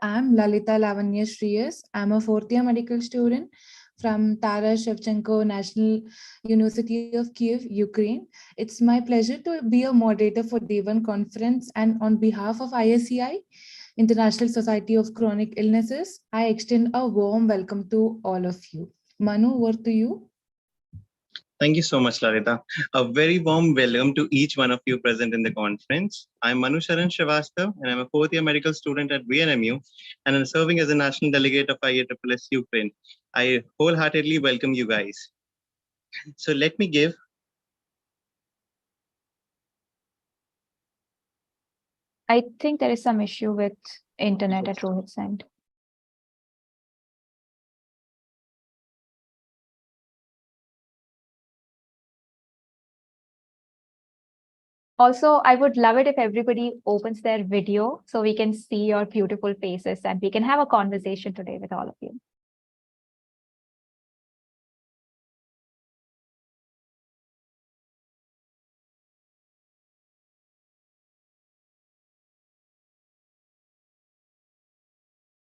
I'm Lalita Lavanya Shreyas. I'm a fourth year medical student from Taras Shevchenko National University of Kiev, Ukraine. It's my pleasure to be a moderator for Day 1 conference, and on behalf of ISCI, International Society of Chronic Illnesses, I extend a warm welcome to all of you. Manu, over to you. Thank you so much, Larita. A very warm welcome to each one of you present in the conference. I'm Manu Sharan Srivastav, and I'm a fourth year medical student at VNMU, and I'm serving as a national delegate of IASS Ukraine. I wholeheartedly welcome you guys. So let me give I think there is some issue with internet at Rohit's end. Also, I would love it if everybody opens their video so we can see your beautiful faces and we can have a conversation today with all of you.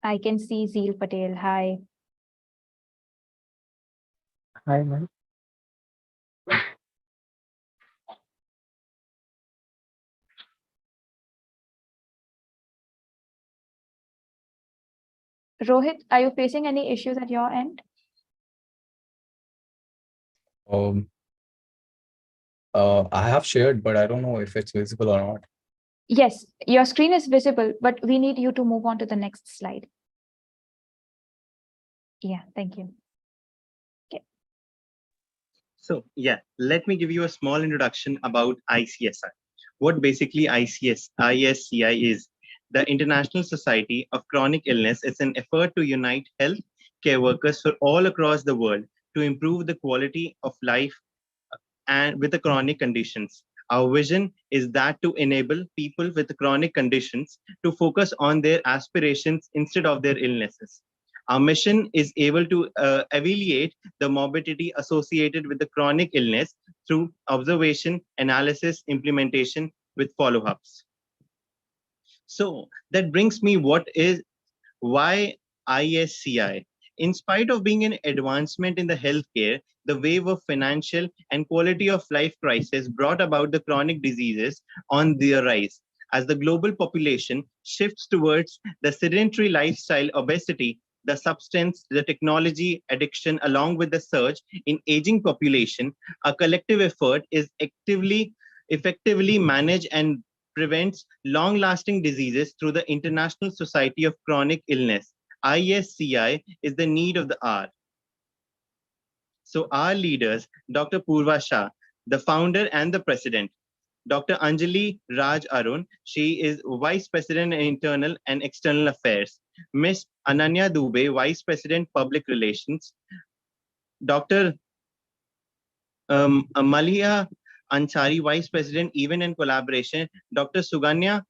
I can see Zeel Patel. Hi. Hi, ma'am. Rohit, are you facing any issues at your end? I have shared, but I don't know if it's visible or not. Yes, your screen is visible, but we need you to move on to the next slide. Yeah, thank you. Okay. So let me give you a small introduction about ICSI. What basically ISCI is. The International Society of Chronic Illness is an effort to unite health care workers for all across the world to improve the quality of life and with the chronic conditions. Our vision is that to enable people with chronic conditions to focus on their aspirations instead of their illnesses. Our mission is able to alleviate the morbidity associated with the chronic illness through observation, analysis, implementation with follow-ups. So that brings me why ISCI? In spite of being an advancement in the healthcare, the wave of financial and quality of life crisis brought about the chronic diseases on the rise. As the global population shifts towards the sedentary lifestyle, obesity, the substance, the technology addiction, along with the surge in aging population, a collective effort is effectively manage and prevents long-lasting diseases through the International Society of Chronic Illness. ISCI is the need of the hour. So our leaders, Dr. Purva Shah, the founder and the president, Dr. Anjali Raj Arun, she is Vice President in Internal and External Affairs. Ms. Ananya Dubey, Vice President Public Relations. Dr. Malia Ansari, Vice President Event and Collaboration. Dr. Suganya,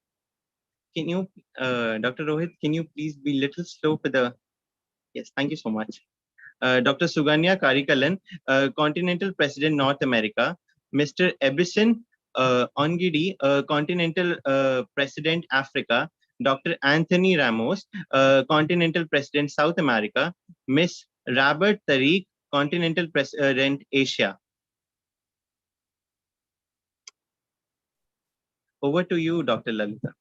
can you, Dr. Rohit, can you please be a little slow for the, yes, thank you so much. Dr. Suganya Karikalan, Continental President North America. Mr. Ebison Ongidi, Continental President Africa. Dr. Anthony Ramos, Continental President South America. Ms. Robert Tariq, Continental President Asia. Over to you, Dr. Lalita.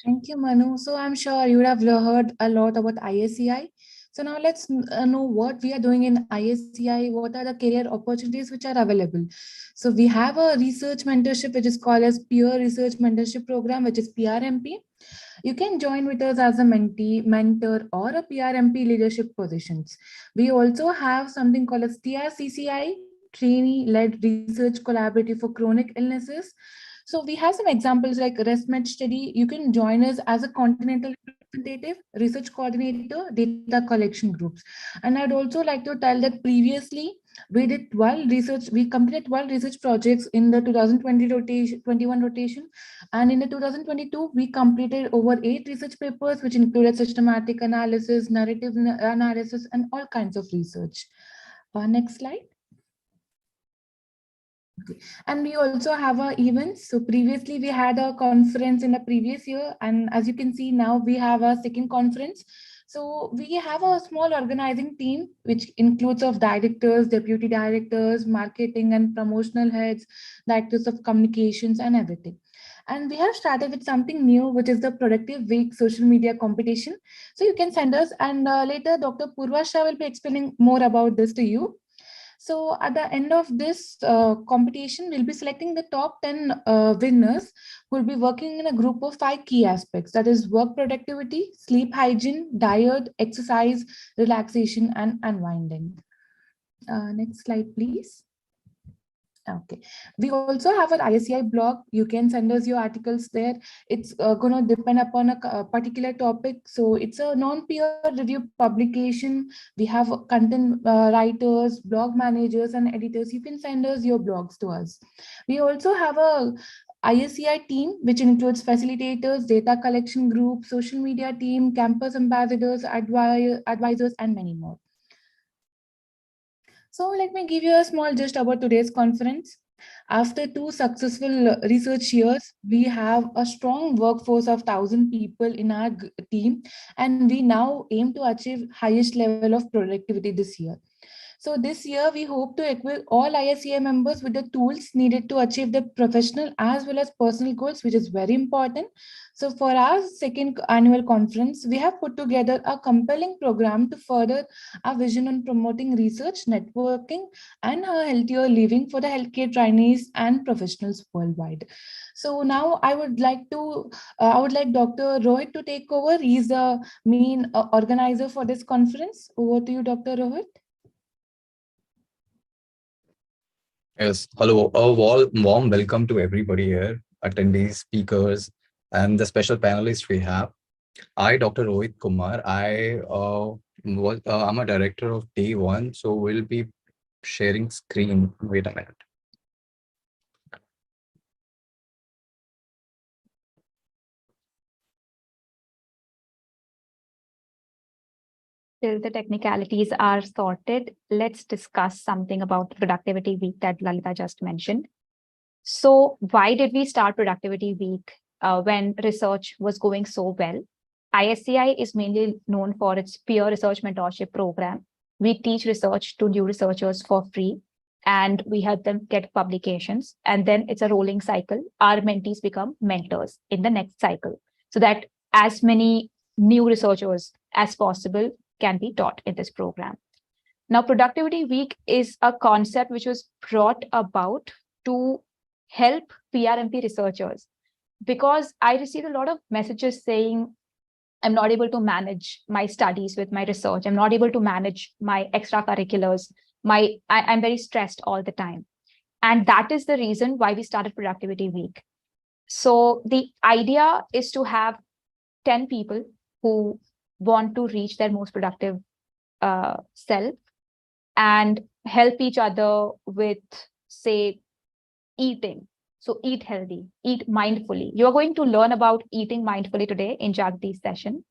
Thank you, Manu. So I'm sure you would have heard a lot about ISCI. So now let's know what we are doing in ISCI, what are the career opportunities which are available. So we have a research mentorship, which is called as Peer Research Mentorship Program, which is PRMP. You can join with us as a mentee, mentor, or a PRMP leadership positions. We also have something called as TRCCI, Trainee-Led Research Collaborative for Chronic Illnesses. So we have some examples like ResMed study. You can join us as a continental representative, research coordinator, data collection groups. And I'd also like to tell that previously we did 12 research, we completed 12 research projects in the 2020 rotation, 21 rotation. And in the 2022, we completed over 8 research papers, which included systematic analysis, narrative analysis, and all kinds of research. Next slide. Okay. And we also have our events. So previously we had a conference in the previous year, and as you can see now we have a second conference. So we have a small organizing team which includes of directors, deputy directors, marketing and promotional heads, directors of communications and everything. And we have started with something new, which is the Productive Week social media competition. So you can send us, and later Dr. Purva Shah will be explaining more about this to you. So at the end of this competition, we'll be selecting the top 10 winners who will be working in a group of 5 key aspects. That is work productivity, sleep hygiene, diet, exercise, relaxation, and unwinding. Next slide, please. Okay. We also have an ISCI blog. You can send us your articles there. It's going to depend upon a particular topic. So it's a non-peer review publication. We have content writers, blog managers, and editors. You can send us your blogs to us. We also have a ISCI team, which includes facilitators, data collection group, social media team, campus ambassadors, advisors, and many more. So let me give you a small gist about today's conference. After 2 successful research years, we have a strong workforce of 1,000 people in our team, and we now aim to achieve highest level of productivity this year. So this year, we hope to equip all ISCI members with the tools needed to achieve their professional as well as personal goals, which is very important. So for our second annual conference, we have put together a compelling program to further our vision on promoting research, networking, and a healthier living for the healthcare trainees and professionals worldwide. So now I would like Dr. Rohit to take over. He's the main organizer for this conference. Over to you, Dr. Rohit. Yes, hello. A warm welcome to everybody here, attendees, speakers, and the special panelists we have. I, Dr. Rohit Kumar, I'm a director of Day One, so we'll be sharing screen. Wait a minute. Till the technicalities are sorted, let's discuss something about Productivity Week that Lalita just mentioned. So why did we start Productivity Week when research was going so well? ISCI is mainly known for its peer research mentorship program. We teach research to new researchers for free, and we help them get publications. And then it's a rolling cycle. Our mentees become mentors in the next cycle, so that as many new researchers as possible can be taught in this program. Now, Productivity Week is a concept which was brought about to help PRMP researchers, because I received a lot of messages saying, I'm not able to manage my studies with my research. I'm not able to manage my extracurriculars. I'm very stressed all the time. And that is the reason why we started Productivity Week. So the idea is to have 10 people who want to reach their most productive self and help each other with, say, eating. So eat healthy, eat mindfully. You're going to learn about eating mindfully today in Jagdi's session.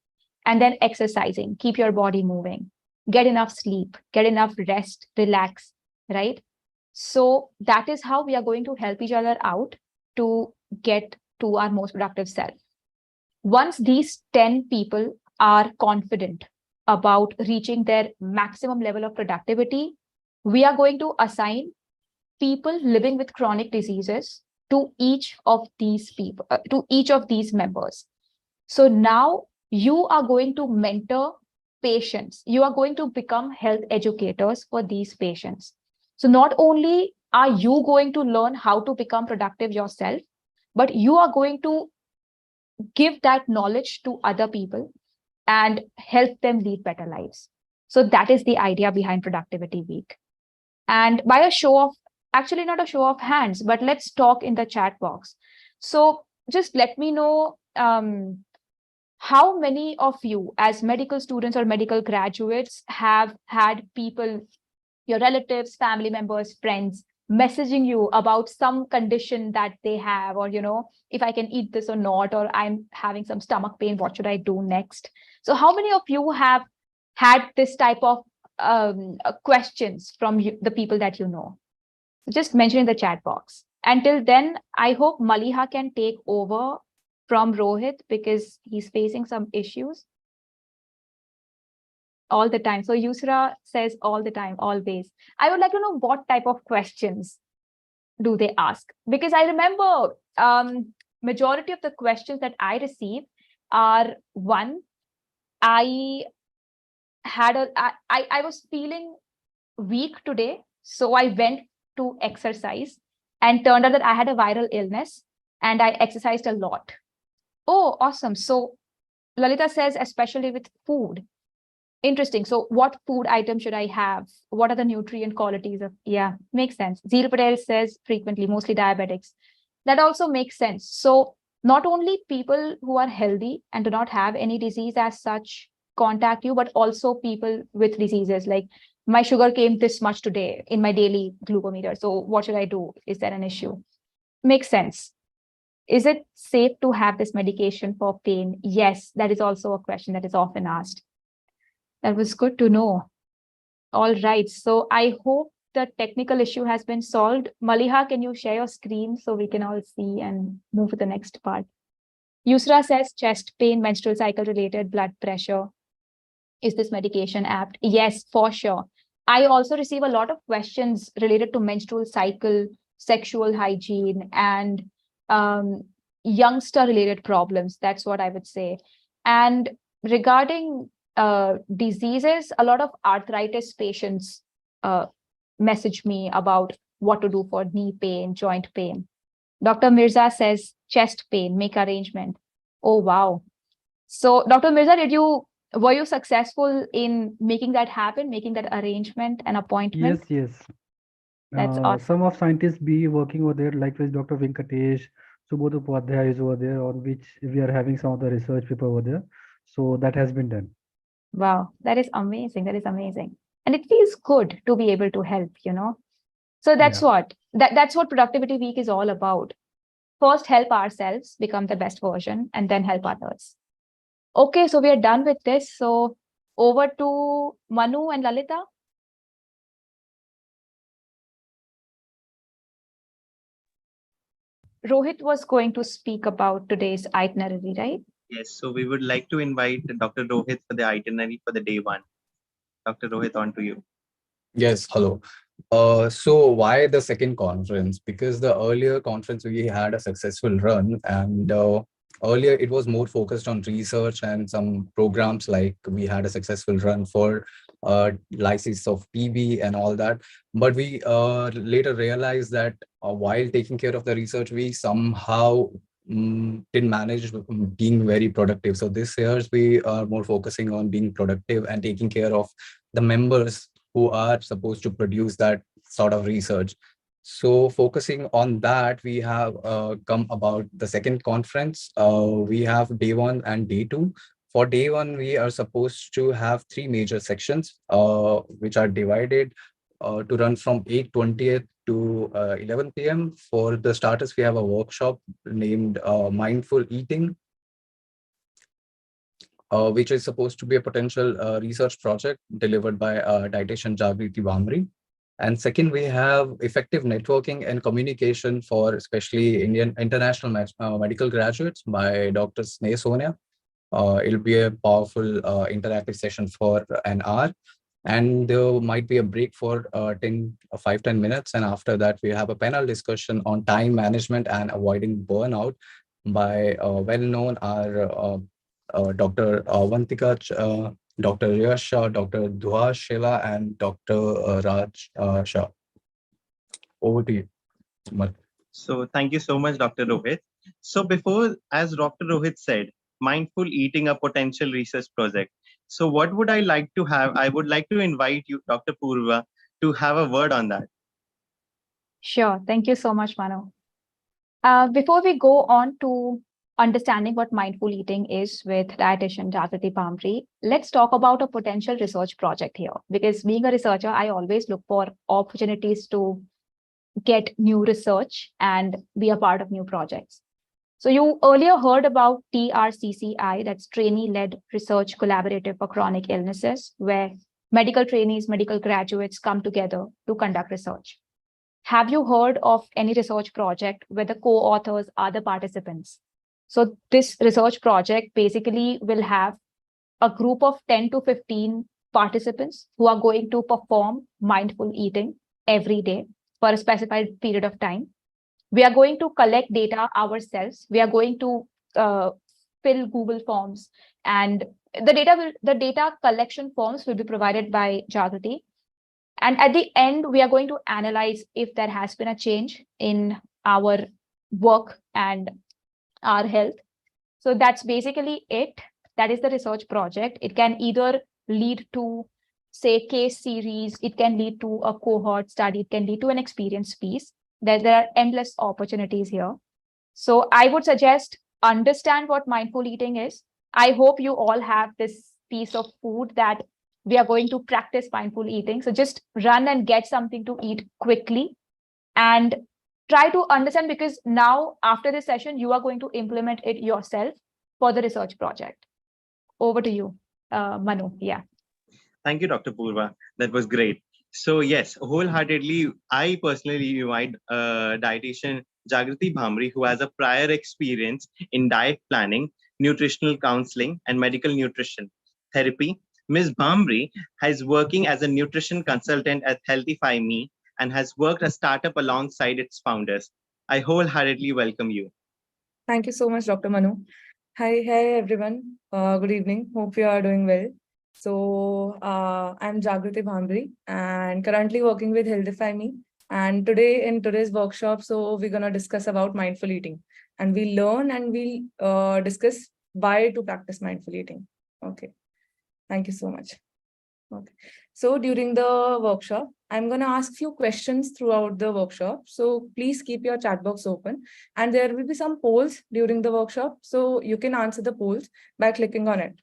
And then exercising, keep your body moving, get enough sleep, get enough rest, relax, right? So that is how we are going to help each other out to get to our most productive self. Once these 10 people are confident about reaching their maximum level of productivity, we are going to assign people living with chronic diseases to each of these people, to each of these members. So now you are going to mentor patients. You are going to become health educators for these patients. So not only are you going to learn how to become productive yourself, but you are going to give that knowledge to other people and help them lead better lives. So that is the idea behind Productivity Week. And by a show of, actually not a show of hands, but let's talk in the chat box. So just let me know how many of you as medical students or medical graduates have had people, your relatives, family members, friends, messaging you about some condition that they have, or, if I can eat this or not, or I'm having some stomach pain, what should I do next? So how many of you have had this type of questions from the people that you know? Just mention in the chat box. Until then, I hope Maliha can take over from Rohit because he's facing some issues all the time. So Yusra says all the time, always. I would like to know what type of questions do they ask? Because I remember majority of the questions that I receive are one, I was feeling weak today, so I went to exercise and turned out that I had a viral illness and I exercised a lot. Oh, awesome. So Lalita says, especially with food. Interesting. So what food item should I have? What are the nutrient qualities of, yeah, makes sense. Zero Patel says frequently, mostly diabetics. That also makes sense. So not only people who are healthy and do not have any disease as such contact you, but also people with diseases like my sugar came this much today in my daily glucometer. So what should I do? Is there an issue? Makes sense. Is it safe to have this medication for pain? Yes, that is also a question that is often asked. That was good to know. All right. So I hope the technical issue has been solved. Maliha, can you share your screen so we can all see and move to the next part? Yusra says chest pain, menstrual cycle related, blood pressure. Is this medication apt? Yes, for sure. I also receive a lot of questions related to menstrual cycle, sexual hygiene, and youngster related problems. That's what I would say. And regarding diseases, a lot of arthritis patients message me about what to do for knee pain, joint pain. Dr. Mirza says chest pain, make arrangement. Oh, wow. So Dr. Mirza, were you successful in making that happen, making that arrangement, an appointment? Yes, yes. That's awesome. Some of scientists be working over there, like with Dr. Venkatesh, Subodh Upadhyay is over there, on which we are having some of the research paper over there. So that has been done. Wow, that is amazing. That is amazing. And it feels good to be able to help, you know. So that's Yeah. that's what Productivity Week is all about. First, help ourselves become the best version and then help others. Okay, so we are done with this. So over to Manu and Lalita. Rohit was going to speak about today's itinerary, right? Yes, so we would like to invite Dr. Rohit for the itinerary for the day one. Dr. Rohit, on to you. Yes, hello. So why the second conference? Because the earlier conference we had a successful run, and earlier it was more focused on research and some programs, like we had a successful run for lysis of TB and all that. But we later realized that while taking care of the research, we somehow didn't manage being very productive. So this year we are more focusing on being productive and taking care of the members who are supposed to produce that sort of research. So focusing on that, we have come about the second conference. We have day one and day two. For day one, we are supposed to have three major sections, which are divided to run from 8:20 to 11 p.m. For the starters, we have a workshop named Mindful Eating, which is supposed to be a potential research project delivered by dietitian Jagriti Bhamri. And second, we have effective networking and communication for especially Indian international medical graduates by Dr. Sneh Sonia. It'll be a powerful interactive session for an hour. And there might be a break for 5-10 minutes. And after that, we have a panel discussion on time management and avoiding burnout by well-known our Dr. Avantika, Dr. Yash Shah, Dr. Dua Shela, and Dr. Raj Shah. Over to you, Mal. So thank you so much, Dr. Rohit. So before, as Dr. Rohit said, mindful eating a potential research project. So what would I like to have? I would like to invite you, Dr. Purva, to have a word on that. Sure. Thank you so much, Manu. Before we go on to understanding what mindful eating is with dietitian Jagriti Bhamri, let's talk about a potential research project here. Because being a researcher, I always look for opportunities to get new research and be a part of new projects. So you earlier heard about TRCCI, that's Trainee-Led Research Collaborative for Chronic Illnesses, where medical trainees, medical graduates come together to conduct research. have you heard of any research project where the co-authors are the participants? So this research project basically will have a group of 10 to 15 participants who are going to perform mindful eating every day for a specified period of time. We are going to collect data ourselves. We are going to fill Google forms, and the data collection forms will be provided by Jagrati. And at the end, we are going to analyze if there has been a change in our work and our health. So that's basically it. That is the research project. It can either lead to, say, case series, it can lead to a cohort study, it can lead to an experience piece. There are endless opportunities here. So I would suggest understand what mindful eating is. I hope you all have this piece of food that we are going to practice mindful eating. So just run and get something to eat quickly and try to understand, because now after this session, you are going to implement it yourself for the research project. Over to you, Manu. Yeah. Thank you, Dr. Purva. That was great. So yes, wholeheartedly, I personally invite dietitian Jagrati Bhamri, who has a prior experience in diet planning, nutritional counseling, and medical nutrition therapy. Ms. Bhamri is working as a nutrition consultant at Healthify Me and has worked a startup alongside its founders. I wholeheartedly welcome you. Thank you so much, Dr. Manu. Hi, everyone. Good evening. Hope you are doing well. So I'm Jagrati Bhamri and currently working with Healthify Me. And today in today's workshop, so we're gonna discuss about mindful eating, and we learn and we'll discuss why to practice mindful eating. Okay. Thank you so much. Okay. So during the workshop, I'm going to ask few questions throughout the workshop. So please keep your chat box open, and there will be some polls during the workshop. So you can answer the polls by clicking on it.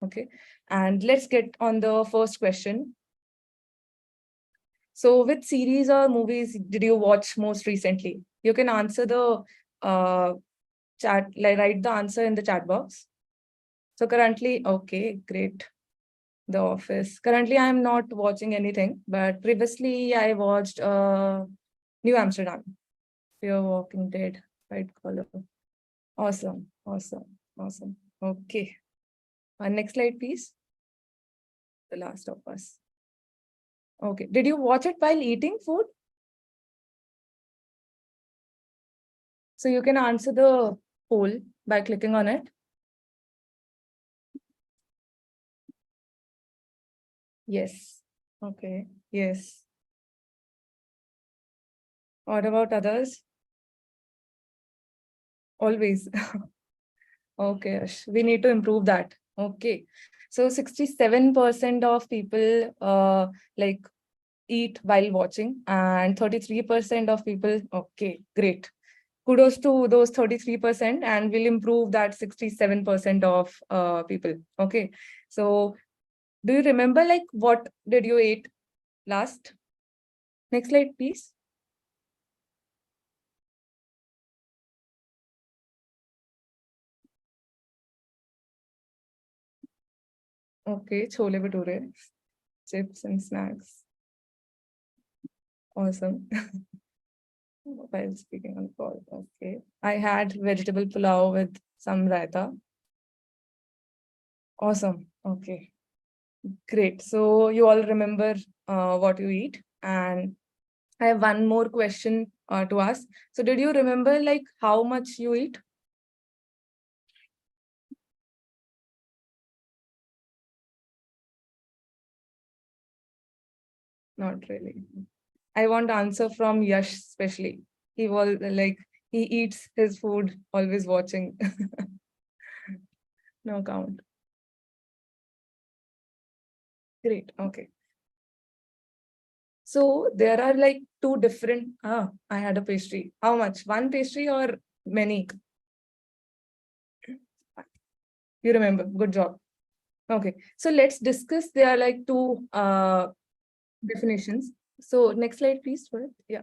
Okay. And let's get on the first question. So which series or movies did you watch most recently? You can answer the chat, like write the answer in the chat box. So currently, okay, great. The Office. Currently, I'm not watching anything, but previously I watched New Amsterdam, Fear Walking Dead, White Collar. Awesome, awesome, awesome. Okay. Next slide, please. The Last of Us. Okay. Did you watch it while eating food? So you can answer the poll by clicking on it. Yes. Okay. Yes. What about others? Always. Okay, we need to improve that. Okay. So 67% of people like eat while watching, and 33% of people, okay, great. Kudos to those 33%, and we'll improve that 67% of people. Okay. So do you remember like what did you eat last? Next slide, please. Okay, chole bhature, chips and snacks. Awesome. While speaking on call, okay. I had vegetable pulao with some raita. Awesome. Okay. Great. So you all remember what you eat, and I have one more question to ask. So did you remember like how much you eat? Not really. I want answer from Yash especially. He was like, he eats his food, always watching. No count. Great. Okay. So there are like two different, I had a pastry. How much? One pastry or many? You remember. Good job. Okay. So let's discuss. There are like two definitions. So next slide, please. Yeah.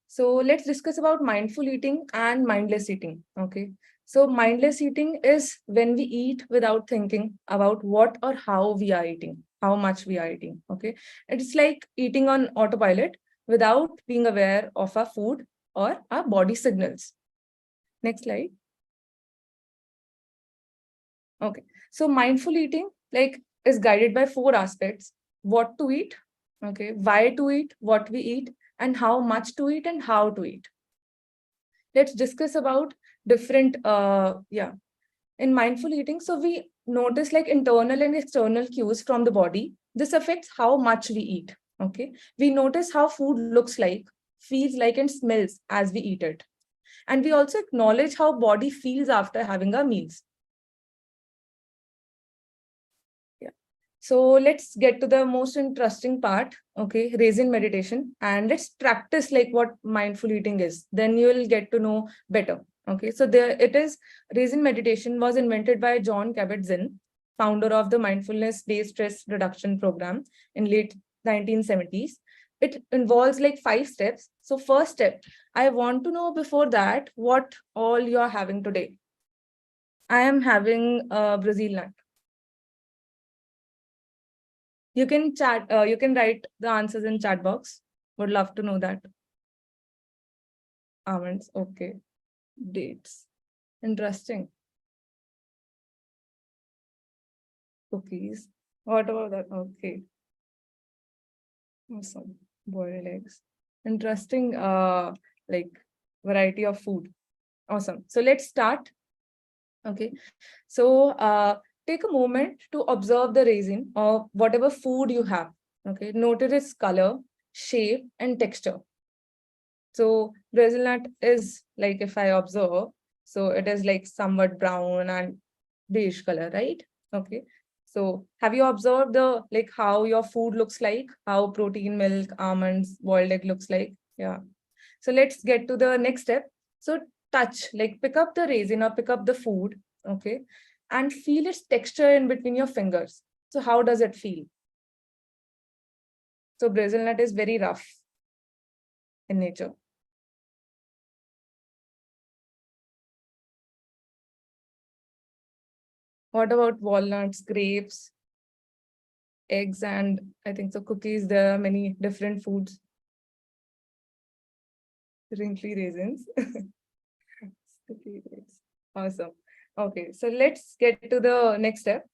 So let's discuss about mindful eating and mindless eating. Okay. So mindless eating is when we eat without thinking about what or how we are eating, how much we are eating. Okay. It's like eating on autopilot. without being aware of our food or our body signals. Next slide. Okay, so mindful eating is guided by 4 aspects: what to eat, okay, why to eat, what we eat, and how much to eat and how to eat. Let's discuss about different in mindful eating. So we notice internal and external cues from the body. This affects how much we eat. Okay, we notice how food looks like, feels like, and smells as we eat it. And we also acknowledge how body feels after having our meals. So let's get to the most interesting part, okay, raisin meditation, and let's practice what mindful eating is. Then you will get to know better. Okay, so there it is. Raisin meditation was invented by John Kabat-Zinn, founder of the mindfulness-based stress reduction program in late 1970s. It involves 5 steps. So first step, I want to know before that what all you are having today. I am having Brazil nut. You can chat, you can write the answers in chat box. Would love to know that. Almonds, okay. Dates. Interesting. Cookies. What about that? Okay. Awesome. Boiled eggs. Interesting, variety of food. Awesome. So let's start. Okay. So take a moment to observe the raisin or whatever food you have. Okay. Notice its color, shape, and texture. So Brazil nut is if I observe, so it is somewhat brown and beige color, right? Okay. So have you observed the how your food looks like, how protein, milk, almonds, boiled egg looks like? Yeah. So let's get to the next step. So touch, pick up the raisin or pick up the food, okay, and feel its texture in between your fingers. So how does it feel? So Brazil nut is very rough in nature. What about walnuts, grapes, eggs, and I think so cookies? There are many different foods. Wrinkly raisins. Sticky grapes. Awesome. Okay, so let's get to the next step.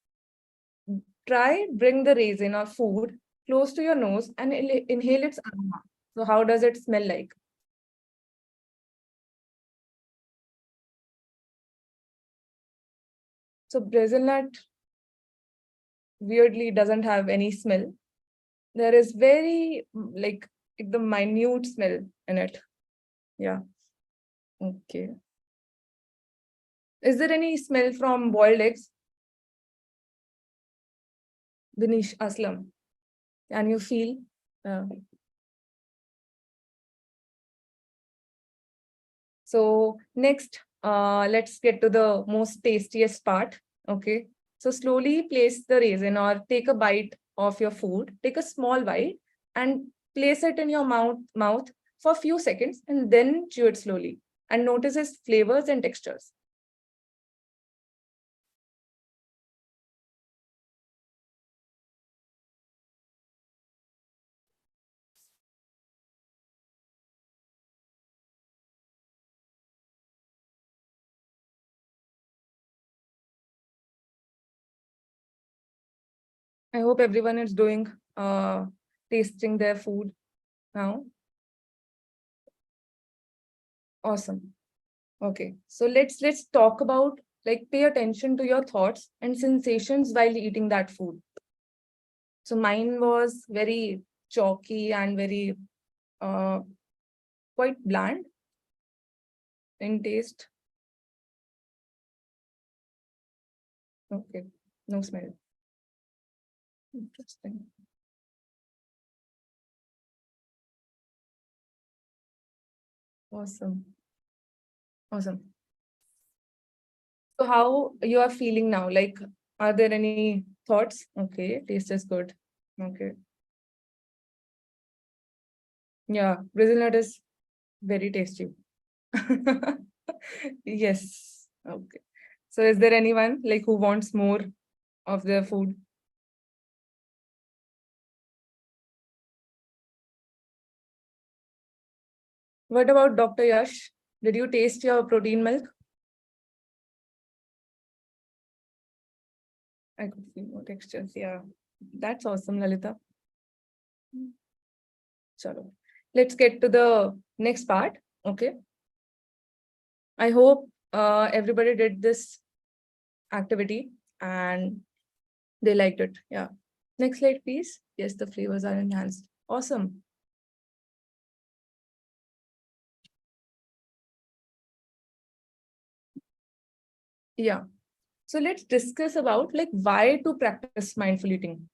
Bring the raisin or food close to your nose and inhale its aroma. So how does it smell like? So Brazil nut weirdly doesn't have any smell. There is very the minute smell in it. Yeah. Okay. Is there any smell from boiled eggs? Binish Aslam. Can you feel? So next, let's get to the most tastiest part. Okay. So slowly place the raisin or take a bite of your food. Take a small bite and place it in your mouth for a few seconds and then chew it slowly and notice its flavors and textures. I hope everyone is doing tasting their food now. Awesome. Okay, so let's talk about pay attention to your thoughts and sensations while eating that food. So mine was very chalky and very quite bland in taste. Okay, no smell. Interesting. Awesome. Awesome. So how you are feeling now? Are there any thoughts? Okay, taste is good. Okay. Yeah, Brazil nut is very tasty. Yes. Okay. So is there anyone who wants more of their food? What about Dr. Yash? Did you taste your protein milk? I could feel more textures. Yeah, that's awesome, Lalita. Chalo. Let's get to the next part. Okay. I hope everybody did this activity and they liked it. Yeah. Next slide, please. Yes, the flavors are enhanced. Awesome. Yeah. So let's discuss about like why to practice mindful eating.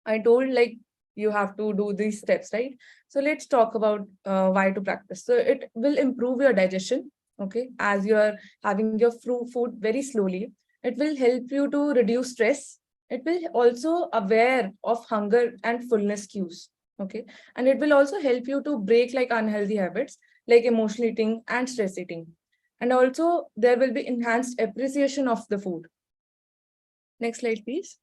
I told like you have to do these steps, right? So let's talk about why to practice. So it will improve your digestion. Okay, as you are having your food very slowly, it will help you to reduce stress. It will also aware of hunger and fullness cues. Okay, and it will also help you to break like unhealthy habits like emotional eating and stress eating. And also there will be enhanced appreciation of the food. Next slide, please.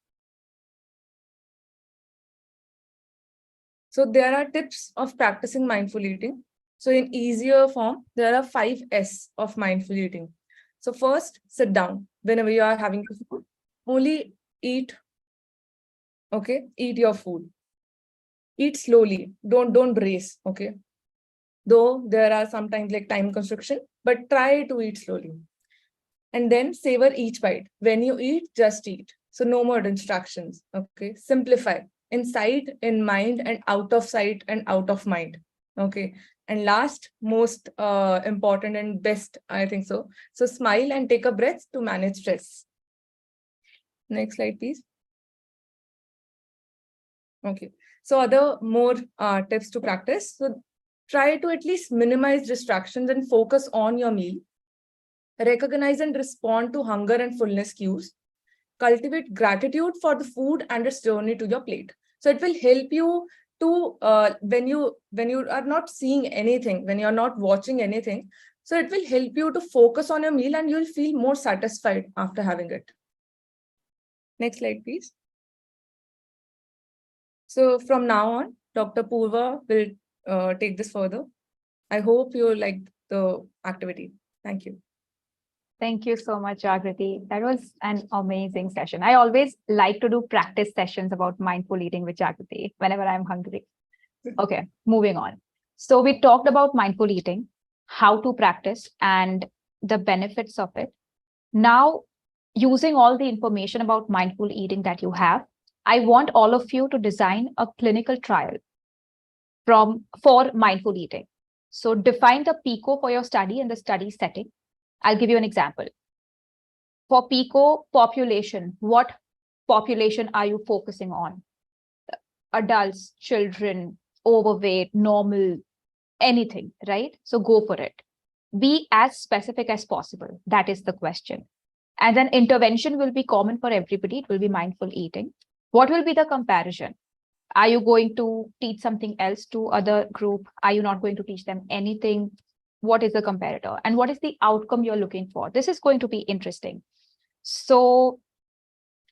So there are tips of practicing mindful eating. So in easier form, there are 5S of mindful eating. So first, sit down whenever you are having your food. Only eat, okay? Eat your food. Eat slowly. Don't race, okay? Though there are sometimes like time constriction, but try to eat slowly. And then savor each bite. When you eat, just eat. So no more distractions, okay? Simplify. In sight, in mind, and out of sight and out of mind. Okay. And last, most important and best, I think so. So smile and take a breath to manage stress. Next slide, please. Okay. So other more tips to practice. So try to at least minimize distractions and focus on your meal. Recognize and respond to hunger and fullness cues. Cultivate gratitude for the food and its journey to your plate. So it will help you to when you are not seeing anything, when you're not watching anything, so it will help you to focus on your meal and you'll feel more satisfied after having it. Next slide, please. So from now on, Dr. Purva will take this further. I hope you liked the activity. Thank you. Thank you so much, Jagriti. That was an amazing session. I always like to do practice sessions about mindful eating with Jagriti whenever I'm hungry. Okay, moving on. So we talked about mindful eating, how to practice, and the benefits of it. Now, using all the information about mindful eating that you have, I want all of you to design a clinical trial for mindful eating. So define the PICO for your study and the study setting. I'll give you an example. For PICO population, what population are you focusing on? Adults, children, overweight, normal, anything, right? So go for it. Be as specific as possible. That is the question. And then intervention will be common for everybody. It will be mindful eating. What will be the comparison? Are you going to teach something else to other group? Are you not going to teach them anything? What is the comparator? And what is the outcome you're looking for? This is going to be interesting. So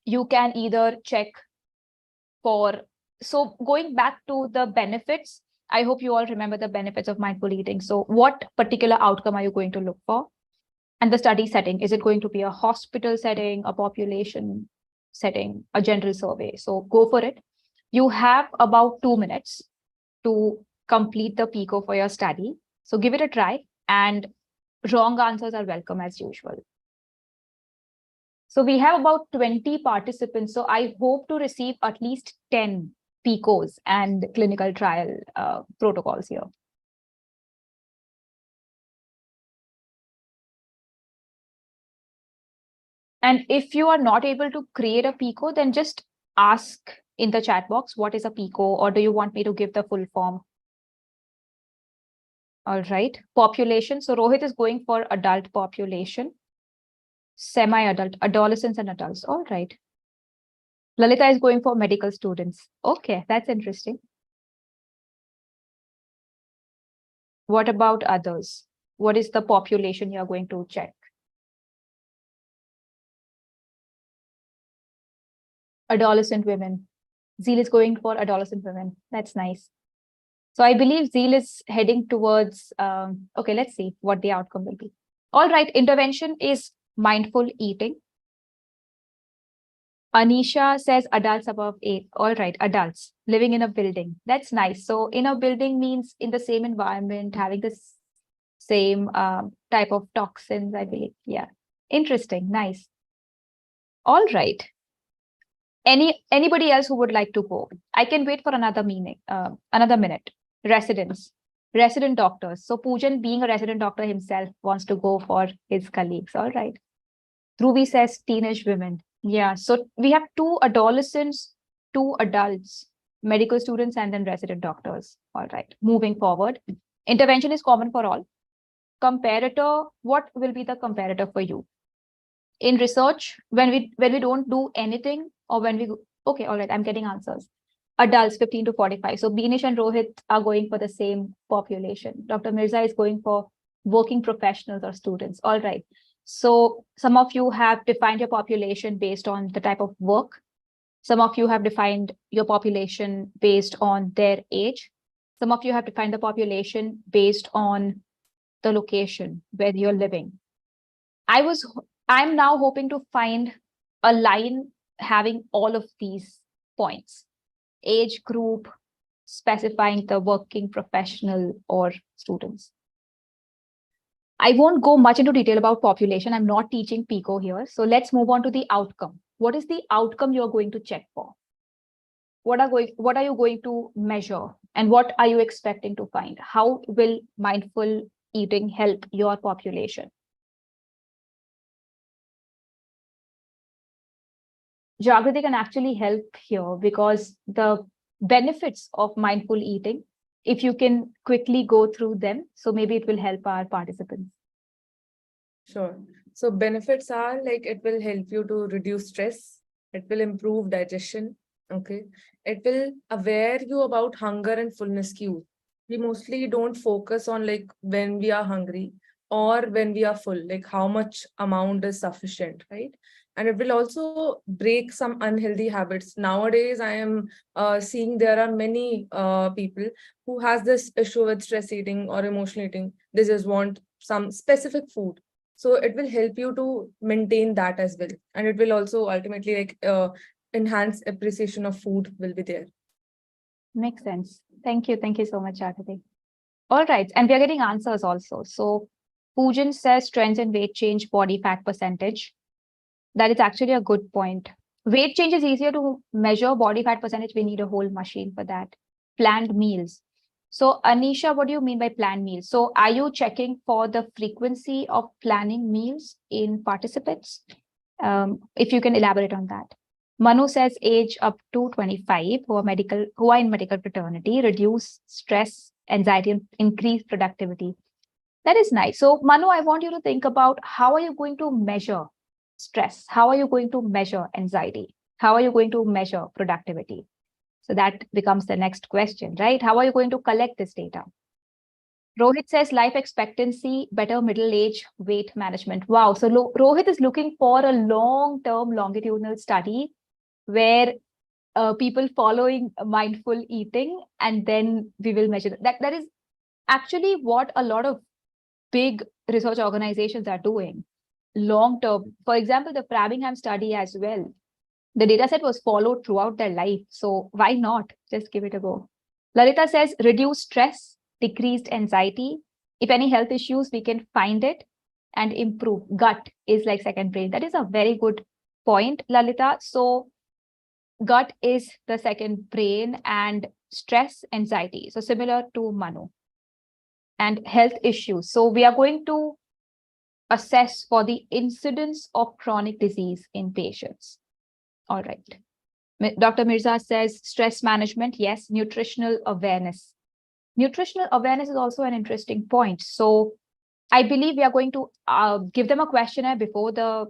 you can either check for, so going back to the benefits, I hope you all remember the benefits of mindful eating. So what particular outcome are you going to look for? And the study setting, is it going to be a hospital setting, a population setting, a general survey? So go for it. You have about 2 minutes to complete the PICO for your study. So give it a try, and wrong answers are welcome as usual. So we have about 20 participants. So I hope to receive at least 10 PICOs and clinical trial protocols here. And if you are not able to create a PICO, then just ask in the chat box, what is a PICO, or do you want me to give the full form? All right, population. So Rohit is going for adult population, semi-adult, adolescents and adults. All right. Lalita is going for medical students. Okay, that's interesting. What about others? What is the population you are going to check? Adolescent women. Zeal is going for adolescent women. That's nice. So I believe Zeal is heading towards, okay, let's see what the outcome will be. All right, intervention is mindful eating. Anisha says adults above 8. All right, adults living in a building. That's nice. So in a building means in the same environment, having the same type of toxins, I believe. Yeah, interesting, nice. All right. Anybody else who would like to go? I can wait for another minute. Resident doctors. So Poojan, being a resident doctor himself, wants to go for his colleagues. All right. Dhruvi says teenage women. Yeah. So we have 2 adolescents, 2 adults, medical students, and then resident doctors. All right. Moving forward. Intervention is common for all. Comparator, what will be the comparator for you? In research, when we don't do anything, or when we okay, all right, I'm getting answers. Adults 15 to 45. So Beenish and Rohit are going for the same population. Dr. Mirza is going for working professionals or students. All right. So some of you have defined your population based on the type of work. Some of you have defined your population based on their age. Some of you have defined the population based on the location where you're living. I'm now hoping to find a line having all of these points: age group, specifying the working professional or students. I won't go much into detail about population. I'm not teaching PICO here. So let's move on to the outcome. What is the outcome you're going to check for? What are you going to measure? And what are you expecting to find? How will mindful eating help your population? Jagrati can actually help here, because the benefits of mindful eating, if you can quickly go through them, so maybe it will help our participants. Sure. So benefits are like it will help you to reduce stress. It will improve digestion. Okay. It will aware you about hunger and fullness cues. We mostly don't focus on like when we are hungry or when we are full, like how much amount is sufficient, right? And it will also break some unhealthy habits. Nowadays, I am seeing there are many people who has this issue with stress eating or emotional eating. They just want some specific food. So it will help you to maintain that as well. And it will also ultimately like enhance appreciation of food will be there. Makes sense. Thank you. Thank you so much, Jagrati. All right. And we are getting answers also. So Poojan says trends in weight change, body fat percentage. That is actually a good point. Weight change is easier to measure. Body fat percentage, we need a whole machine for that. Planned meals. So Anisha, what do you mean by planned meals? So are you checking for the frequency of planning meals in participants? If you can elaborate on that. Manu says age up to 25 who are in medical fraternity, reduce stress, anxiety, and increase productivity. That is nice. So Manu, I want you to think about how are you going to measure stress? How are you going to measure anxiety? How are you going to measure productivity? So that becomes the next question, right? How are you going to collect this data? Rohit says life expectancy, better middle age, weight management. Wow. So Rohit is looking for a long-term longitudinal study where people following mindful eating, and then we will measure that. That is actually what a lot of big research organizations are doing. Long-term, for example, the Framingham study as well. The data set was followed throughout their life. So why not? Just give it a go. Lalita says reduce stress, decreased anxiety. If any health issues, we can find it and improve. Gut is like second brain. That is a very good point, Lalita. So gut is the second brain, and stress, anxiety. So similar to Manu. And health issues. So we are going to assess for the incidence of chronic disease in patients. All right. Dr. Mirza says stress management. Yes. Nutritional awareness. Nutritional awareness is also an interesting point. So I believe we are going to give them a questionnaire before the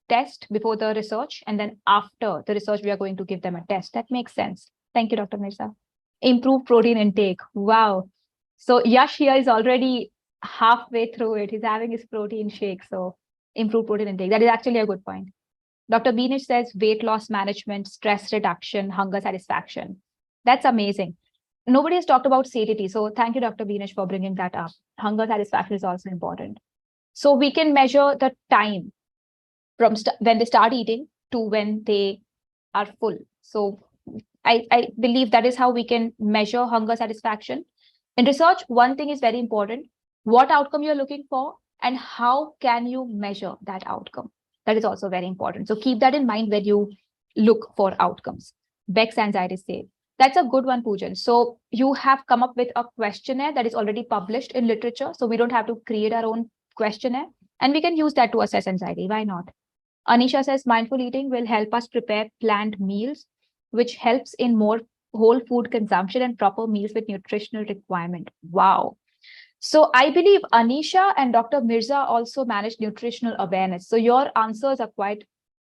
test, before the research, and then after the research, we are going to give them a test. That makes sense. Thank you, Dr. Mirza. Improve protein intake. Wow. So Yash here is already halfway through it. He's having his protein shake. So improve protein intake. That is actually a good point. Dr. Beenish says weight loss management, stress reduction, hunger satisfaction. That's amazing. nobody has talked about satiety. So thank you, Dr. Vinesh, for bringing that up. Hunger satisfaction is also important. So we can measure the time from when they start eating to when they are full. So I believe that is how we can measure hunger satisfaction. In research, one thing is very important: what outcome you're looking for and how can you measure that outcome. That is also very important. So keep that in mind when you look for outcomes. Beck's anxiety scale. That's a good one, Poojan. So you have come up with a questionnaire that is already published in literature. So we don't have to create our own questionnaire, and we can use that to assess anxiety. Why not? Anisha says mindful eating will help us prepare planned meals, which helps in more whole food consumption and proper meals with nutritional requirement. Wow. So I believe Anisha and Dr. Mirza also manage nutritional awareness. So your answers are quite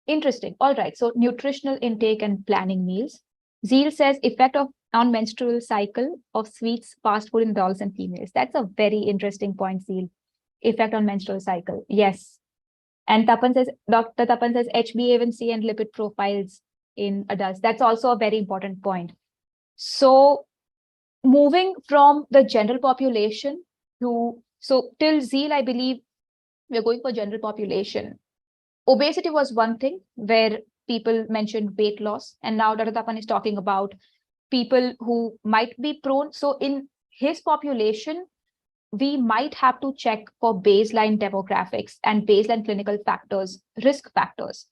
interesting. All right. So nutritional intake and planning meals. Zeal says effect of on menstrual cycle of sweets, fast food in adults and females. That's a very interesting point, Zeal. Effect on menstrual cycle. Yes. And Dr. Tapan says HbA1c and lipid profiles in adults. That's also a very important point. So moving from the general population so till Zeal, I believe we're going for general population. Obesity was one thing where people mentioned weight loss. And now Dr. Tapan is talking about people who might be prone. So in his population, we might have to check for baseline demographics and baseline clinical factors, risk factors.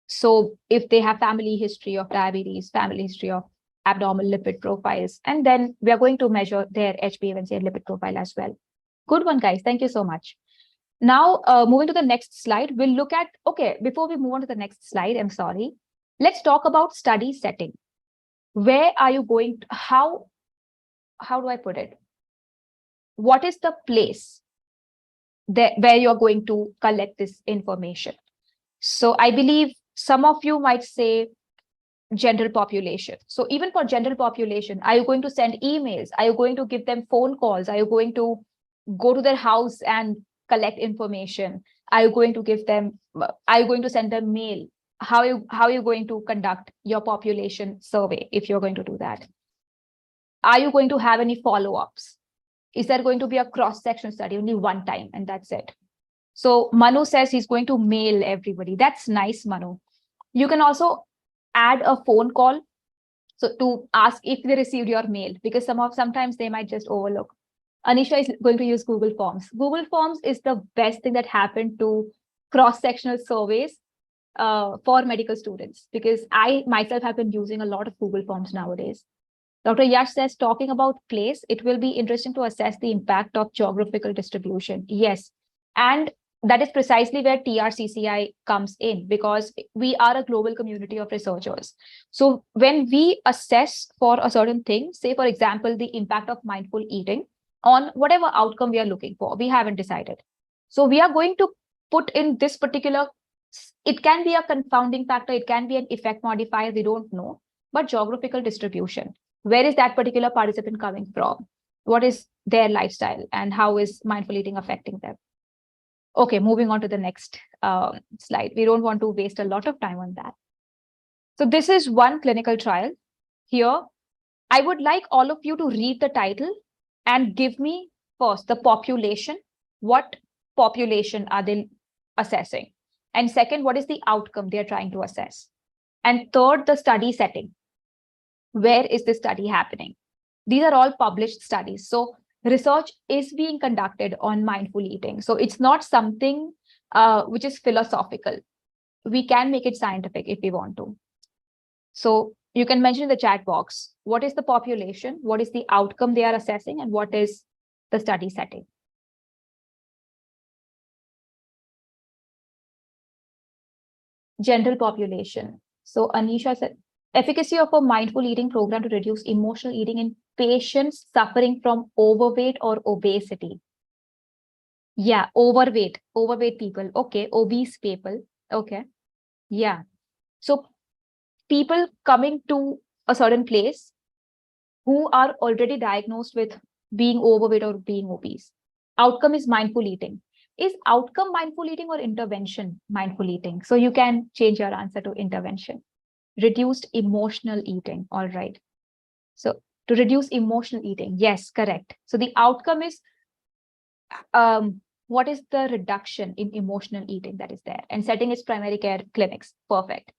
So if they have family history of diabetes, family history of abnormal lipid profiles, and then we are going to measure their HbA1c and lipid profile as well. Good one, guys. Thank you so much. Now, moving to the next slide, we'll look at, okay, before we move on to the next slide, I'm sorry, let's talk about study setting. Where are you going? How do I put it? What is the place where you're going to collect this information? So I believe some of you might say general population. So even for general population, are you going to send emails? Are you going to give them phone calls? Are you going to go to their house and collect information? Are you going to are you going to send them mail? How are you going to conduct your population survey if you're going to do that? Are you going to have any follow-ups? Is there going to be a cross-section study only one time and that's it? So Manu says he's going to mail everybody. That's nice, Manu. You can also add a phone call so to ask if they received your mail, because sometimes they might just overlook. Anisha is going to use Google Forms. Google Forms is the best thing that happened to cross-sectional surveys for medical students, because I myself have been using a lot of Google Forms nowadays. Dr. Yash says, talking about place, it will be interesting to assess the impact of geographical distribution. Yes. And that is precisely where TRCCI comes in, because we are a global community of researchers. So when we assess for a certain thing, say, for example, the impact of mindful eating on whatever outcome we are looking for, we haven't decided. So we are going to put in this particular, it can be a confounding factor, it can be an effect modifier, we don't know, but geographical distribution. Where is that particular participant coming from? What is their lifestyle and how is mindful eating affecting them? Okay, moving on to the next slide. We don't want to waste a lot of time on that. So this is one clinical trial. Here, I would like all of you to read the title and give me first the population. What population are they assessing? And second, what is the outcome they're trying to assess? And third, the study setting. Where is this study happening? These are all published studies. So research is being conducted on mindful eating. So it's not something which is philosophical. We can make it scientific if we want to. So you can mention in the chat box, what is the population, what is the outcome they are assessing, and what is the study setting? General population. So Anisha said, efficacy of a mindful eating program to reduce emotional eating in patients suffering from overweight or obesity. Yeah, overweight people. Okay, obese people. Okay. Yeah. So people coming to a certain place who are already diagnosed with being overweight or being obese. Outcome is mindful eating. Is outcome mindful eating or intervention mindful eating? So you can change your answer to intervention. Reduced emotional eating. All right. So To reduce emotional eating. Yes, correct. So the outcome is what is the reduction in emotional eating that is there? And setting is primary care clinics. Perfect.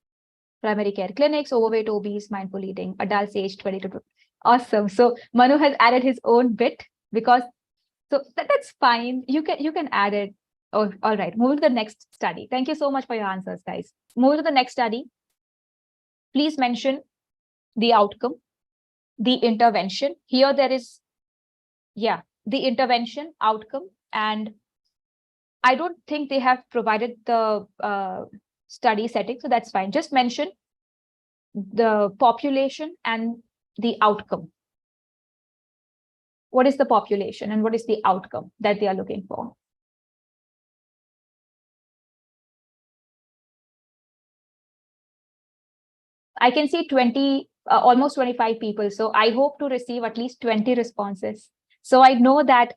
Primary care clinics, overweight, obese, mindful eating, adults aged 20 to 20. Awesome. So Manu has added his own bit because that's fine. You can add it. Oh, all right. Moving to the next study. Thank you so much for your answers, guys. Moving to the next study. Please mention the outcome, the intervention. Here there is, yeah, the intervention outcome, and I don't think they have provided the study setting, so that's fine. Just mention the population and the outcome. What is the population and what is the outcome that they are looking for? I can see 20, almost 25 people. So I hope to receive at least 20 responses. So I know that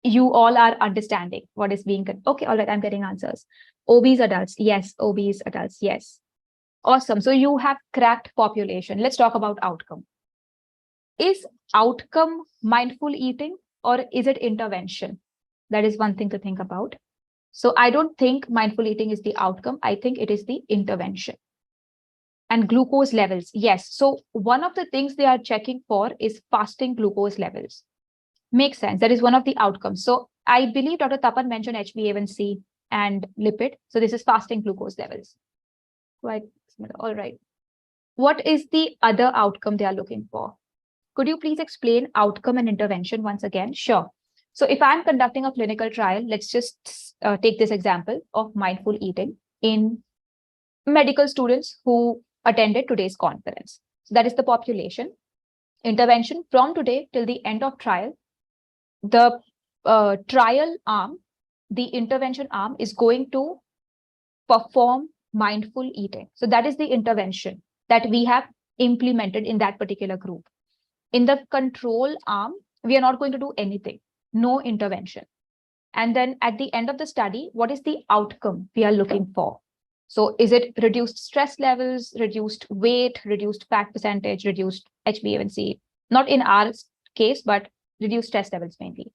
you all are understanding what is being, okay, all right, I'm getting answers. Obese adults, yes. Obese adults, yes. Awesome. So you have cracked population. Let's talk about outcome. Is outcome mindful eating or is it intervention? That is one thing to think about. So I don't think mindful eating is the outcome. I think it is the intervention. And glucose levels, yes. So one of the things they are checking for is fasting glucose levels. Makes sense. That is one of the outcomes. So I believe Dr. Tapan mentioned HbA1c and lipid. So this is fasting glucose levels. Right. All right. What is the other outcome they are looking for? Could you please explain outcome and intervention once again? Sure. So if I'm conducting a clinical trial, let's just take this example of mindful eating in medical students who attended today's conference. So that is the population. Intervention from today till the end of trial. The trial arm, the intervention arm is going to perform mindful eating. So that is the intervention that we have implemented in that particular group. In the control arm, we are not going to do anything, no intervention. And then at the end of the study, what is the outcome we are looking for? So is it reduced stress levels, reduced weight, reduced fat percentage, reduced HbA1c? Not in our case, but reduced stress levels mainly.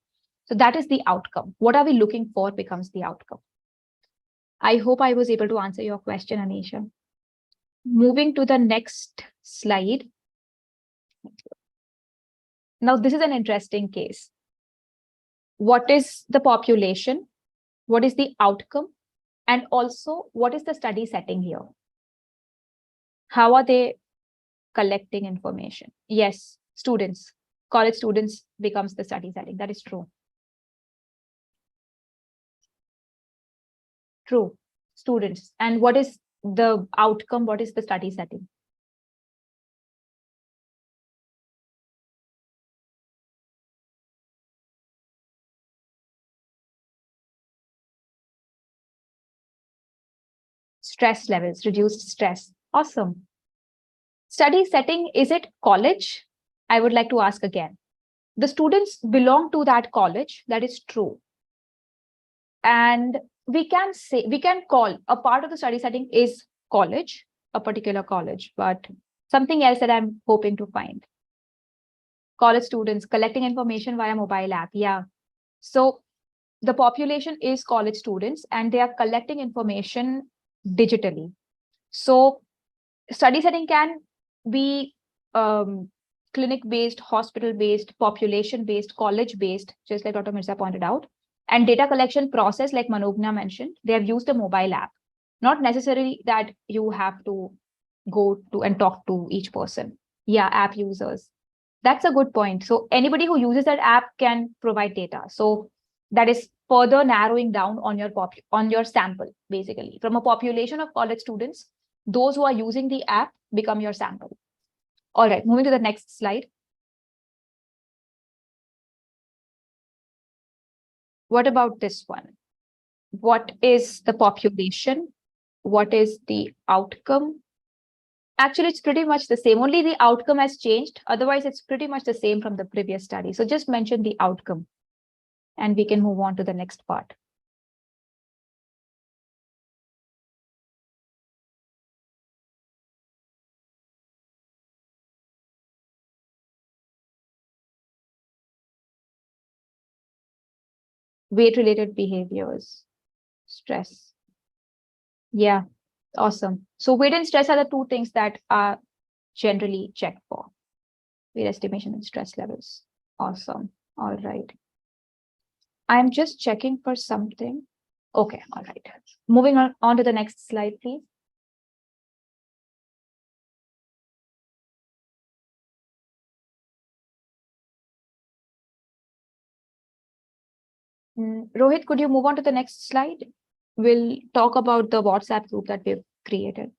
So that is the outcome. What are we looking for becomes the outcome. I hope I was able to answer your question, Anisha. Moving to the next slide. Now, this is an interesting case. What is the population? What is the outcome? And also, what is the study setting here? How are they collecting information? Yes, students, college students becomes the study setting. That is true. True, students. And what is the outcome? What is the study setting? Stress levels, reduced stress. Awesome. Study setting, is it college? I would like to ask again. The students belong to that college. That is true. And we can say, we can call a part of the study setting is college, a particular college, but something else that I'm hoping to find. College students collecting information via mobile app. Yeah. So the population is college students and they are collecting information digitally. So study setting can be clinic-based, hospital-based, population-based, college-based, just like Dr. Mirza pointed out. And data collection process, like Manogna mentioned, they have used a mobile app. Not necessarily that you have to go to and talk to each person. Yeah, app users. That's a good point. So anybody who uses that app can provide data. So that is further narrowing down on your sample, basically. From a population of college students, those who are using the app become your sample. All right, moving to the next slide. What about this one? What is the population? What is the outcome? Actually, it's pretty much the same. Only the outcome has changed. Otherwise, it's pretty much the same from the previous study. So just mention the outcome and we can move on to the next part. weight-related behaviors, stress. Yeah, awesome. So weight and stress are the two things that are generally checked for. Weight estimation and stress levels. Awesome. All right. I'm just checking for something. Okay, all right. Moving on to the next slide, please. Rohit, could you move on to the next slide? We'll talk about the WhatsApp group that we've created.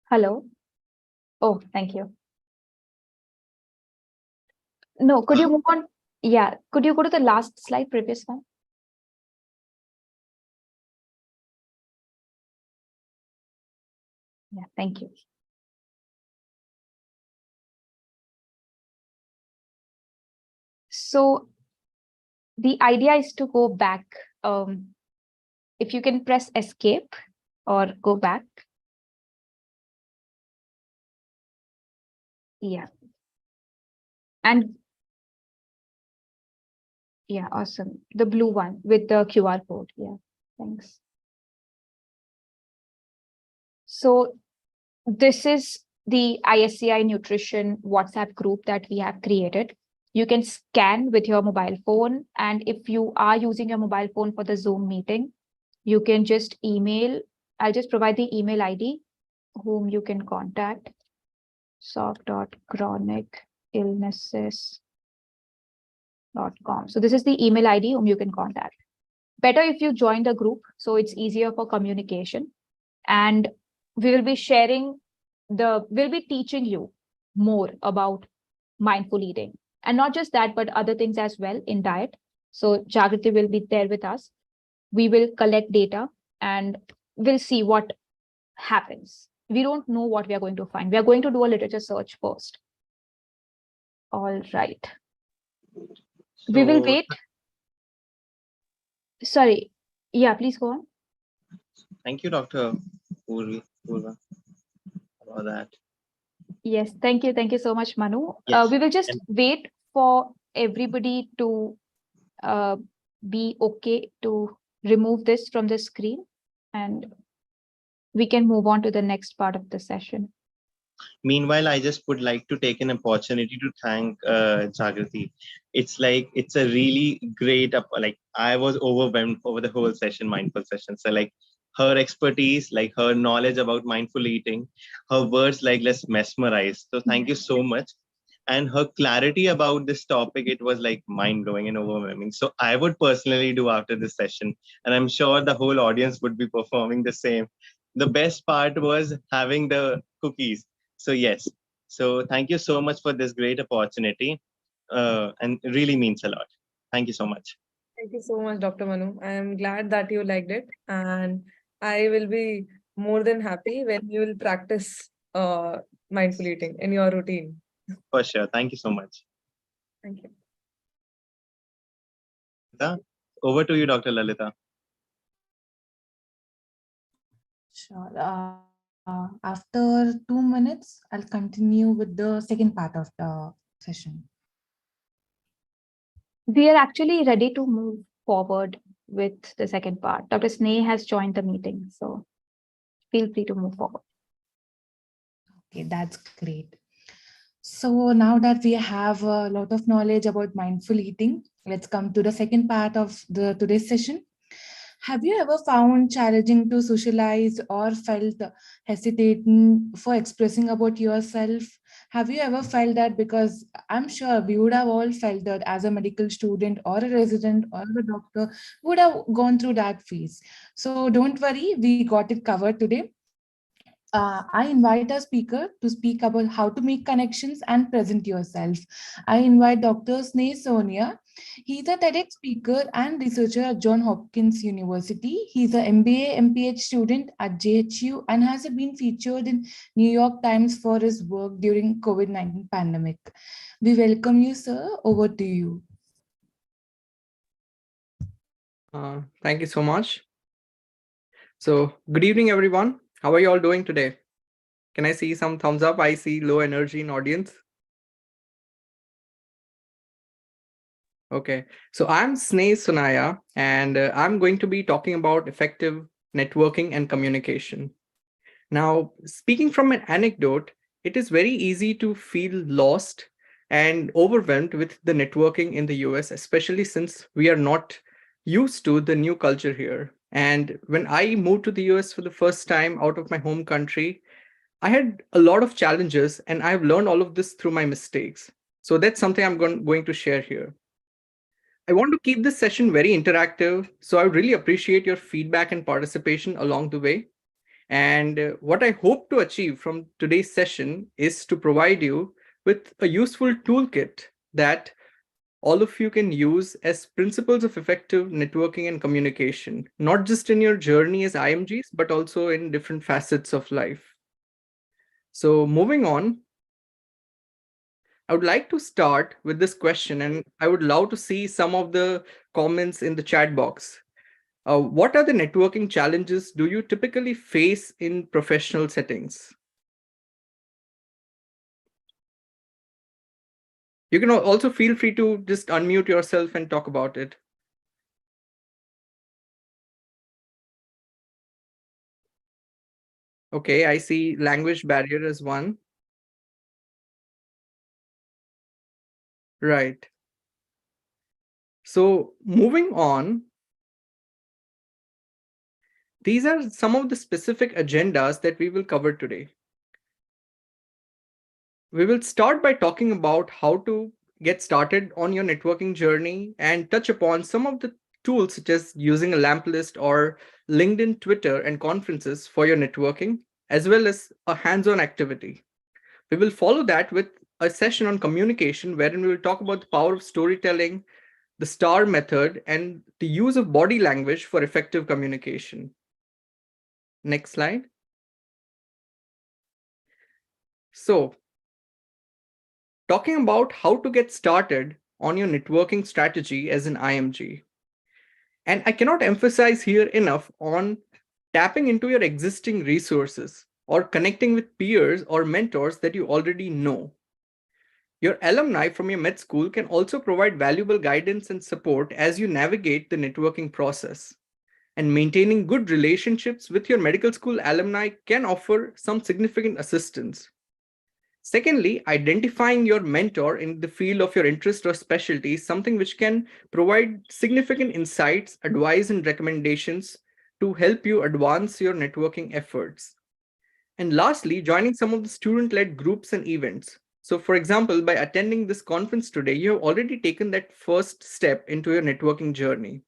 Hello. Oh, thank you. No, could you move on? Yeah, could you go to the last slide, previous one? Yeah, thank you. So the idea is to go back. If you can press escape or go back. Yeah. And yeah, awesome. The blue one with the QR code. Yeah, thanks. So this is the ISCI Nutrition WhatsApp group that we have created. You can scan with your mobile phone. And if you are using your mobile phone for the Zoom meeting, you can just email. I'll just provide the email ID whom you can contact. soc.chronicillnesses.com. So this is the email ID whom you can contact. Better if you join the group, so it's easier for communication. And we will be sharing we'll be teaching you more about mindful eating. And not just that, but other things as well in diet. So Jagriti will be there with us. We will collect data and we'll see what happens. We don't know what we are going to find. We are going to do a literature search first. All right. We will wait. Sorry. Yeah, please go on. Thank you, Dr. Purva, for that. Yes, thank you. Thank you so much, Manu. Yes. We will just wait for everybody to be okay to remove this from the screen, and we can move on to the next part of the session. Meanwhile, I just would like to take an opportunity to thank Jagriti. It's a really great, I was overwhelmed over the whole session, mindful session. So her expertise, her knowledge about mindful eating, her words let's mesmerize. So thank you so much. And her clarity about this topic, it was mind blowing and overwhelming. So I would personally do after this session, and I'm sure the whole audience would be performing the same. The best part was having the cookies. So yes, so thank you so much for this great opportunity, and it really means a lot. Thank you so much. Thank you so much, Dr. Manu. I am glad that you liked it, and I will be more than happy when you will practice mindful eating in your routine. For sure. Thank you so much. Thank you. Over to you, Dr. Lalita. Sure. After 2 minutes, I'll continue with the second part of the session. We are actually ready to move forward with the second part. Dr. Sneh has joined the meeting, so feel free to move forward. Okay, that's great. So now that we have a lot of knowledge about mindful eating, let's come to the second part of today's session. Have you ever found challenging to socialize or felt hesitating for expressing about yourself? Have you ever felt that? Because I'm sure we would have all felt that as a medical student or a resident or a doctor would have gone through that phase. So don't worry, we got it covered today. I invite a speaker to speak about how to make connections and present yourself. I invite Dr. Sneh Sonia, He's a TEDx speaker and researcher at Johns Hopkins University. He's a MBA, MPH student at JHU and has been featured in New York Times for his work during COVID-19 pandemic. We welcome you, sir. Over to you. Thank you so much. So, good evening, everyone. How are you all doing today? Can I see some thumbs up? I see low energy in audience. Okay, so I'm Sneh Sunaya, and I'm going to be talking about effective networking and communication. Now, speaking from an anecdote, it is very easy to feel lost and overwhelmed with the networking in the US, especially since we are not used to the new culture here. And when I moved to the US for the first time out of my home country, I had a lot of challenges, and I've learned all of this through my mistakes. So that's something I'm going to share here. I want to keep this session very interactive, so I would really appreciate your feedback and participation along the way. And what I hope to achieve from today's session is to provide you with a useful toolkit that all of you can use as principles of effective networking and communication, not just in your journey as IMGs, but also in different facets of life. So moving on, I would like to start with this question, and I would love to see some of the comments in the chat box. What are the networking challenges do you typically face in professional settings? You can also feel free to just unmute yourself and talk about it. Okay, I see language barrier as one. Right. So moving on, these are some of the specific agendas that we will cover today. We will start by talking about how to get started on your networking journey and touch upon some of the tools such as using a lamp list or LinkedIn, Twitter, and conferences for your networking, as well as a hands-on activity. We will follow that with a session on communication, wherein we will talk about the power of storytelling, the STAR method, and the use of body language for effective communication. Next slide. So, talking about how to get started on your networking strategy as an IMG. And I cannot emphasize here enough on tapping into your existing resources or connecting with peers or mentors that you already know. Your alumni from your med school can also provide valuable guidance and support as you navigate the networking process. And maintaining good relationships with your medical school alumni can offer some significant assistance. Secondly, identifying your mentor in the field of your interest or specialty is something which can provide significant insights, advice, and recommendations to help you advance your networking efforts. And lastly, joining some of the student-led groups and events. So for example, by attending this conference today, you have already taken that first step into your networking journey.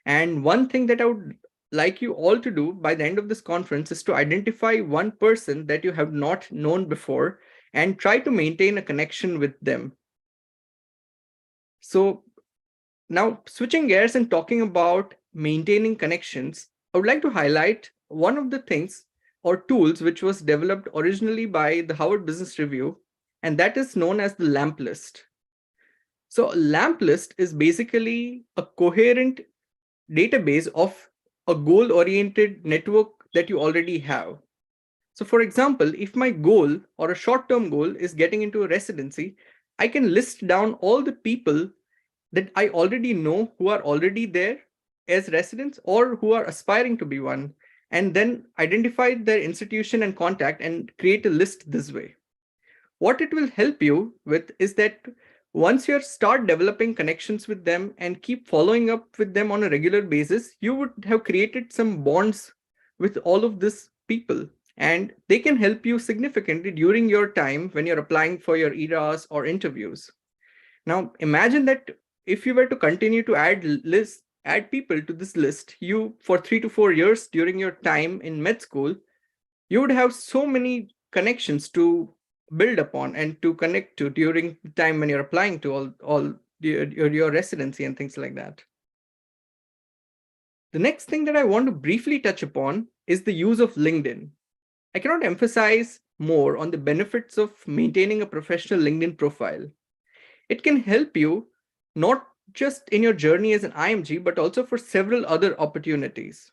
And one thing that I would like you all to do by the end of this conference is to identify one person that you have not known before and try to maintain a connection with them. So now switching gears and talking about maintaining connections, I would like to highlight one of the things or tools which was developed originally by the Harvard Business Review, and that is known as the LAMP list. So a LAMP list is basically a coherent database of a goal-oriented network that you already have. So for example, if my goal or a short-term goal is getting into a residency, I can list down all the people that I already know who are already there as residents or who are aspiring to be one, and then identify their institution and contact and create a list this way. What it will help you with is that once you start developing connections with them and keep following up with them on a regular basis, you would have created some bonds with all of these people, and they can help you significantly during your time when you're applying for your ERAs or interviews. Now, imagine that if you were to continue to add people to this list, you for 3 to 4 years during your time in med school, you would have so many connections to build upon and to connect to during the time when you're applying to all your residency and things like that. The next thing that I want to briefly touch upon is the use of LinkedIn. I cannot emphasize more on the benefits of maintaining a professional LinkedIn profile. It can help you not just in your journey as an IMG, but also for several other opportunities.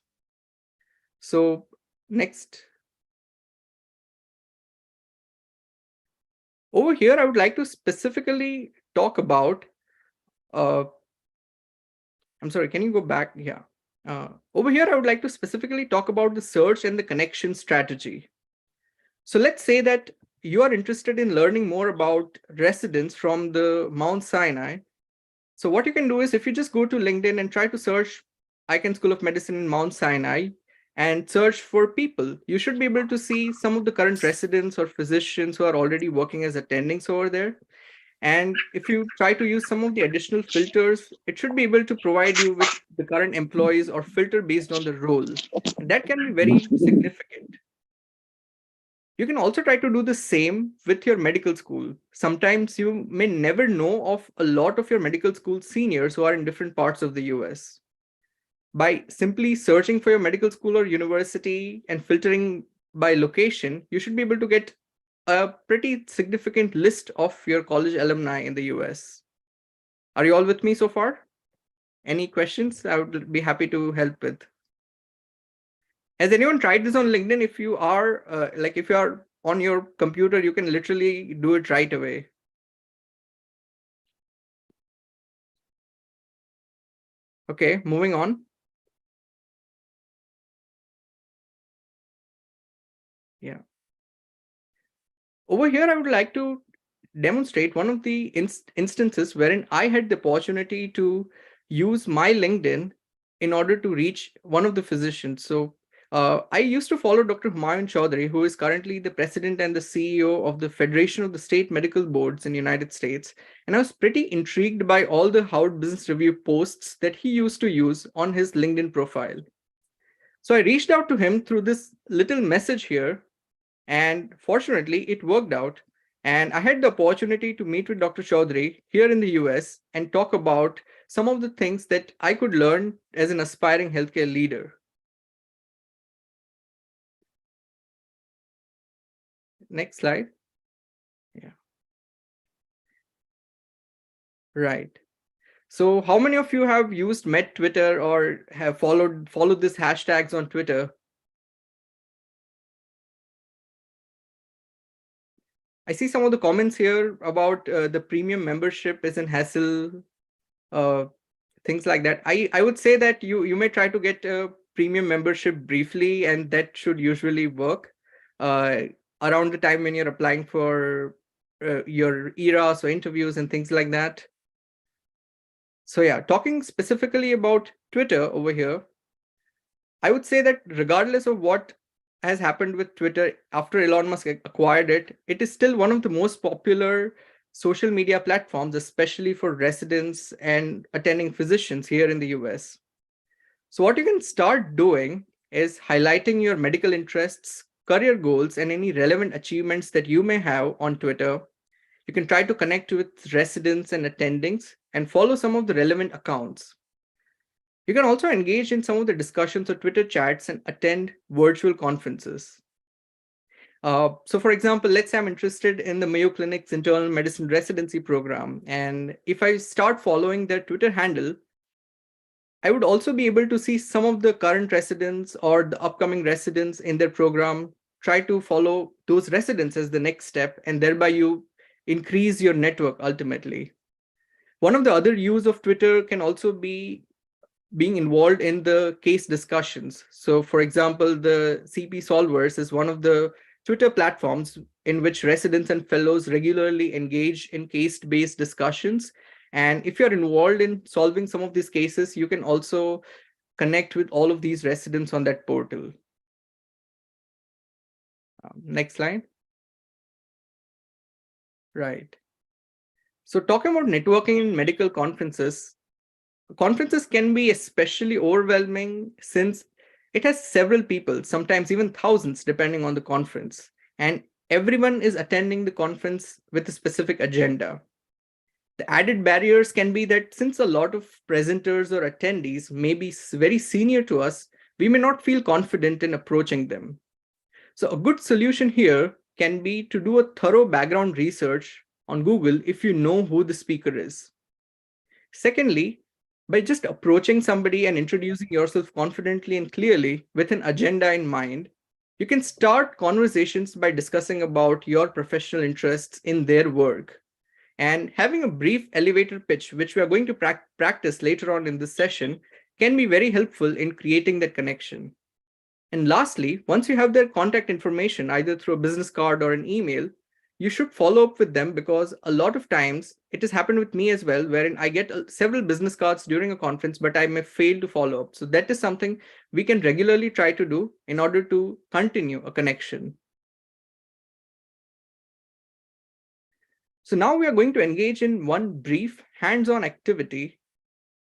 So next. Over here, I would like to specifically talk about, I'm sorry, can you go back? Yeah. Over here, I would like to specifically talk about the search and the connection strategy. So let's say that you are interested in learning more about residents from the Mount Sinai. So what you can do is if you just go to LinkedIn and try to search Icahn School of Medicine in Mount Sinai and search for people, you should be able to see some of the current residents or physicians who are already working as attendings over there. And if you try to use some of the additional filters, it should be able to provide you with the current employees or filter based on the role. And that can be very significant. You can also try to do the same with your medical school. Sometimes you may never know of a lot of your medical school seniors who are in different parts of the US. By simply searching for your medical school or university and filtering by location, you should be able to get a pretty significant list of your college alumni in the US. Are you all with me so far? Any questions? I would be happy to help with. Has anyone tried this on LinkedIn? If you are if you are on your computer, you can literally do it right away. Okay, moving on. Yeah. Over here, I would like to demonstrate one of the instances wherein I had the opportunity to use my LinkedIn in order to reach one of the physicians. So I used to follow Dr. Humayun Chaudhary, who is currently the president and the CEO of the Federation of the State Medical Boards in the United States. And I was pretty intrigued by all the Harvard Business Review posts that he used to use on his LinkedIn profile. So I reached out to him through this little message here, and fortunately it worked out. And I had the opportunity to meet with Dr. Chaudhary here in the US and talk about some of the things that I could learn as an aspiring healthcare leader. Next slide. Yeah. Right. So how many of you have used Met Twitter or have followed this hashtags on Twitter? I see some of the comments here about the premium membership is an hassle, things like that. I would say that you may try to get a premium membership briefly, and that should usually work around the time when you're applying for your ERAs or interviews and things like that. So yeah, talking specifically about Twitter over here, I would say that regardless of what has happened with Twitter after Elon Musk acquired it, it is still one of the most popular social media platforms, especially for residents and attending physicians here in the US. So what you can start doing is highlighting your medical interests, career goals, and any relevant achievements that you may have on Twitter. You can try to connect with residents and attendings and follow some of the relevant accounts. You can also engage in some of the discussions or Twitter chats and attend virtual conferences. So for example, let's say I'm interested in the Mayo Clinic's internal medicine residency program. And if I start following their Twitter handle, I would also be able to see some of the current residents or the upcoming residents in their program, try to follow those residents as the next step, and thereby you increase your network ultimately. One of the other use of Twitter can also be being involved in the case discussions. So for example, the CP Solvers is one of the Twitter platforms in which residents and fellows regularly engage in case-based discussions. And if you're involved in solving some of these cases, you can also connect with all of these residents on that portal. Next slide. Right. So talking about networking in medical conferences can be especially overwhelming since it has several people, sometimes even thousands, depending on the conference. And everyone is attending the conference with a specific agenda. The added barriers can be that since a lot of presenters or attendees may be very senior to us, we may not feel confident in approaching them. So a good solution here can be to do a thorough background research on Google if you know who the speaker is. Secondly, by just approaching somebody and introducing yourself confidently and clearly with an agenda in mind, you can start conversations by discussing about your professional interests in their work. And having a brief elevator pitch, which we are going to practice later on in this session, can be very helpful in creating that connection. And lastly, once you have their contact information, either through a business card or an email, you should follow up with them, because a lot of times it has happened with me as well, wherein I get several business cards during a conference, but I may fail to follow up. So that is something we can regularly try to do in order to continue a connection. So now we are going to engage in one brief hands-on activity.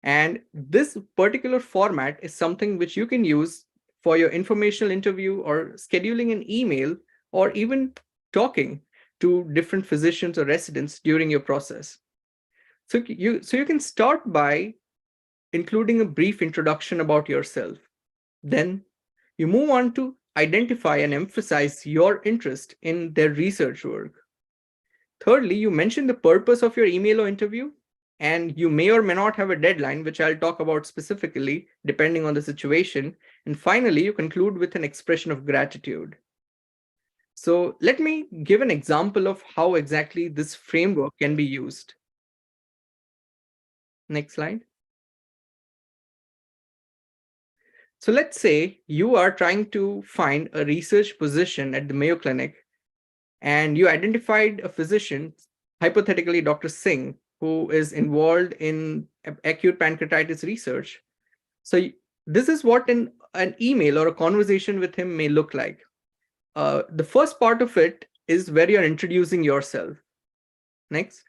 And this particular format is something which you can use for your informational interview or scheduling an email or even talking to different physicians or residents during your process. So you can start by including a brief introduction about yourself. Then you move on to identify and emphasize your interest in their research work. Thirdly, you mention the purpose of your email or interview, and you may or may not have a deadline, which I'll talk about specifically depending on the situation. And finally, you conclude with an expression of gratitude. So let me give an example of how exactly this framework can be used. Next slide. So let's say you are trying to find a research position at the Mayo Clinic, and you identified a physician, hypothetically Dr. Singh, who is involved in acute pancreatitis research. So this is what an email or a conversation with him may look like. The first part of it is where you're introducing yourself. Next.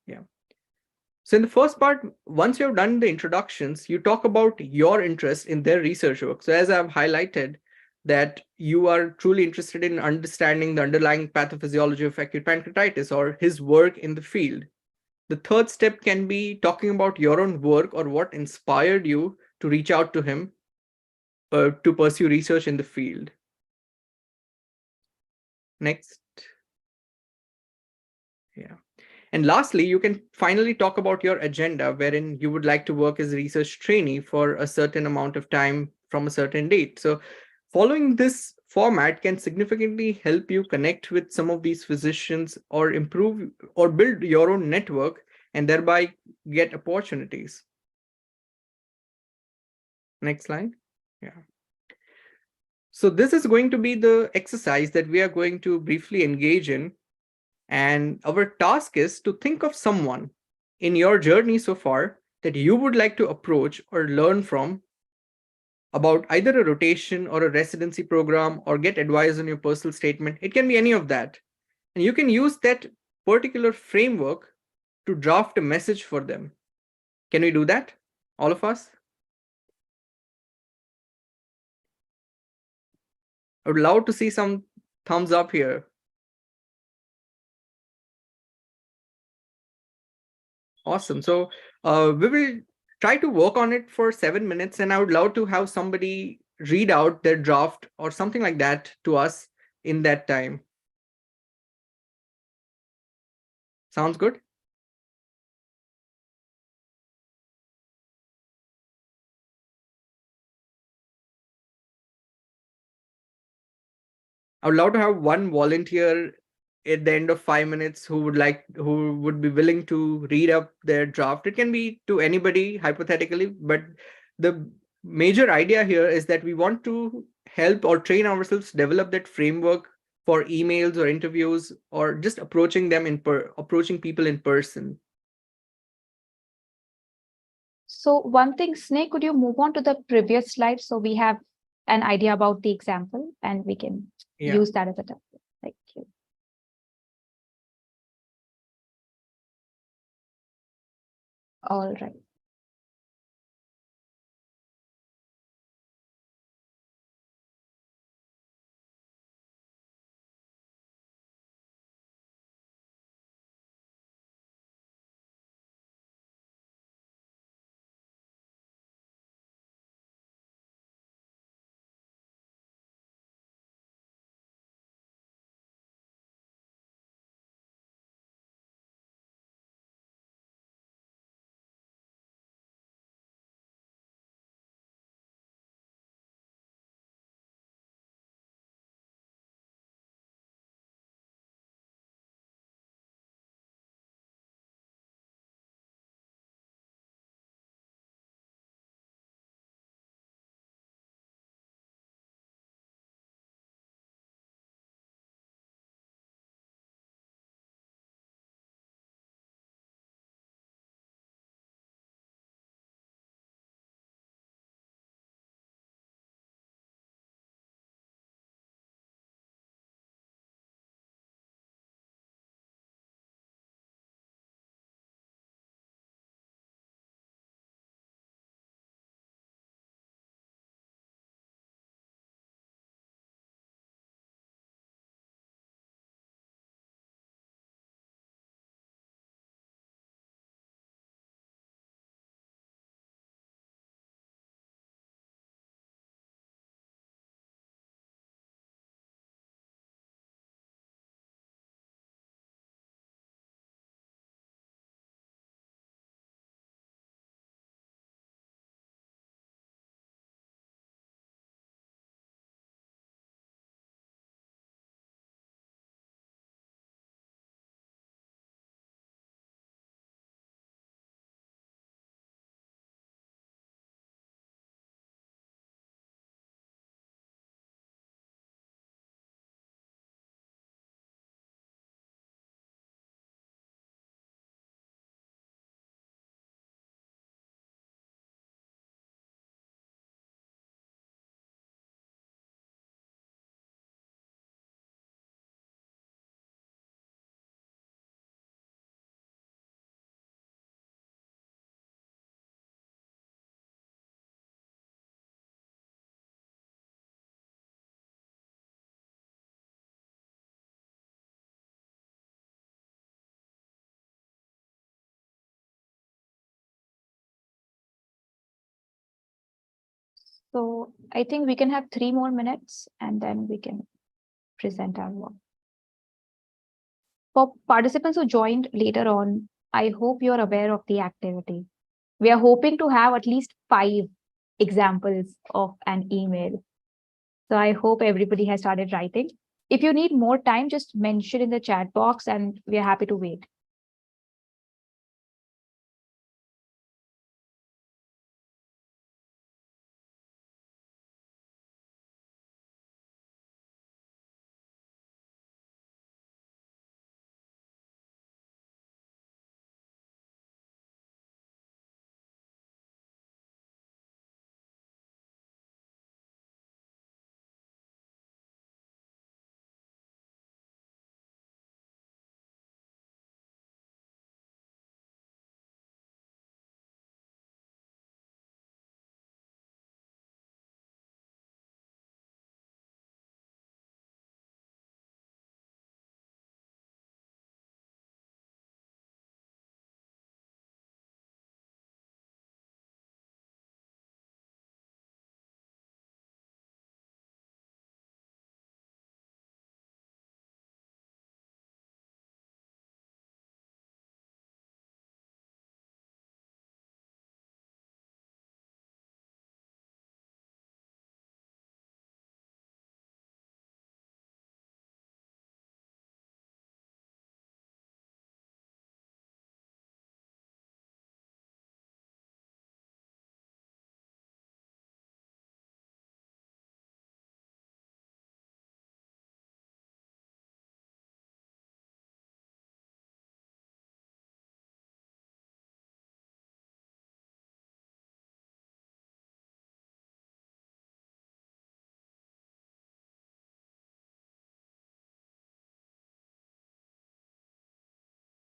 Yeah. So in the first part, once you've done the introductions, you talk about your interest in their research work. So as I've highlighted, that you are truly interested in understanding the underlying pathophysiology of acute pancreatitis or his work in the field. The third step can be talking about your own work or what inspired you to reach out to him to pursue research in the field. Next. Yeah. And lastly, you can finally talk about your agenda, wherein you would like to work as a research trainee for a certain amount of time from a certain date. So following this format can significantly help you connect with some of these physicians or improve or build your own network and thereby get opportunities. Next slide. Yeah. So this is going to be the exercise that we are going to briefly engage in. And our task is to think of someone in your journey so far that you would like to approach or learn from about either a rotation or a residency program or get advice on your personal statement. It can be any of that. And you can use that particular framework to draft a message for them. Can we do that? All of us? I would love to see some thumbs up here. Awesome. So we will try to work on it for 7 minutes, and I would love to have somebody read out their draft or something like that to us in that time. Sounds good? I would love to have one volunteer at the end of 5 minutes who would be willing to read up their draft. It can be to anybody hypothetically, but the major idea here is that we want to help or train ourselves develop that framework for emails or interviews or just approaching people in person. So one thing, Sneh, could you move on to the previous slide so we have an idea about the example and we can use that as a template. Thank you. All right. So I think we can have 3 more minutes and then we can present our work. For participants who joined later on, I hope you're aware of the activity. We are hoping to have at least 5 examples of an email. So I hope everybody has started writing. If you need more time, just mention in the chat box and we are happy to wait.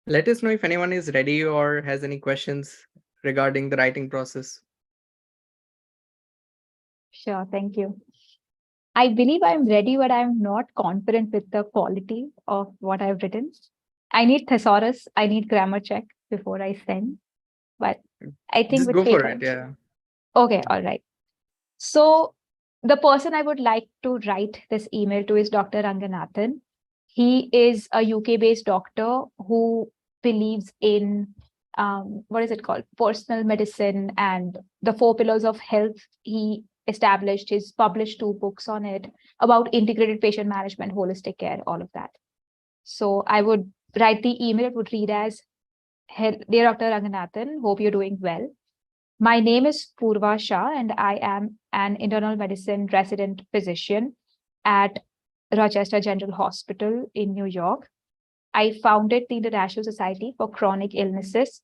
Let us know if anyone is ready or has any questions regarding the writing process. Sure, thank you. I believe I'm ready, but I'm not confident with the quality of what I've written. I need thesaurus, I need grammar check before I send. But I think Just with go for paper. it. Yeah. Okay, all right. So the person I would like to write this email to is Dr. Ranganathan. He is a UK-based doctor who believes in what is it called? Personal medicine and the 4 pillars of health. He established, he's published 2 books on it about integrated patient management, holistic care, all of that. So I would write the email. It would read as, Dear Dr. Ranganathan, hope you're doing well. My name is Purva Shah, and I am an internal medicine resident physician at Rochester General Hospital in New York. I founded the International Society for Chronic Illnesses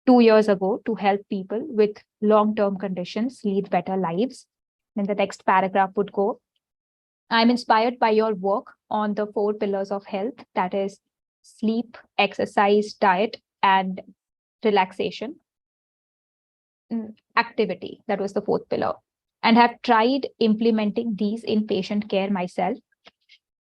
2 years ago to help people with long-term conditions lead better lives. Then the next paragraph would go, I'm inspired by your work on the 4 pillars of health, that is sleep, exercise, diet, and relaxation. Activity, that was the 4th pillar, and have tried implementing these in patient care myself.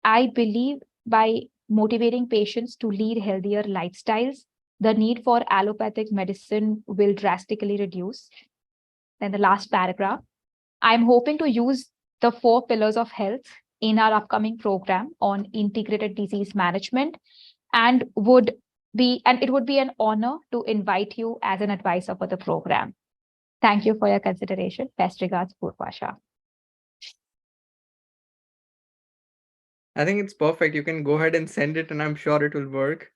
I believe by motivating patients to lead healthier lifestyles, the need for allopathic medicine will drastically reduce. Then the last paragraph, I'm hoping to use the 4 pillars of health in our upcoming program on integrated disease management, and it would be an honor to invite you as an advisor for the program. Thank you for your consideration. Best regards, Purva Shah. I think it's perfect. You can go ahead and send it, and I'm sure it will work.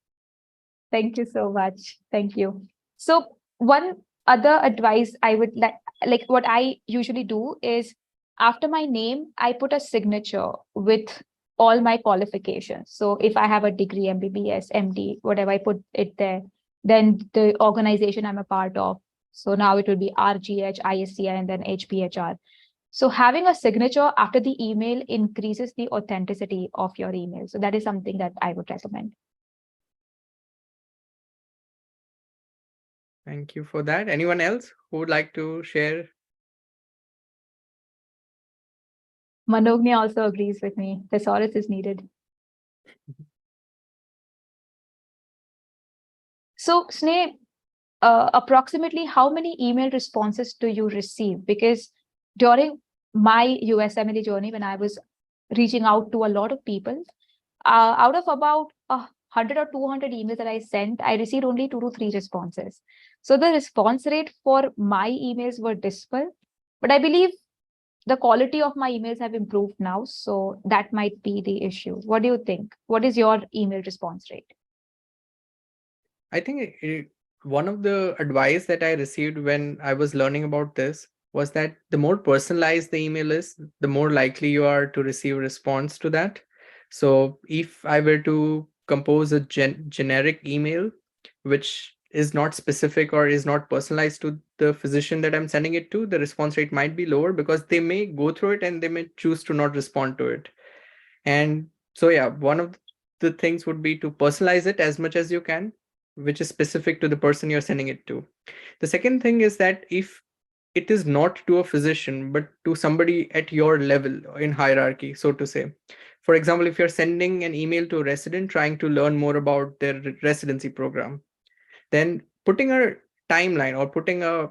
Thank you so much. Thank you. So one other advice I would like what I usually do is after my name, I put a signature with all my qualifications. So if I have a degree, MBBS, MD, whatever, I put it there. Then the organization I'm a part of. So now it will be RGH, ISCI, and then HPHR. So having a signature after the email increases the authenticity of your email. So that is something that I would recommend. Thank you for that. Anyone else who would like to share? Manogni also agrees with me. Thesaurus is needed. So, Sneh, approximately how many email responses do you receive? Because during my USMLE journey, when I was reaching out to a lot of people, out of about 100 or 200 emails that I sent, I received only 2 to 3 responses. So the response rate for my emails were dismal, but I believe the quality of my emails have improved now. So that might be the issue. What do you think? What is your email response rate? I think one of the advice that I received when I was learning about this was that the more personalized the email is, the more likely you are to receive a response to that. So if I were to compose a generic email, which is not specific or is not personalized to the physician that I'm sending it to, the response rate might be lower because they may go through it and they may choose to not respond to it. And so, yeah, one of the things would be to personalize it as much as you can, which is specific to the person you're sending it to. The second thing is that if it is not to a physician, but to somebody at your level in hierarchy, so to say. For example, if you're sending an email to a resident trying to learn more about their residency program, then putting a timeline or putting a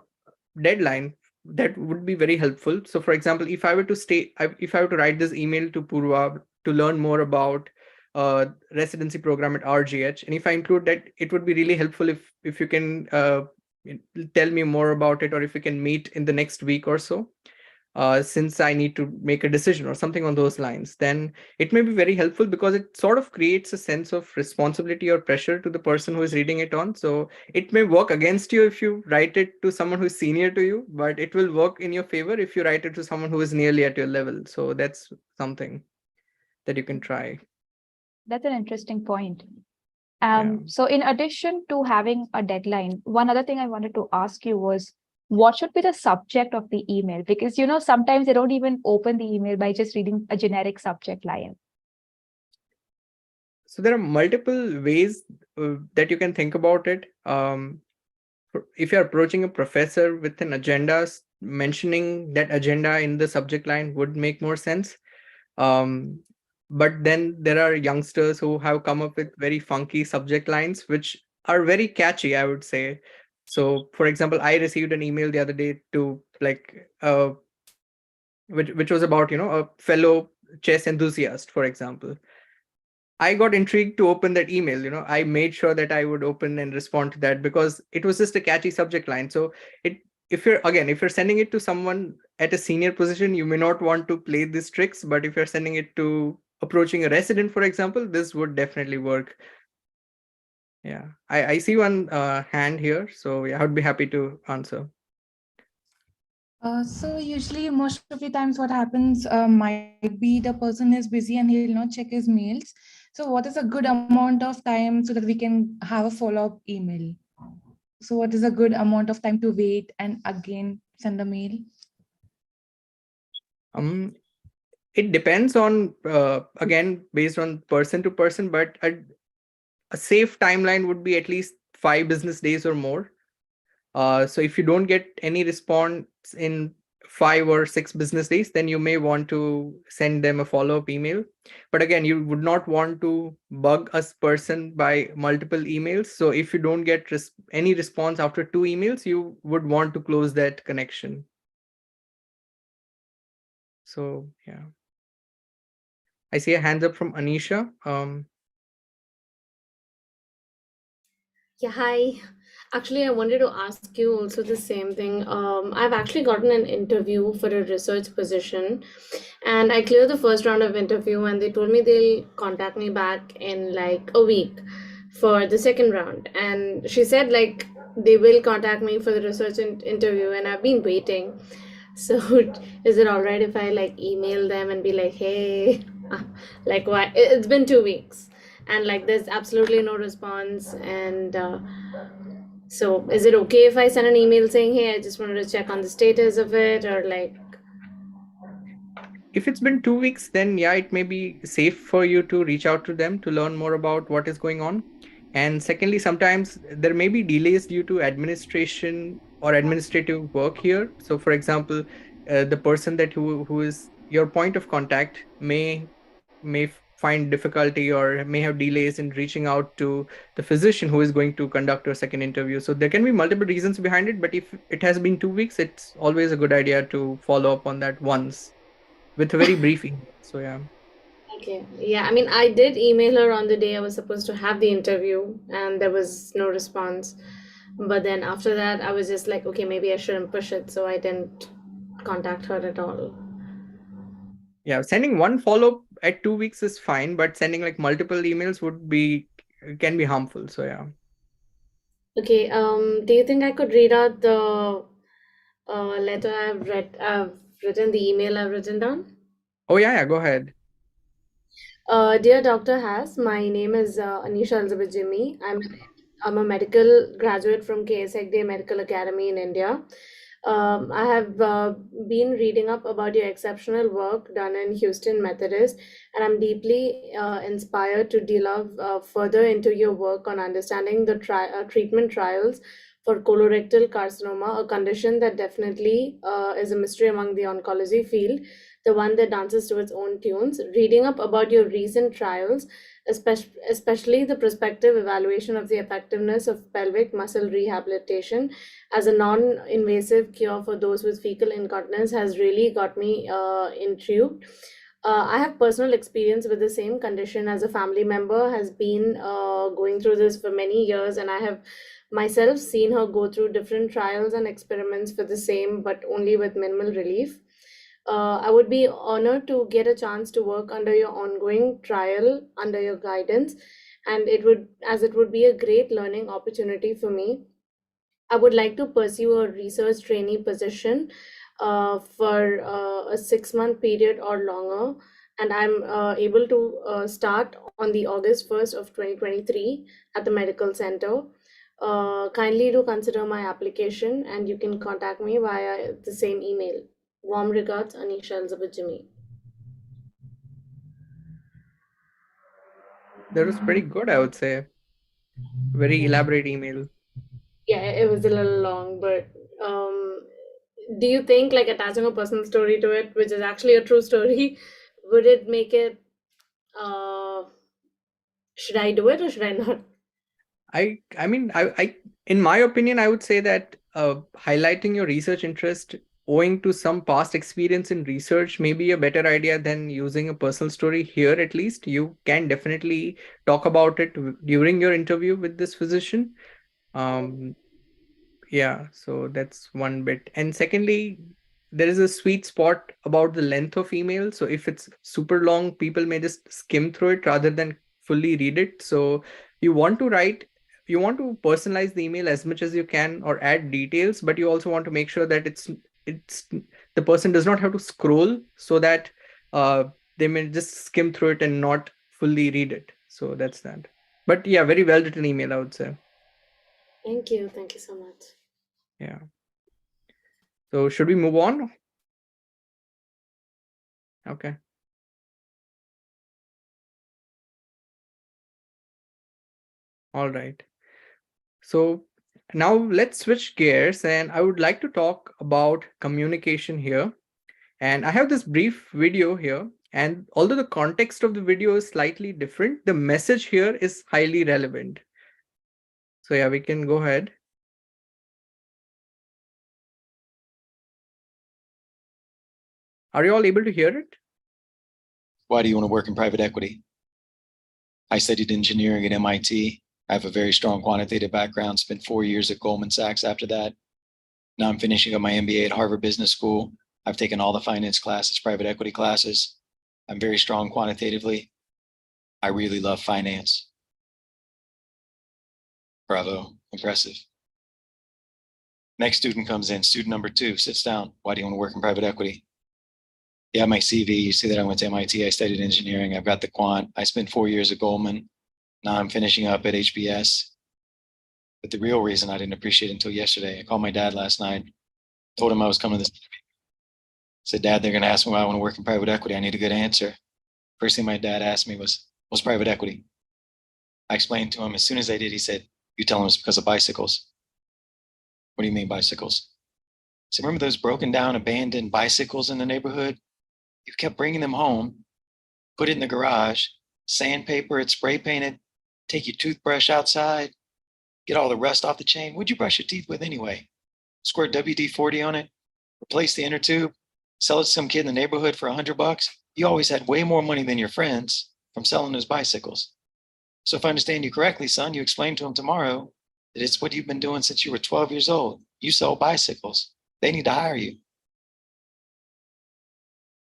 deadline, that would be very helpful. So for example, if I were to write this email to Purva to learn more about residency program at RGH, and if I include that, it would be really helpful if you can tell me more about it, or if we can meet in the next week or so, since I need to make a decision or something on those lines. Then it may be very helpful because it sort of creates a sense of responsibility or pressure to the person who is reading it on. So it may work against you if you write it to someone who is senior to you, but it will work in your favor if you write it to someone who is nearly at your level. So that's something that you can try. That's an interesting point. Yeah. So in addition to having a deadline, one other thing I wanted to ask you was, what should be the subject of the email? Because, sometimes they don't even open the email by just reading a generic subject line. So there are multiple ways that you can think about it. If you're approaching a professor with an agenda, mentioning that agenda in the subject line would make more sense. But then there are youngsters who have come up with very funky subject lines, which are very catchy, I would say. So, for example, I received an email the other day to which was about a fellow chess enthusiast, for example. I got intrigued to open that email. I made sure that I would open and respond to that because it was just a catchy subject line. So if you're sending it to someone at a senior position, you may not want to play these tricks, but if you're sending it to approaching a resident, for example, this would definitely work. Yeah, I see one hand here, so yeah, I would be happy to answer. So usually most of the times what happens might be the person is busy and he'll not check his mails. So what is a good amount of time so that we can have a follow-up email? So what is a good amount of time to wait and again send a mail? It depends on again based on person to person, but a safe timeline would be at least 5 business days or more. So if you don't get any response in 5 or 6 business days, then you may want to send them a follow-up email. But again, you would not want to bug a person by multiple emails. So if you don't get any response after 2 emails, you would want to close that connection. So yeah. I see a hands up from Anisha. Yeah, hi. Actually, I wanted to ask you also the same thing. I've actually gotten an interview for a research position, and I cleared the first round of interview, and they told me they'll contact me back in like a week for the second round. And she said like they will contact me for the research interview, and I've been waiting. So, is it all right if I like email them and be like, hey, like why? It's been 2 weeks and like there's absolutely no response, and so is it okay if I send an email saying, hey, I just wanted to check on the status of it, or like if it's been 2 weeks, then yeah, it may be safe for you to reach out to them to learn more about what is going on. And secondly, sometimes there may be delays due to administration or administrative work here. So for example, the person who is your point of contact may find difficulty or may have delays in reaching out to the physician who is going to conduct a second interview. So there can be multiple reasons behind it, but if it has been 2 weeks, it's always a good idea to follow up on that once with a very brief email. So yeah. Okay. Yeah, I mean, I did email her on the day I was supposed to have the interview, and there was no response. But then after that, I was just like, okay, maybe I shouldn't push it, so I didn't contact her at all. Yeah, sending one follow-up at 2 weeks is fine, but sending like multiple emails can be harmful. So yeah. Okay, do you think I could read out the letter I've written, the email I've written down? Oh yeah, go ahead. Dear Dr. Haas, my name is Anisha Elizabeth Jimmy. I'm a medical graduate from KSHD Medical Academy in India. I have been reading up about your exceptional work done in Houston Methodist, and I'm deeply inspired to delve further into your work on understanding the treatment trials for colorectal carcinoma, a condition that definitely is a mystery among the oncology field, the one that dances to its own tunes. Reading up about your recent trials, especially the prospective evaluation of the effectiveness of pelvic muscle rehabilitation as a non-invasive cure for those with fecal incontinence, has really got me intrigued. I have personal experience with the same condition, as a family member has been going through this for many years, and I have myself seen her go through different trials and experiments for the same, but only with minimal relief. I would be honored to get a chance to work under your ongoing trial, under your guidance, and it would be a great learning opportunity for me. I would like to pursue a research trainee position for a 6 month period or longer, and I'm able to start on the August 1st of 2023 at the medical center. Kindly do consider my application, and you can contact me via the same email. Warm regards, Anisha Elizabeth Jimmy. That was pretty good, I would say. Very elaborate email. Yeah, it was a little long, but do you think like attaching a personal story to it, which is actually a true story, would it make it? Should I do it or should I not? I mean, in my opinion, I would say that highlighting your research interest owing to some past experience in research may be a better idea than using a personal story here. At least you can definitely talk about it during your interview with this physician. Yeah, so that's one bit. And secondly, there is a sweet spot about the length of email. So if it's super long, people may just skim through it rather than fully read it. So you want to personalize the email as much as you can or add details, but you also want to make sure that it's the person does not have to scroll, so that they may just skim through it and not fully read it. So that's that. But yeah, very well written email, I would say. Thank you. Thank you so much. Yeah. So should we move on? Okay. All right. So now let's switch gears, and I would like to talk about communication here. And I have this brief video here. And although the context of the video is slightly different, the message here is highly relevant. So yeah, we can go ahead. Are you all able to hear it? Why do you want to work in private equity? I studied engineering at MIT. I have a very strong quantitative background, spent 4 years at Goldman Sachs after that. Now I'm finishing up my MBA at Harvard Business School. I've taken all the finance classes, private equity classes. I'm very strong quantitatively. I really love finance. Bravo, impressive. Next student comes in, student number 2, sits down. Why do you want to work in private equity? Yeah, my CV, you see that I went to MIT, I studied engineering, I've got the quant. I spent 4 years at Goldman. Now I'm finishing up at HBS. But the real reason I didn't appreciate it until yesterday, I called my dad last night, told him I was coming to this. Said, Dad, they're gonna ask me why I want to work in private equity. I need a good answer. First thing my dad asked me was, what's private equity? I explained to him. As soon as I did, he said, you tell him it's because of bicycles. What do you mean bicycles? So remember those broken down, abandoned bicycles in the neighborhood? You kept bringing them home, put it in the garage, sandpaper it, spray painted, take your toothbrush outside, get all the rust off the chain. What'd you brush your teeth with anyway? Squirt WD-40 on it, replace the inner tube, sell it to some kid in the neighborhood for $100. You always had way more money than your friends from selling those bicycles. So if I understand you correctly, son, you explain to them tomorrow that it's what you've been doing since you were 12 years old. You sell bicycles. They need to hire you.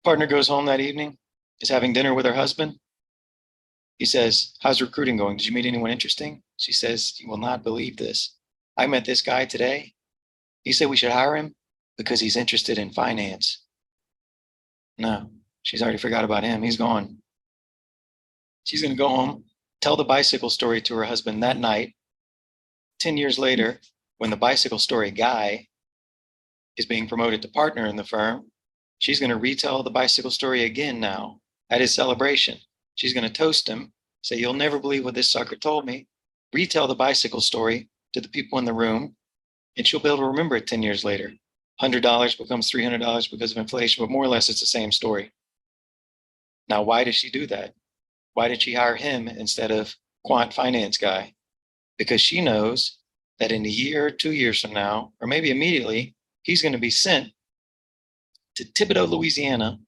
Partner goes home that evening, is having dinner with her husband. He says, how's recruiting going? Did you meet anyone interesting? She says, you will not believe this. I met this guy today. He said we should hire him because he's interested in finance. No, she's already forgot about him. He's gone. She's going to go home, tell the bicycle story to her husband that night. 10 years later, when the bicycle story guy is being promoted to partner in the firm, she's going to retell the bicycle story again now at his celebration. She's going to toast him, say, you'll never believe what this sucker told me, retell the bicycle story to the people in the room, and she'll be able to remember it 10 years later. $100 becomes $300 because of inflation, but more or less it's the same story. Now, why did she do that? Why did she hire him instead of quant finance guy? Because she knows that in a year or 2 years from now, or maybe immediately, he's going to be sent to Thibodaux, Louisiana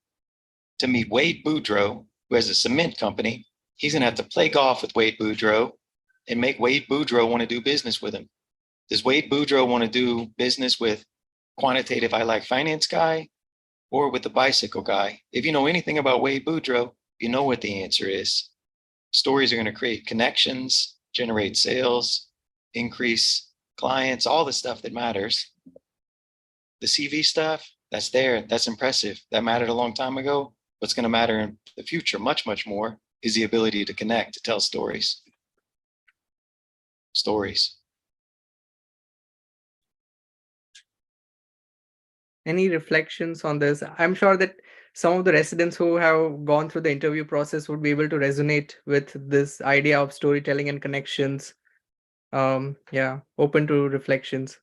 to meet Wade Boudreaux, who has a cement company. He's going to have to play golf with Wade Boudreaux and make Wade Boudreaux want to do business with him. Does Wade Boudreaux want to do business with quantitative I like finance guy or with the bicycle guy? If you know anything about Wade Boudreaux, you know what the answer is. Stories are going to create connections, generate sales, increase clients, all the stuff that matters. The CV stuff, that's there. That's impressive. That mattered a long time ago. What's going to matter in the future, much, much more, is the ability to connect, to tell stories. Stories. Any reflections on this? I'm sure that some of the residents who have gone through the interview process would be able to resonate with this idea of storytelling and connections. Yeah, open to reflections.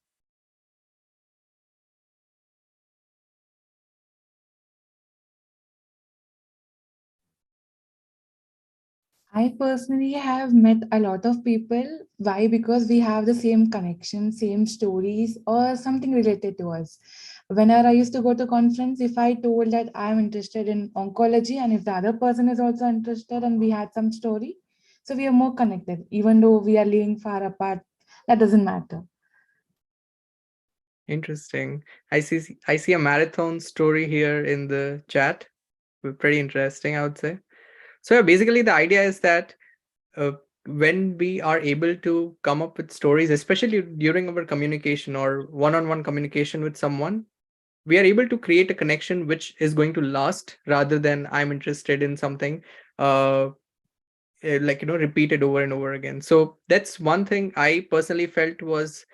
I personally have met a lot of people. Why? Because we have the same connection, same stories, or something related to us. Whenever I used to go to conference, if I told that I'm interested in oncology, and if the other person is also interested, and we had some story, so we are more connected, even though we are living far apart. That doesn't matter. Interesting. I see a marathon story here in the chat. Pretty interesting, I would say. So yeah, basically the idea is that when we are able to come up with stories, especially during our communication or one-on-one communication with someone, we are able to create a connection which is going to last rather than I'm interested in something like, repeated over and over again. So that's one thing I personally felt was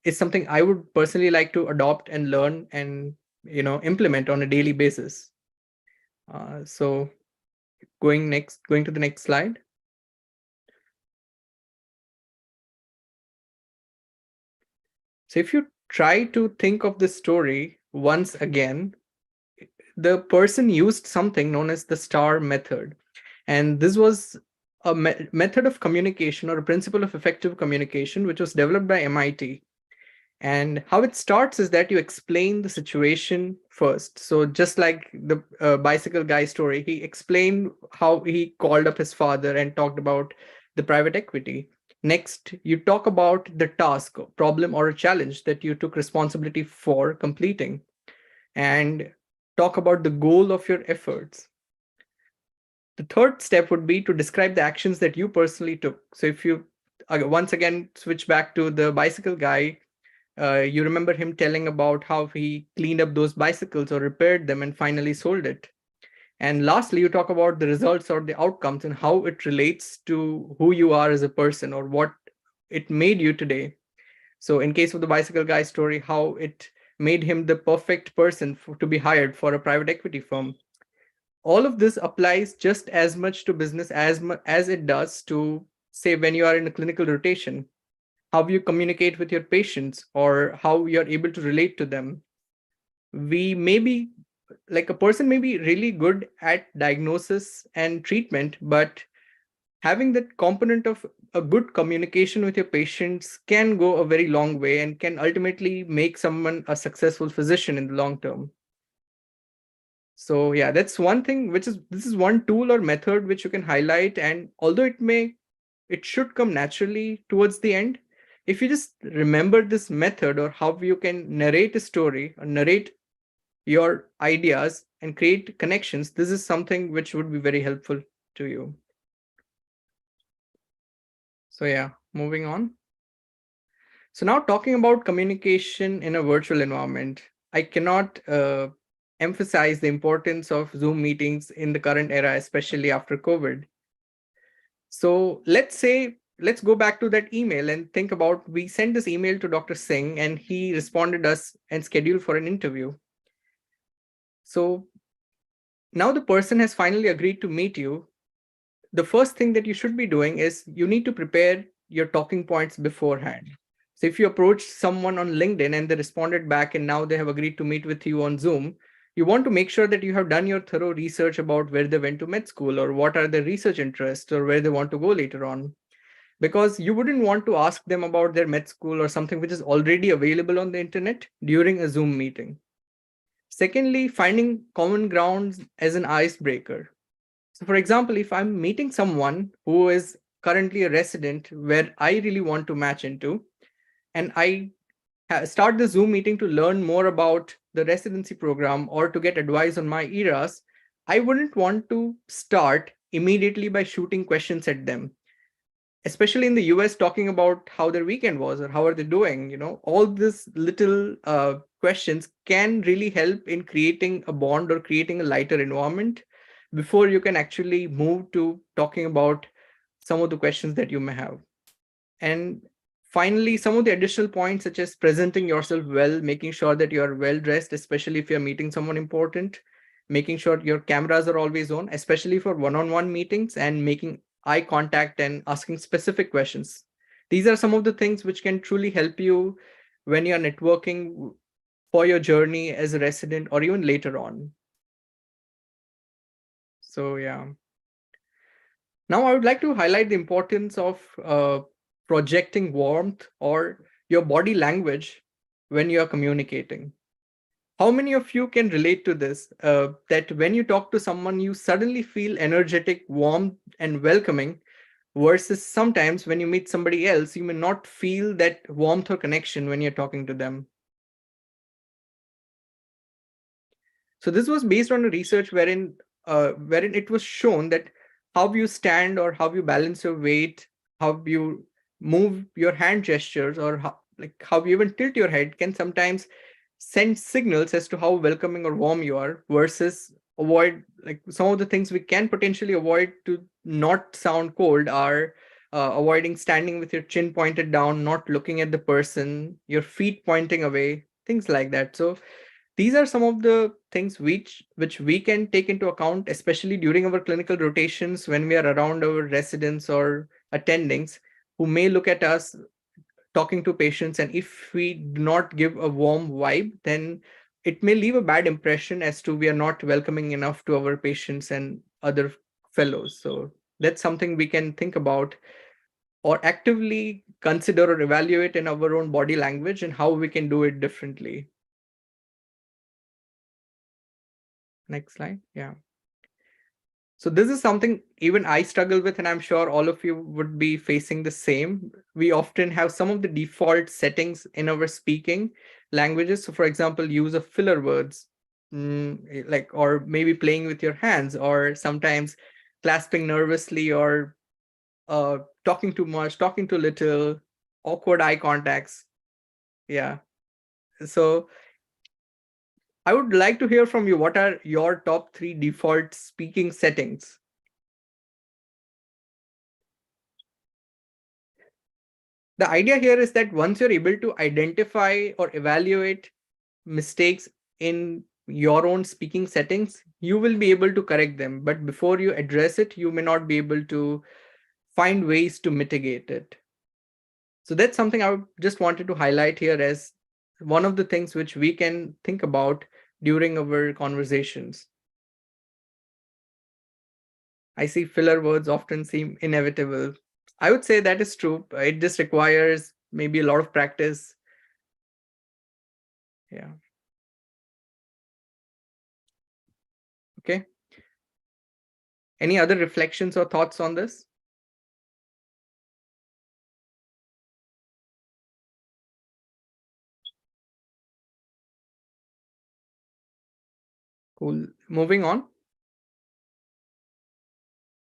is something I would personally like to adopt and learn and implement on a daily basis. So going to the next slide. So if you try to think of the story once again, the person used something known as the STAR method. And this was a method of communication or a principle of effective communication, which was developed by MIT. And how it starts is that you explain the situation first. So just like the bicycle guy story, he explained how he called up his father and talked about the private equity. Next, you talk about the task, problem, or a challenge that you took responsibility for completing, and talk about the goal of your efforts. The third step would be to describe the actions that you personally took. So if you once again switch back to the bicycle guy, you remember him telling about how he cleaned up those bicycles or repaired them and finally sold it. And lastly, you talk about the results or the outcomes and how it relates to who you are as a person or what it made you today. So in case of the bicycle guy story, how it made him the perfect person to be hired for a private equity firm. All of this applies just as much to business as it does to, say, when you are in a clinical rotation, how you communicate with your patients or how you're able to relate to them. We may be like a person may be really good at diagnosis and treatment, but having that component of a good communication with your patients can go a very long way and can ultimately make someone a successful physician in the long term. So yeah, that's one thing, this is one tool or method which you can highlight. And although it should come naturally towards the end, if you just remember this method or how you can narrate a story or narrate your ideas and create connections, this is something which would be very helpful to you. So yeah, moving on. So now talking about communication in a virtual environment, I cannot emphasize the importance of Zoom meetings in the current era, especially after COVID. So let's go back to that email and think about, we sent this email to Dr. Singh and he responded us and scheduled for an interview. So now the person has finally agreed to meet you. The first thing that you should be doing is you need to prepare your talking points beforehand. So if you approach someone on LinkedIn and they responded back and now they have agreed to meet with you on Zoom, you want to make sure that you have done your thorough research about where they went to med school or what are their research interests or where they want to go later on. Because you wouldn't want to ask them about their med school or something which is already available on the internet during a Zoom meeting. Secondly, finding common grounds as an icebreaker. So for example, if I'm meeting someone who is currently a resident where I really want to match into, and I start the Zoom meeting to learn more about the residency program or to get advice on my eras, I wouldn't want to start immediately by shooting questions at them. Especially in the US, talking about how their weekend was or how are they doing, all these little questions can really help in creating a bond or creating a lighter environment before you can actually move to talking about some of the questions that you may have. And finally, some of the additional points, such as presenting yourself well, making sure that you are well dressed, especially if you're meeting someone important, making sure your cameras are always on, especially for one-on-one meetings, and making eye contact and asking specific questions. These are some of the things which can truly help you when you're networking for your journey as a resident or even later on. So yeah. Now I would like to highlight the importance of projecting warmth or your body language when you are communicating. How many of you can relate to this, that when you talk to someone, you suddenly feel energetic, warm, and welcoming, versus sometimes when you meet somebody else, you may not feel that warmth or connection when you're talking to them. So this was based on a research wherein it was shown that how you stand or how you balance your weight, how you move your hand gestures, or how you even tilt your head can sometimes send signals as to how welcoming or warm you are, versus avoid, like some of the things we can potentially avoid to not sound cold are avoiding standing with your chin pointed down, not looking at the person, your feet pointing away, things like that. So these are some of the things which we can take into account, especially during our clinical rotations when we are around our residents or attendings who may look at us talking to patients. And if we do not give a warm vibe, then it may leave a bad impression as to we are not welcoming enough to our patients and other fellows. So that's something we can think about or actively consider or evaluate in our own body language and how we can do it differently. Next slide. Yeah. So this is something even I struggle with, and I'm sure all of you would be facing the same. We often have some of the default settings in our speaking languages. So for example, use of filler words, or maybe playing with your hands, or sometimes clasping nervously, or talking too much, talking too little, awkward eye contacts. Yeah. So I would like to hear from you. What are your top 3 default speaking settings? The idea here is that once you're able to identify or evaluate mistakes in your own speaking settings, you will be able to correct them. But before you address it, you may not be able to find ways to mitigate it. So that's something I just wanted to highlight here as one of the things which we can think about during our conversations. I see filler words often seem inevitable. I would say that is true. It just requires maybe a lot of practice. Yeah. Okay. Any other reflections or thoughts on this? Cool. Moving on.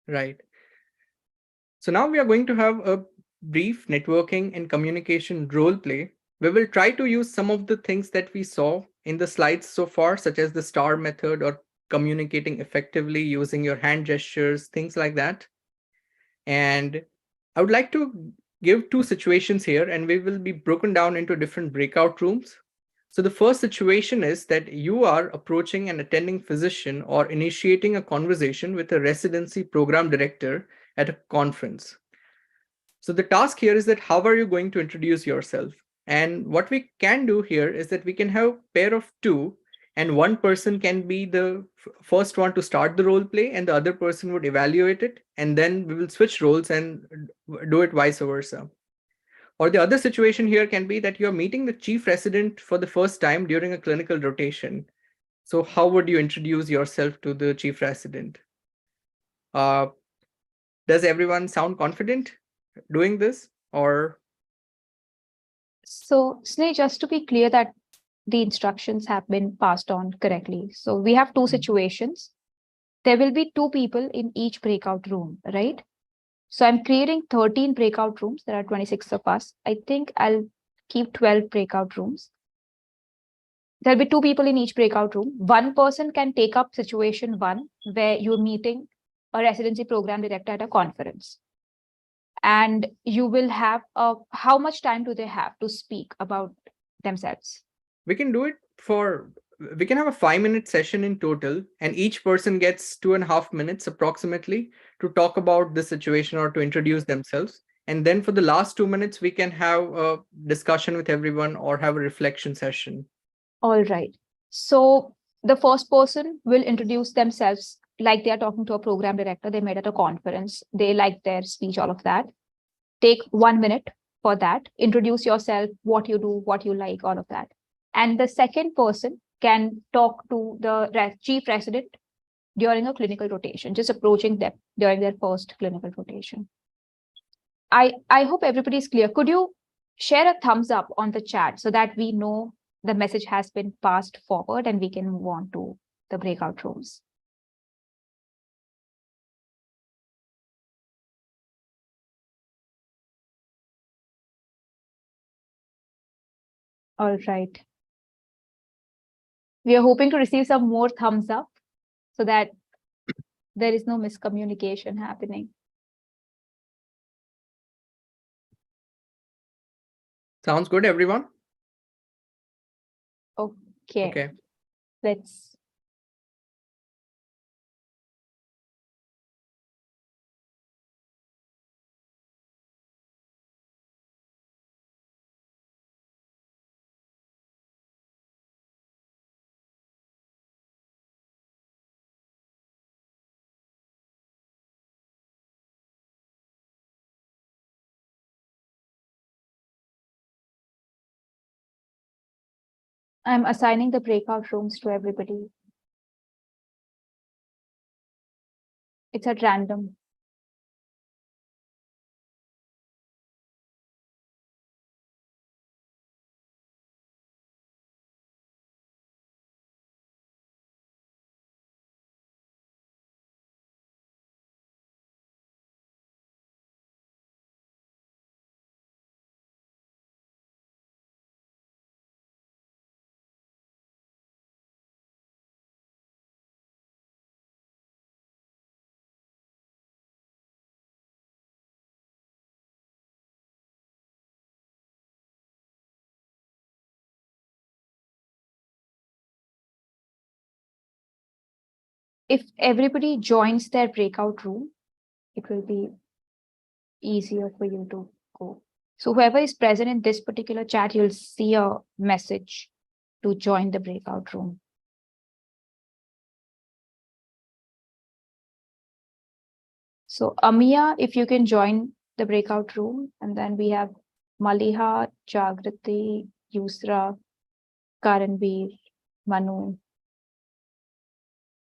Right. So now we are going to have a brief networking and communication role play. We will try to use some of the things that we saw in the slides so far, such as the STAR method or communicating effectively using your hand gestures, things like that. And I would like to give two situations here, and we will be broken down into different breakout rooms. So the first situation is that you are approaching an attending physician or initiating a conversation with a residency program director at a conference. So the task here is that how are you going to introduce yourself? And what we can do here is that we can have a pair of two, and one person can be the first one to start the role play and the other person would evaluate it, and then we will switch roles and do it vice versa. Or the other situation here can be that you're meeting the chief resident for the first time during a clinical rotation. So how would you introduce yourself to the chief resident? Does everyone sound confident doing this? Or So, Sneh, just to be clear that the instructions have been passed on correctly. So we have two situations. There will be two people in each breakout room, right? So I'm creating 13 breakout rooms. There are 26 of us. I think I'll keep 12 breakout rooms. There'll be two people in each breakout room. One person can take up situation one, where you're meeting a residency program director at a conference. And you will have how much time do they have to speak about themselves? we can do it we can have a 5-minute session in total, and each person gets 2.5 minutes approximately to talk about the situation or to introduce themselves. And then for the last 2 minutes, we can have a discussion with everyone or have a reflection session. All right. So the first person will introduce themselves like they are talking to a program director they met at a conference. They like their speech, all of that. Take 1 minute for that. Introduce yourself, what you do, what you like, all of that. And the second person can talk to the chief resident during a clinical rotation, just approaching them during their first clinical rotation. I hope everybody is clear. Could you share a thumbs up on the chat so that we know the message has been passed forward and we can move on to the breakout rooms? All right. We are hoping to receive some more thumbs up so that there is no miscommunication happening. Sounds good, everyone? Okay. Okay. Let's. I'm assigning the breakout rooms to everybody. It's at random. If everybody joins their breakout room, it will be easier for you to go. So whoever is present in this particular chat, you'll see a message to join the breakout room. So Amia, if you can join the breakout room, and then we have Maliha, Jagrati, Yusra, Karanveer, Manu.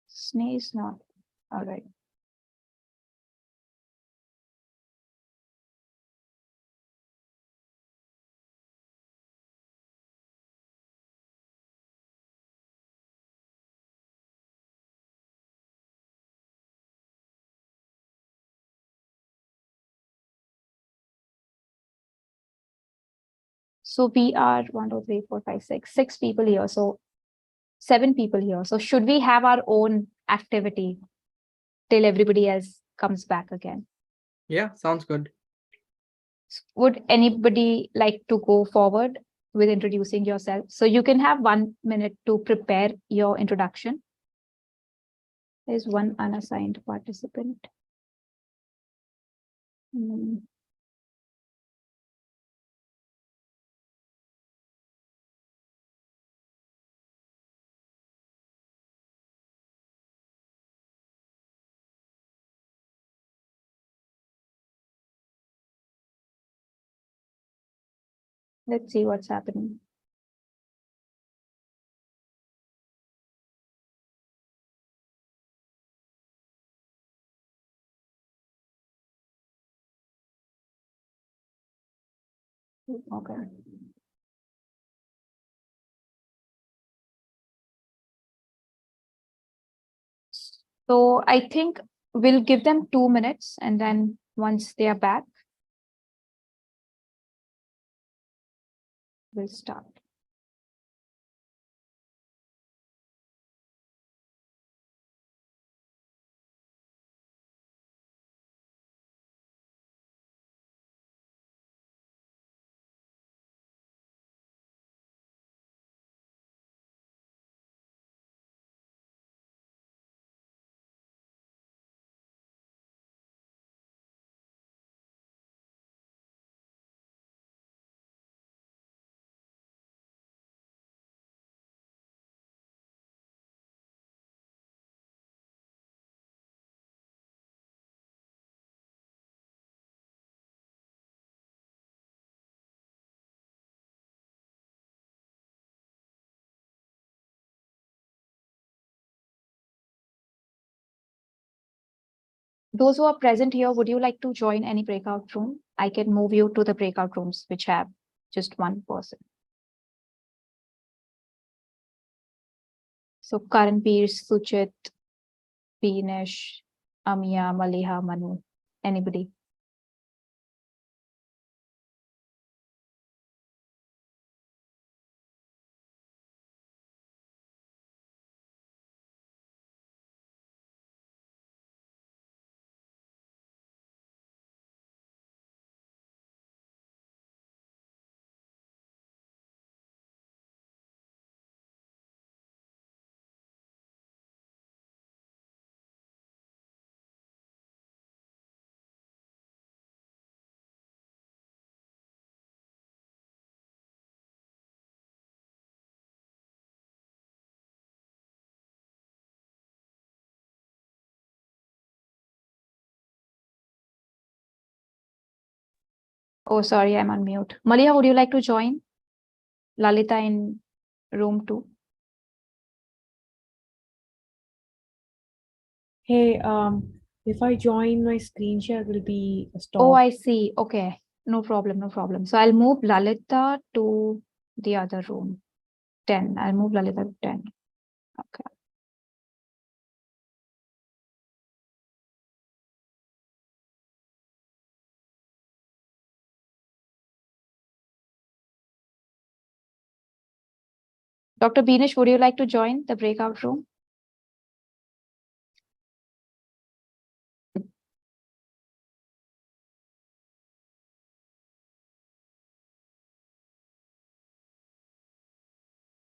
Sneh is not. All right. So we are 1, 2, 3, 4, 5, 6 people here. So 7 people here. So should we have our own activity till everybody else comes back again? Yeah, sounds good. Would anybody like to go forward with introducing yourself? So you can have 1 minute to prepare your introduction. There's one unassigned participant. Let's see what's happening. Okay. So I think we'll give them 2 minutes, and then once they are back, we'll start. Those who are present here, would you like to join any breakout room? I can move you to the breakout rooms which have just one person. So Karanveer, Suchit, Beenish, Amia, Maliha, Manu, anybody? Oh, sorry, I'm on mute. Maliha, would you like to join Lalita in room 2? Hey, if I join, my screen share will be stopped. Oh, I see. Okay, no problem, no problem. So I'll move Lalita to the other room, 10. I'll move Lalita to 10. Okay. Dr. Beenish, would you like to join the breakout room?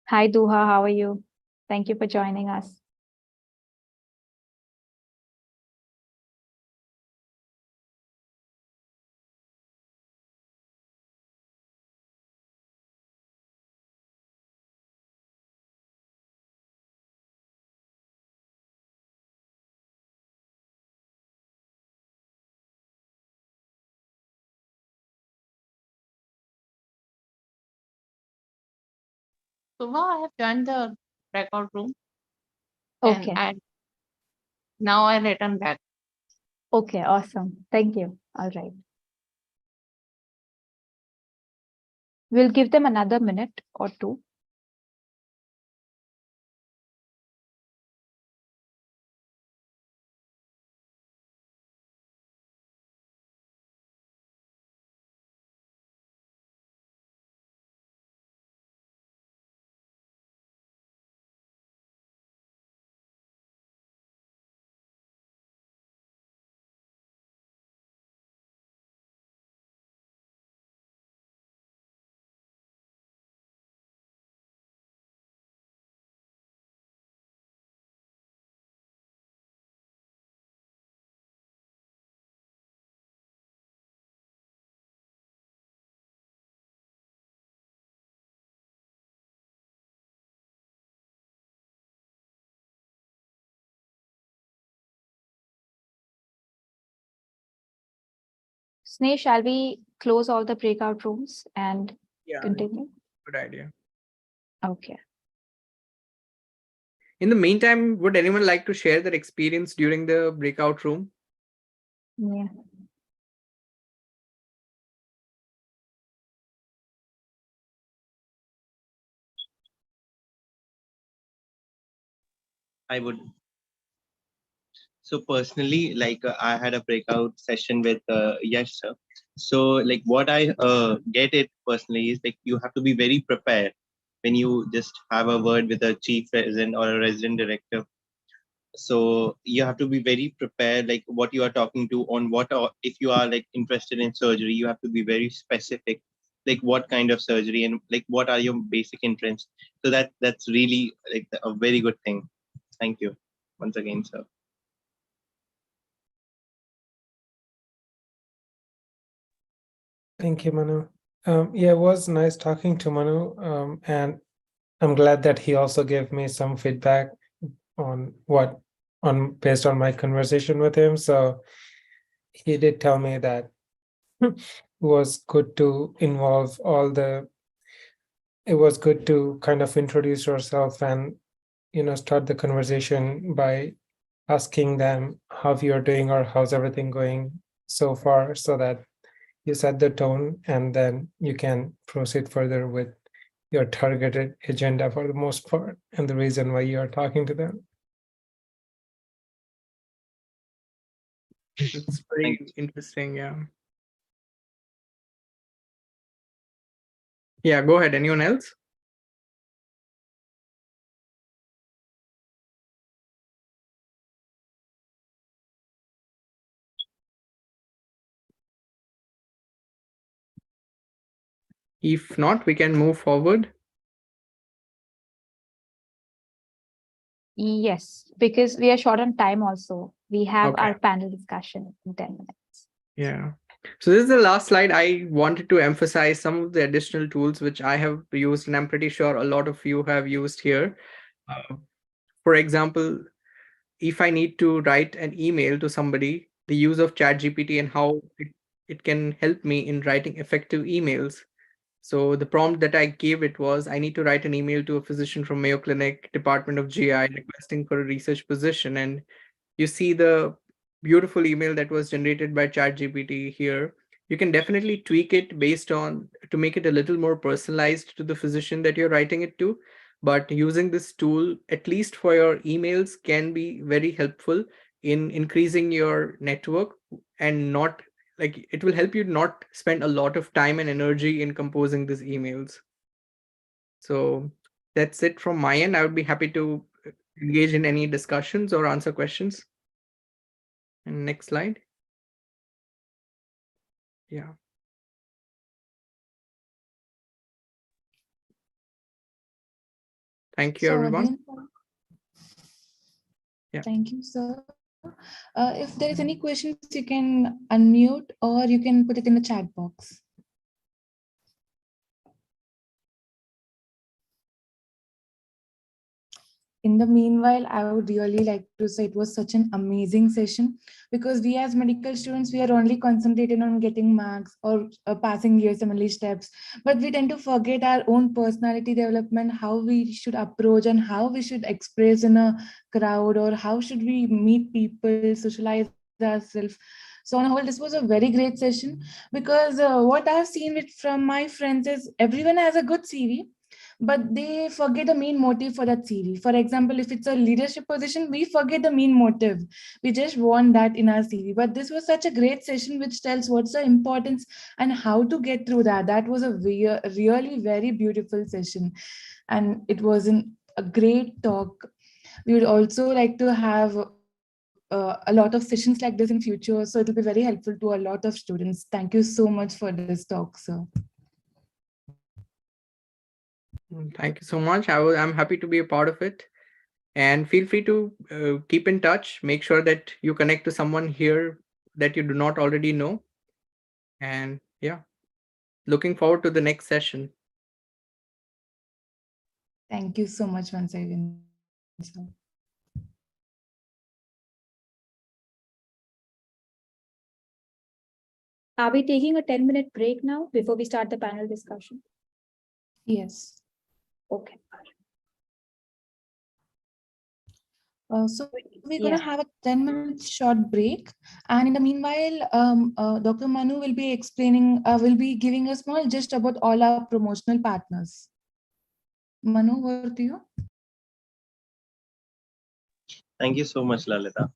Hi, Duha, how are you? Thank you for joining us. Subha, I have joined the breakout room Okay. and now I return back. Okay, awesome. Thank you. All right. We'll give them another minute or two. Sneh, shall we close all the breakout rooms and Yeah, continue? good idea. Okay. In the meantime, would anyone like to share their experience during the breakout room? Yeah. I would. So personally, like I had a breakout session with Yash sir. So like what I get it personally is like you have to be very prepared when you just have a word with a chief resident or a resident director. So you have to be very prepared, like what you are talking to on what, or if you are like interested in surgery, you have to be very specific, like what kind of surgery and like what are your basic interests. So that's really like a very good thing. Thank you once again, sir. Thank you, Manu. Yeah, it was nice talking to Manu, and I'm glad that he also gave me some feedback on based on my conversation with him. So he did tell me that it was good to involve it was good to kind of introduce yourself and start the conversation by asking them how you're doing or how's everything going so far, so that you set the tone and then you can proceed further with your targeted agenda for the most part and the reason why you are talking to them. It's very interesting. Yeah. Yeah, go ahead. Anyone else? If not, we can move forward. Yes, because we are short on time also. We have Okay. our panel discussion in 10 minutes. Yeah. So this is the last slide. I wanted to emphasize some of the additional tools which I have used, and I'm pretty sure a lot of you have used here. For example, if I need to write an email to somebody, the use of ChatGPT and how it can help me in writing effective emails. So the prompt that I gave it was, I need to write an email to a physician from Mayo Clinic, Department of GI, requesting for a research position. And you see the beautiful email that was generated by ChatGPT here. You can definitely tweak it based on to make it a little more personalized to the physician that you're writing it to. But using this tool, at least for your emails, can be very helpful in increasing your network and not like it will help you not spend a lot of time and energy in composing these emails. So that's it from my end. I would be happy to engage in any discussions or answer questions. And next slide. Yeah. Thank you, So everyone. again, Yeah. thank you, sir. If there is any questions, you can unmute or you can put it in the chat box. In the meanwhile, I would really like to say it was such an amazing session, because we as medical students, we are only concentrated on getting marks or passing USMLE steps, but we tend to forget our own personality development, how we should approach and how we should express in a crowd, or how should we meet people, socialize ourselves. So on a whole, this was a very great session, because what I've seen with from my friends is everyone has a good CV, but they forget the main motive for that CV. For example, if it's a leadership position, we forget the main motive. We just want that in our CV. But this was such a great session which tells what's the importance and how to get through that. That was a really very beautiful session. And it was a great talk. We would also like to have a lot of sessions like this in future. So it will be very helpful to a lot of students. Thank you so much for this talk, sir. Thank you so much. I'm happy to be a part of it. And feel free to keep in touch. Make sure that you connect to someone here that you do not already know. And yeah, looking forward to the next session. Thank you so much once again, sir. Are we taking a 10-minute break now before we start the panel discussion? Yes. Okay. So we're going to have a 10-minute short break. And in the meanwhile, Dr. Manu will be will be giving a small gist about all our promotional partners. Manu, over to you. Thank you so much, Lalita.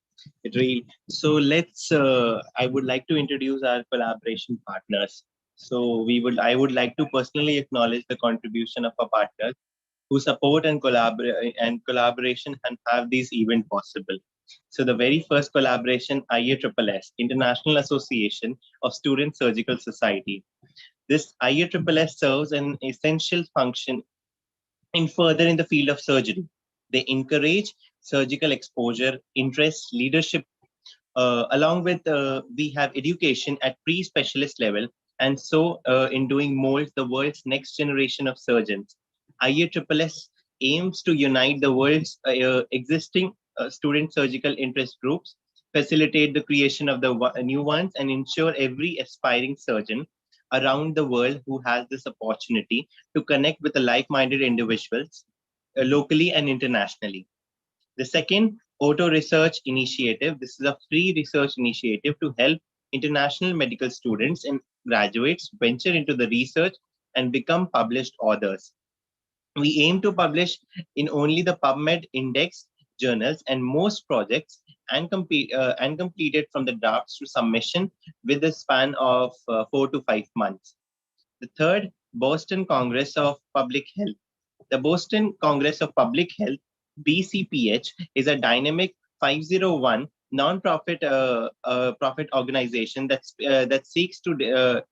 So let's. I would like to introduce our collaboration partners. So I would like to personally acknowledge the contribution of our partners who support and collaboration and have this event possible. So the very first collaboration, IASS, International Association of Student Surgical Society. This IASS serves an essential function in the field of surgery. They encourage surgical exposure, interest, leadership, along with we have education at pre-specialist level, and so in doing molds the world's next generation of surgeons. IASS aims to unite the world's existing student surgical interest groups, facilitate the creation of the new ones, and ensure every aspiring surgeon around the world who has this opportunity to connect with the like-minded individuals locally and internationally. The second, Auto Research Initiative. This is a free research initiative to help international medical students and graduates venture into the research and become published authors. We aim to publish in only the PubMed index journals and most projects and completed from the drafts to submission with a span of 4 to 5 months. The third, Boston Congress of Public Health. The Boston Congress of Public Health, BCPH, is a dynamic 501 non-profit profit organization that seeks to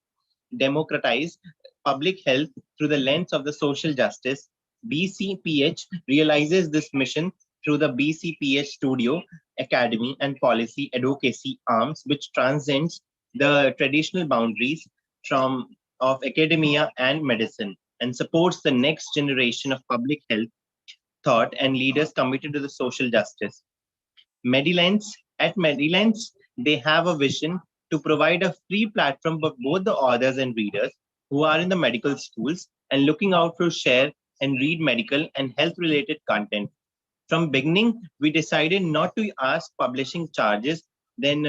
democratize public health through the lens of the social justice. BCPH realizes this mission through the BCPH Studio, Academy, and Policy Advocacy arms, which transcends the traditional boundaries of academia and medicine and supports the next generation of public health thought and leaders committed to the social justice. At Medilens, they have a vision to provide a free platform for both the authors and readers who are in the medical schools and looking out to share and read medical and health related content. From beginning, we decided not to ask publishing charges. Then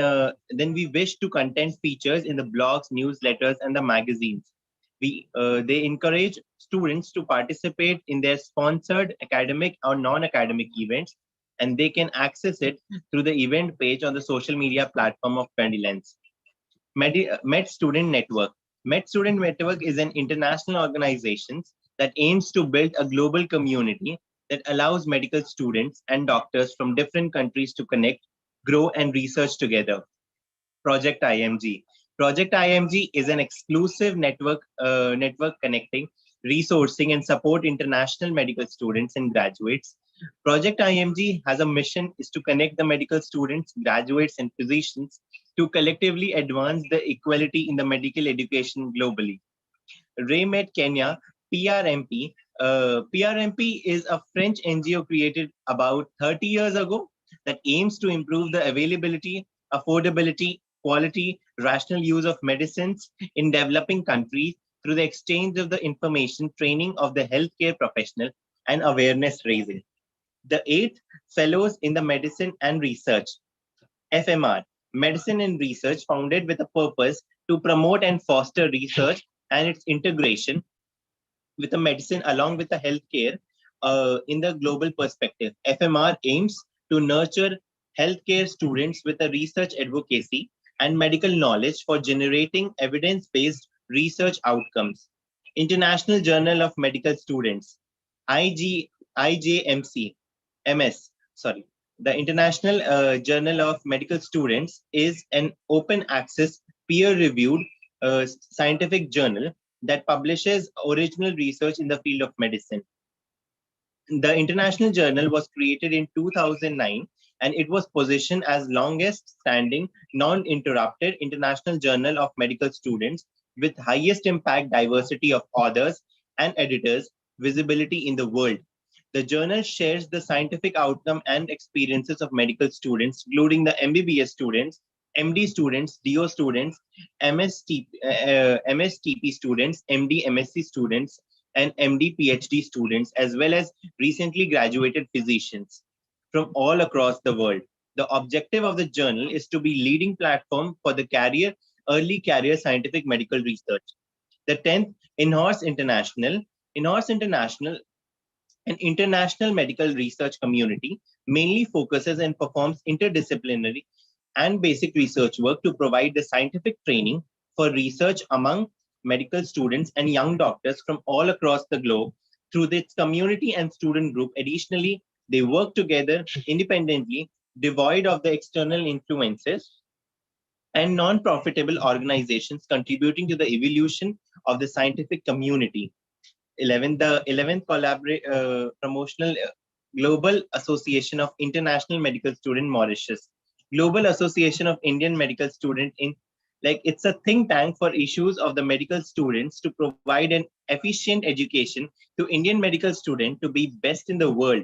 we wish to content features in the blogs, newsletters, and the magazines. They encourage students to participate in their sponsored academic or non-academic events, and they can access it through the event page on the social media platform of Medilens. Med Student Network. Med Student Network is an international organization that aims to build a global community that allows medical students and doctors from different countries to connect, grow, and research together. Project IMG. Project IMG is an exclusive network connecting, resourcing, and support international medical students and graduates. Project IMG has a mission is to connect the medical students, graduates, and physicians to collectively advance the equality in the medical education globally. RayMed Kenya, PRMP, PRMP is a French NGO created about 30 years ago that aims to improve the availability, affordability, quality, rational use of medicines in developing countries through the exchange of the information, training of the healthcare professional, and awareness raising. The eighth, Fellows in the Medicine and Research, FMR, Medicine and Research, founded with a purpose to promote and foster research and its integration with the medicine along with the healthcare in the global perspective. FMR aims to nurture healthcare students with a research advocacy and medical knowledge for generating evidence-based research outcomes. International Journal of Medical Students, IJMC, MS, sorry. The International Journal of Medical Students is an open access, peer-reviewed scientific journal that publishes original research in the field of medicine. The International Journal was created in 2009 and it was positioned as longest standing, non-interrupted international journal of medical students with highest impact diversity of authors and editors visibility in the world. The journal shares the scientific outcome and experiences of medical students, including the MBBS students, MD students, DO students, MSTP students, MD, MSc students, and MD, PhD students, as well as recently graduated physicians from all across the world. The objective of the journal is to be leading platform for the early career scientific medical research. The 10th, INHORSE International. INHORSE International, an international medical research community, mainly focuses and performs interdisciplinary and basic research work to provide the scientific training for research among medical students and young doctors from all across the globe through its community and student group. Additionally, they work together independently, devoid of the external influences, and non-profitable organizations contributing to the evolution of the scientific community. 11th promotional Global Association of International Medical Student Mauritius, Global Association of Indian Medical Student in, like, it's a think tank for issues of the medical students to provide an efficient education to Indian medical students to be best in the world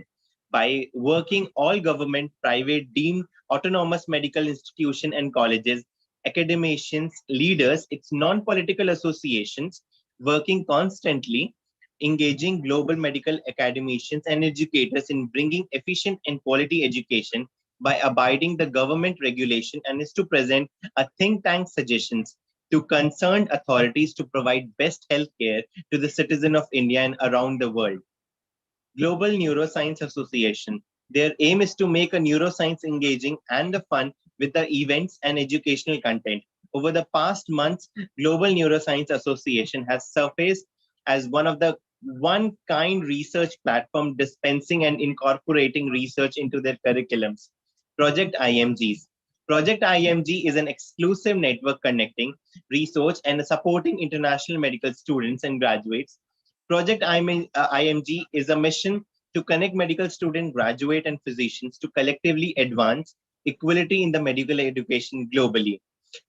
by working all government, private, deemed autonomous medical institution and colleges, academicians, leaders, its non-political associations, working constantly engaging global medical academicians and educators in bringing efficient and quality education by abiding the government regulation, and is to present a think tank suggestions to concerned authorities to provide best health care to the citizen of India and around the world. Global Neuroscience Association. Their aim is to make a neuroscience engaging and fun with the events and educational content. Over the past months, Global Neuroscience Association has surfaced as one kind research platform dispensing and incorporating research into their curriculums. Project IMGs. Project IMG is an exclusive network connecting research and supporting international medical students and graduates. Project IMG is a mission to connect medical students, graduate, and physicians to collectively advance equality in the medical education globally.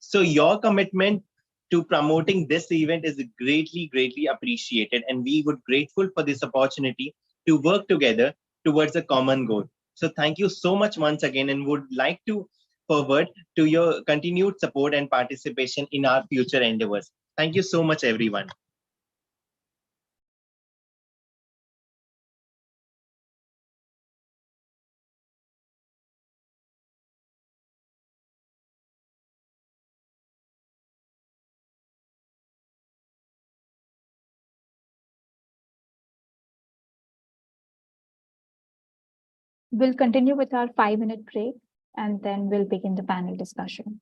So your commitment to promoting this event is greatly, greatly appreciated, and we would grateful for this opportunity to work together towards a common goal. So thank you so much once again, and would like to forward to your continued support and participation in our future endeavors. Thank you so much, everyone. We'll continue with our 5-minute break and then we'll begin the panel discussion.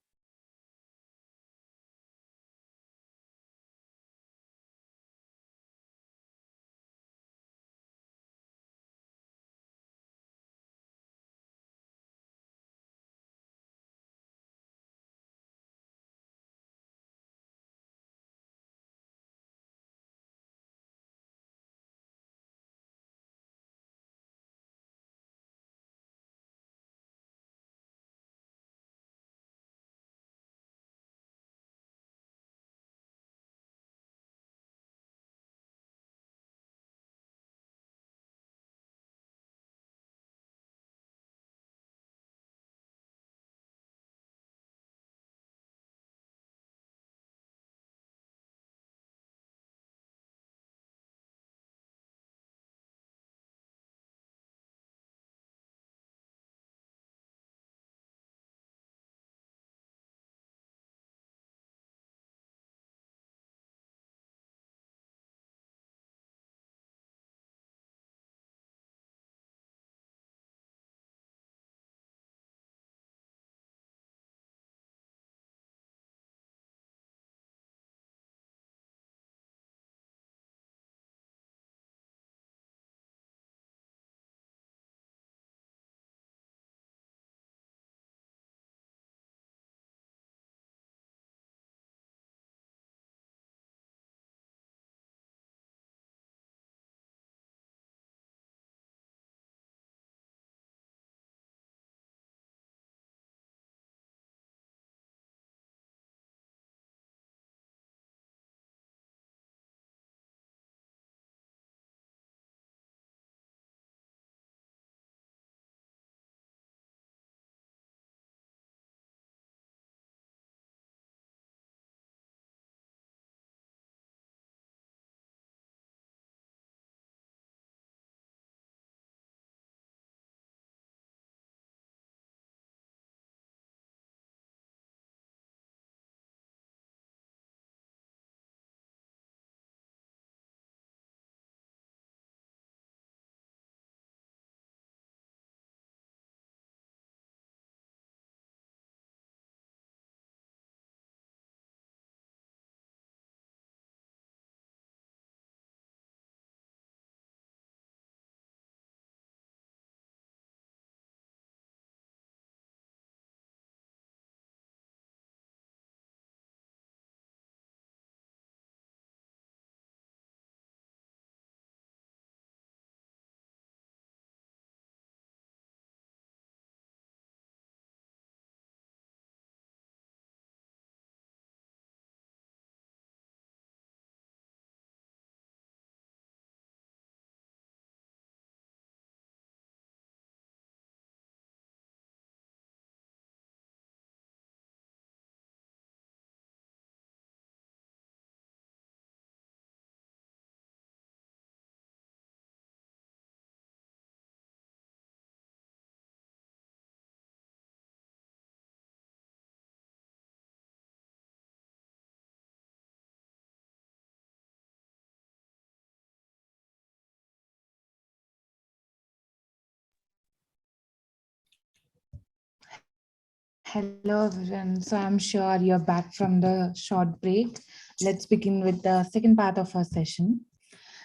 Hello, everyone. So I'm sure you're back from the short break. Let's begin with the second part of our session.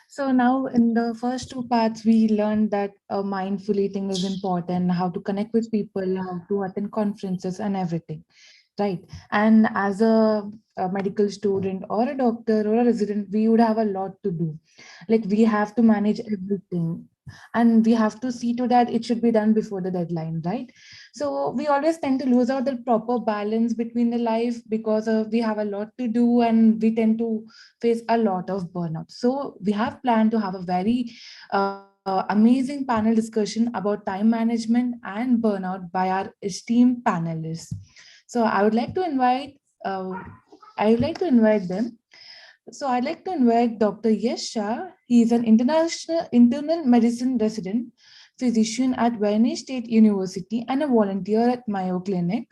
So now in the first two parts, we learned that mindful eating is important, how to connect with people, how to attend conferences and everything. Right. And as a medical student or a doctor or a resident, we would have a lot to do. Like we have to manage everything and we have to see to that it should be done before the deadline, right? So we always tend to lose out the proper balance between the life because we have a lot to do and we tend to face a lot of burnout. So we have planned to have a very amazing panel discussion about time management and burnout by our esteemed panelists. So I would like to invite them. So I'd like to invite Dr. Yesh Shah. He is an international internal medicine resident physician at Wayne State University and a volunteer at Mayo Clinic.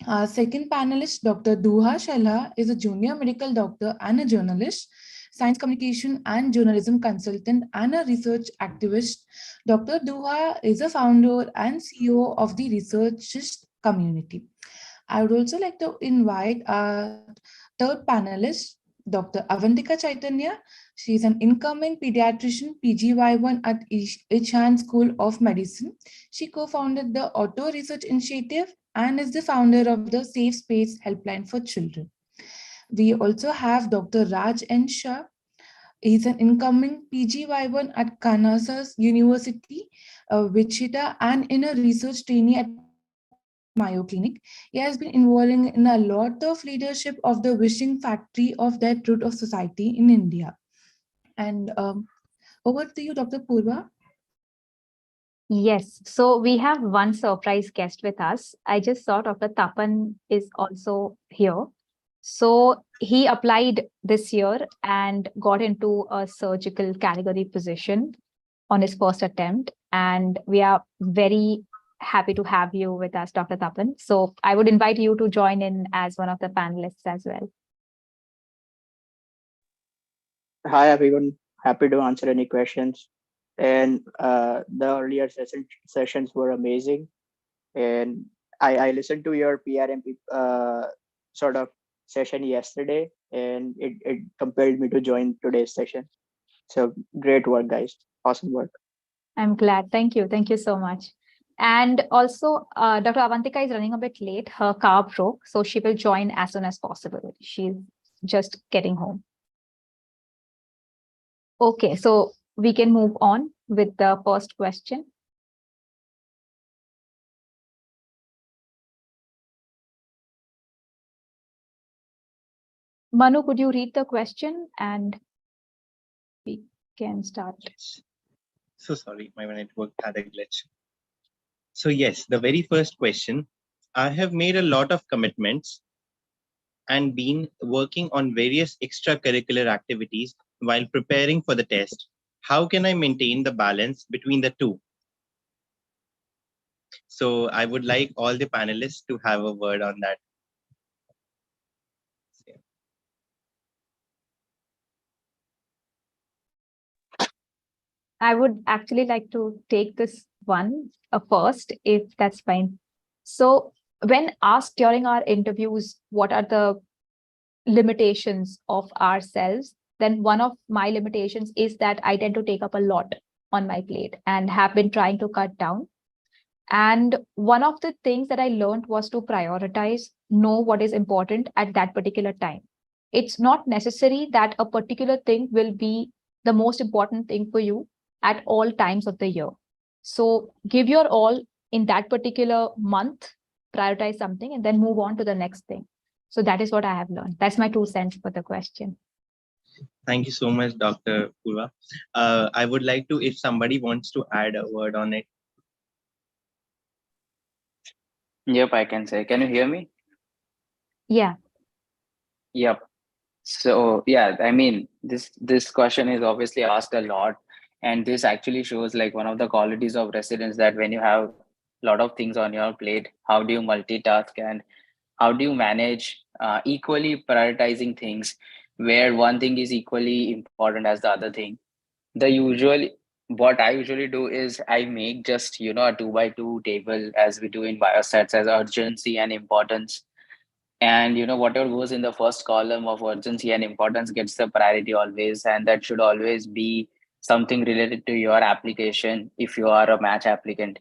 Our second panelist, Dr. Duha Shalha, is a junior medical doctor and a journalist, science communication and journalism consultant, and a research activist. Dr. Duha is a founder and CEO of the researchist community. I would also like to invite our third panelist, Dr. Avantika Chaitanya. She is an incoming pediatrician PGY1 at Ishan School of Medicine. She co-founded the Auto Research Initiative and is the founder of the Safe Space Helpline for Children. We also have Dr. Raj N. Shah. He's an incoming PGY1 at Kansas University, Wichita, and in a research trainee at Mayo Clinic. He has been involving in a lot of leadership of the wishing factory of that root of society in India. And over to you, Dr. Purva. Yes, so we have one surprise guest with us. I just saw Dr. Tapan is also here. So he applied this year and got into a surgical category position on his first attempt. And we are very happy to have you with us, Dr. Tapan. So I would invite you to join in as one of the panelists as well. Hi everyone, happy to answer any questions. And the earlier sessions were amazing. And I listened to your PRMP sort of session yesterday, and it compelled me to join today's session. So great work, guys. Awesome work. I'm glad. Thank you. Thank you so much. And also, Dr. Avantika is running a bit late. Her car broke, so she will join as soon as possible. She's just getting home. Okay, so we can move on with the first question. Manu, could you read the question and we can start? Yes. So sorry, my network had a glitch. So yes, the very first question, I have made a lot of commitments and been working on various extracurricular activities while preparing for the test. How can I maintain the balance between the two? So I would like all the panelists to have a word on that. I would actually like to take this one first, if that's fine. So when asked during our interviews, what are the limitations of ourselves, then one of my limitations is that I tend to take up a lot on my plate and have been trying to cut down. And one of the things that I learned was to prioritize, know what is important at that particular time. It's not necessary that a particular thing will be the most important thing for you at all times of the year. So give your all in that particular month, prioritize something, and then move on to the next thing. So that is what I have learned. That's my 2 cents for the question. Thank you so much, Dr. Purva. I would like to, if somebody wants to add a word on it. Yep, I can say. Can you hear me? Yeah. Yep. So yeah, I mean, this question is obviously asked a lot, and this actually shows like one of the qualities of residents, that when you have a lot of things on your plate, how do you multitask and how do you manage equally prioritizing things where one thing is equally important as the other thing? The usual what I usually do is I make just, a 2x2 table as we do in biostats as urgency and importance. And, whatever goes in the first column of urgency and importance gets the priority always. And that should always be something related to your application if you are a match applicant.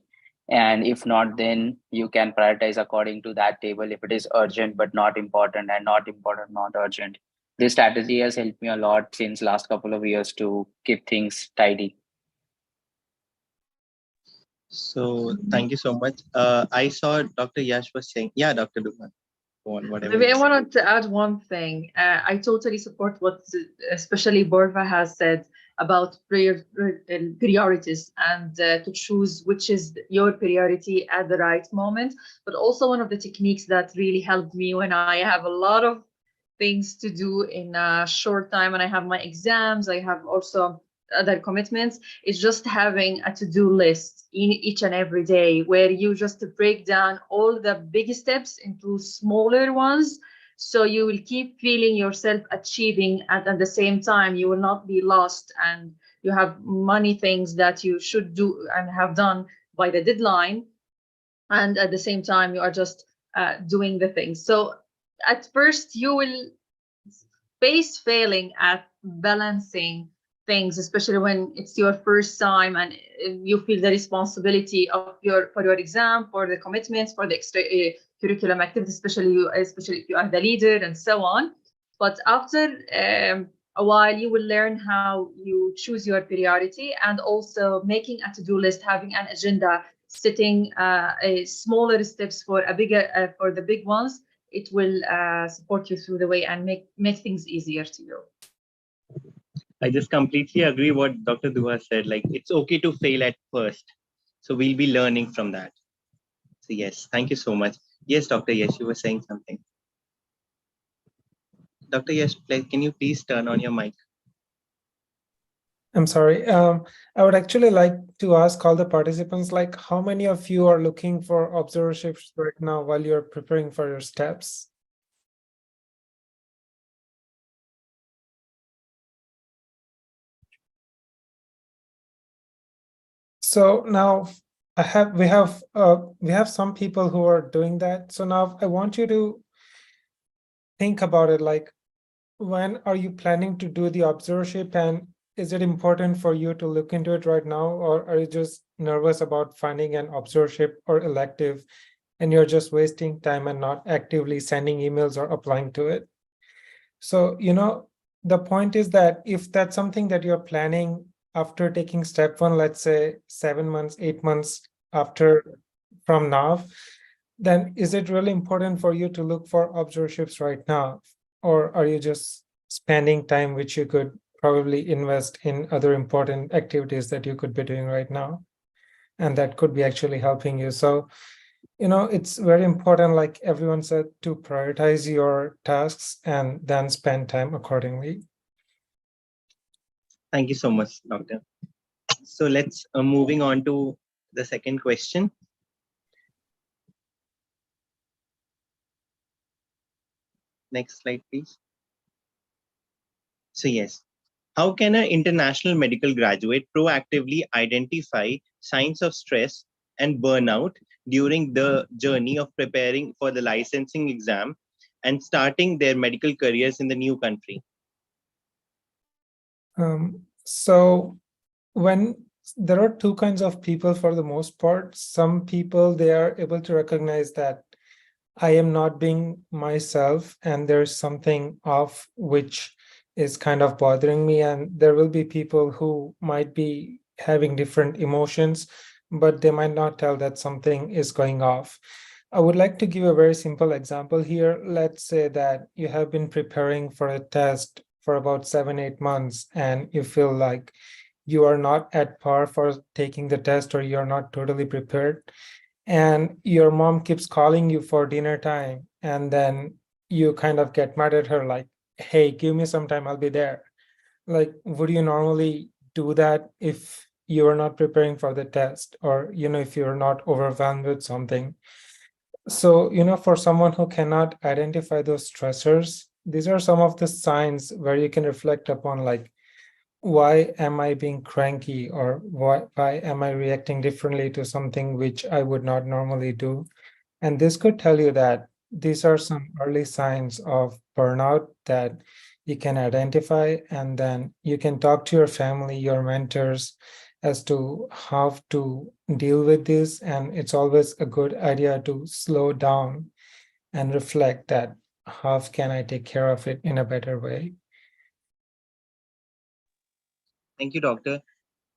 And if not, then you can prioritize according to that table if it is urgent but not important, and not important, not urgent. This strategy has helped me a lot since last couple of years to keep things tidy. So thank you so much. I saw Dr. Yash was saying, yeah, Dr. Duman, go on, whatever. Maybe I you say. wanted to add one thing. I totally support what especially Borva has said about priorities and to choose which is your priority at the right moment. But also one of the techniques that really helped me when I have a lot of things to do in a short time and I have my exams, I have also other commitments, is just having a to-do list in each and every day where you just break down all the big steps into smaller ones, so you will keep feeling yourself achieving, and at the same time you will not be lost, and you have many things that you should do and have done by the deadline, and at the same time you are just doing the things. So at first you will face failing at balancing things, especially when it's your first time and you feel the responsibility of for your exam, for the commitments, for the extra curriculum activities, especially if you are the leader and so on. But after a while, you will learn how you choose your priority, and also making a to-do list, having an agenda, setting smaller steps for a bigger for the big ones. It will support you through the way and make things easier to you. I just completely agree what Dr. Dua said. Like, it's okay to fail at first. So we'll be learning from that. So yes, thank you so much. Yes, Dr. Yes, you were saying something. Dr. Yes, can you please turn on your mic? I'm sorry. I would actually like to ask all the participants, like, how many of you are looking for observerships right now while you're preparing for your steps? So now we have some people who are doing that. So now I want you to think about it, like, when are you planning to do the observership, and is it important for you to look into it right now, or are you just nervous about finding an observership or elective and you're just wasting time and not actively sending emails or applying to it? So, the point is that if that's something that you're planning after taking step one, let's say 7 months, 8 months after from now, then is it really important for you to look for observerships right now? Or are you just spending time which you could probably invest in other important activities that you could be doing right now, and that could be actually helping you? So, it's very important, like everyone said, to prioritize your tasks and then spend time accordingly. Thank you so much, Doctor. So let's moving on to the second question. Next slide, please. So yes, how can an international medical graduate proactively identify signs of stress and burnout during the journey of preparing for the licensing exam and starting their medical careers in the new country? So when there are two kinds of people for the most part, some people, they are able to recognize that I am not being myself and there's something off which is kind of bothering me. And there will be people who might be having different emotions, but they might not tell that something is going off. I would like to give a very simple example here. Let's say that you have been preparing for a test for about 7-8 months and you feel like you are not at par for taking the test, or you're not totally prepared, and your mom keeps calling you for dinner time, and then you kind of get mad at her, like, hey, give me some time, I'll be there. Like, would you normally do that if you are not preparing for the test, or if you're not overwhelmed with something? So for someone who cannot identify those stressors, these are some of the signs where you can reflect upon, like, why am I being cranky, or why am I reacting differently to something which I would not normally do? And this could tell you that these are some early signs of burnout that you can identify, and then you can talk to your family, your mentors, as to how to deal with this. And it's always a good idea to slow down and reflect that how can I take care of it in a better way. Thank you, Doctor.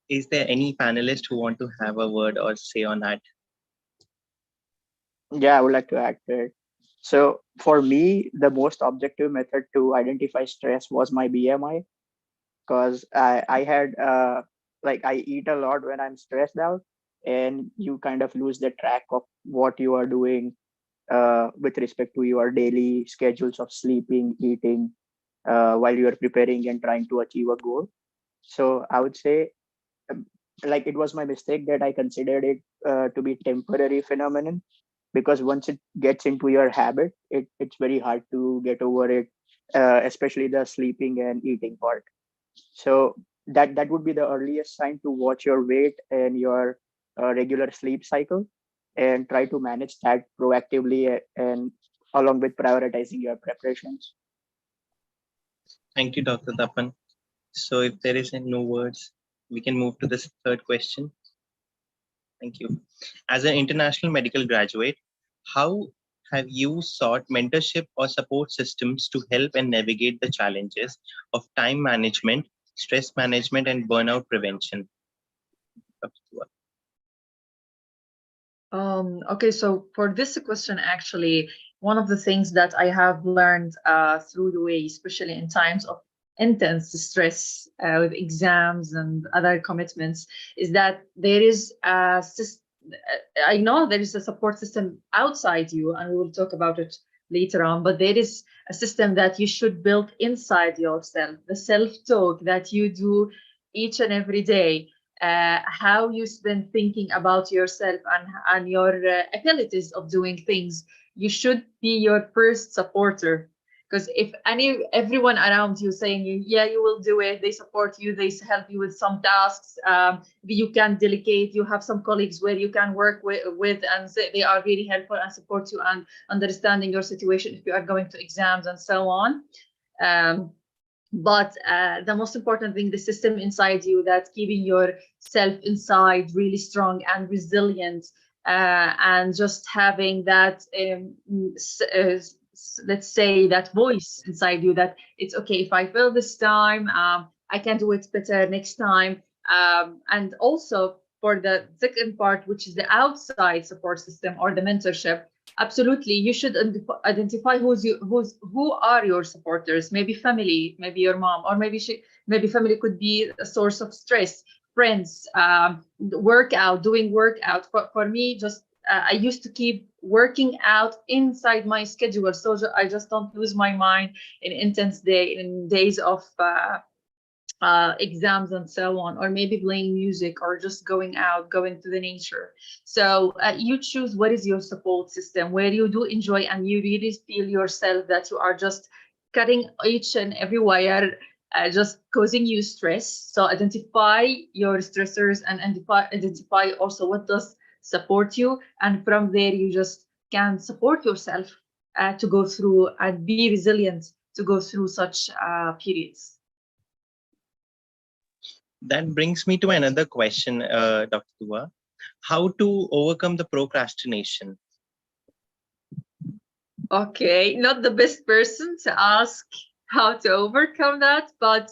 Is there any panelist who want to have a word or say on that? Yeah, I would like to add to it. So for me, the most objective method to identify stress was my BMI, because I had like I eat a lot when I'm stressed out, and you kind of lose the track of what you are doing with respect to your daily schedules of sleeping, eating, while you are preparing and trying to achieve a goal. So I would say, um, like, it was my mistake that I considered it to be temporary phenomenon, because once it gets into your habit, it's very hard to get over it, especially the sleeping and eating part. So that would be the earliest sign to watch your weight and your regular sleep cycle, and try to manage that proactively, and along with prioritizing your preparations. Thank you, Dr. Tapan. So if there is no words, we can move to this third question. Thank you. As an international medical graduate, how have you sought mentorship or support systems to help and navigate the challenges of time management, stress management, and burnout prevention? Okay, so for this question, actually, one of the things that I have learned through the way, especially in times of intense stress with exams and other commitments, is that there is I know there is a support system outside you, and we will talk about it later on, but there is a system that you should build inside yourself, the self-talk that you do each and every day, how you spend thinking about yourself and your abilities of doing things. You should be your first supporter, because if everyone around you saying yeah, you will do it, they support you, they help you with some tasks, you can delegate, you have some colleagues where you can work with and they are really helpful and support you and understanding your situation if you are going to exams and so on. But the most important thing, the system inside you that's keeping yourself inside really strong and resilient, and just having that let's say that voice inside you that it's okay, if I fail this time, I can do it better next time. And also for the second part, which is the outside support system or the mentorship, absolutely, you should identify who are your supporters. Maybe family, maybe your mom, or maybe family could be a source of stress. Friends, doing workout. For me, just I used to keep working out inside my schedule, so I just don't lose my mind in days of exams and so on, or maybe playing music or just going out, going to the nature. So you choose what is your support system, where you do enjoy and you really feel yourself that you are just cutting each and every wire, just causing you stress. So identify your stressors and identify also what does support you, and from there you just can support yourself to go through and be resilient to go through such periods. That brings me to another question, Dr. Dua. How to overcome the procrastination? Okay, not the best person to ask how to overcome that, but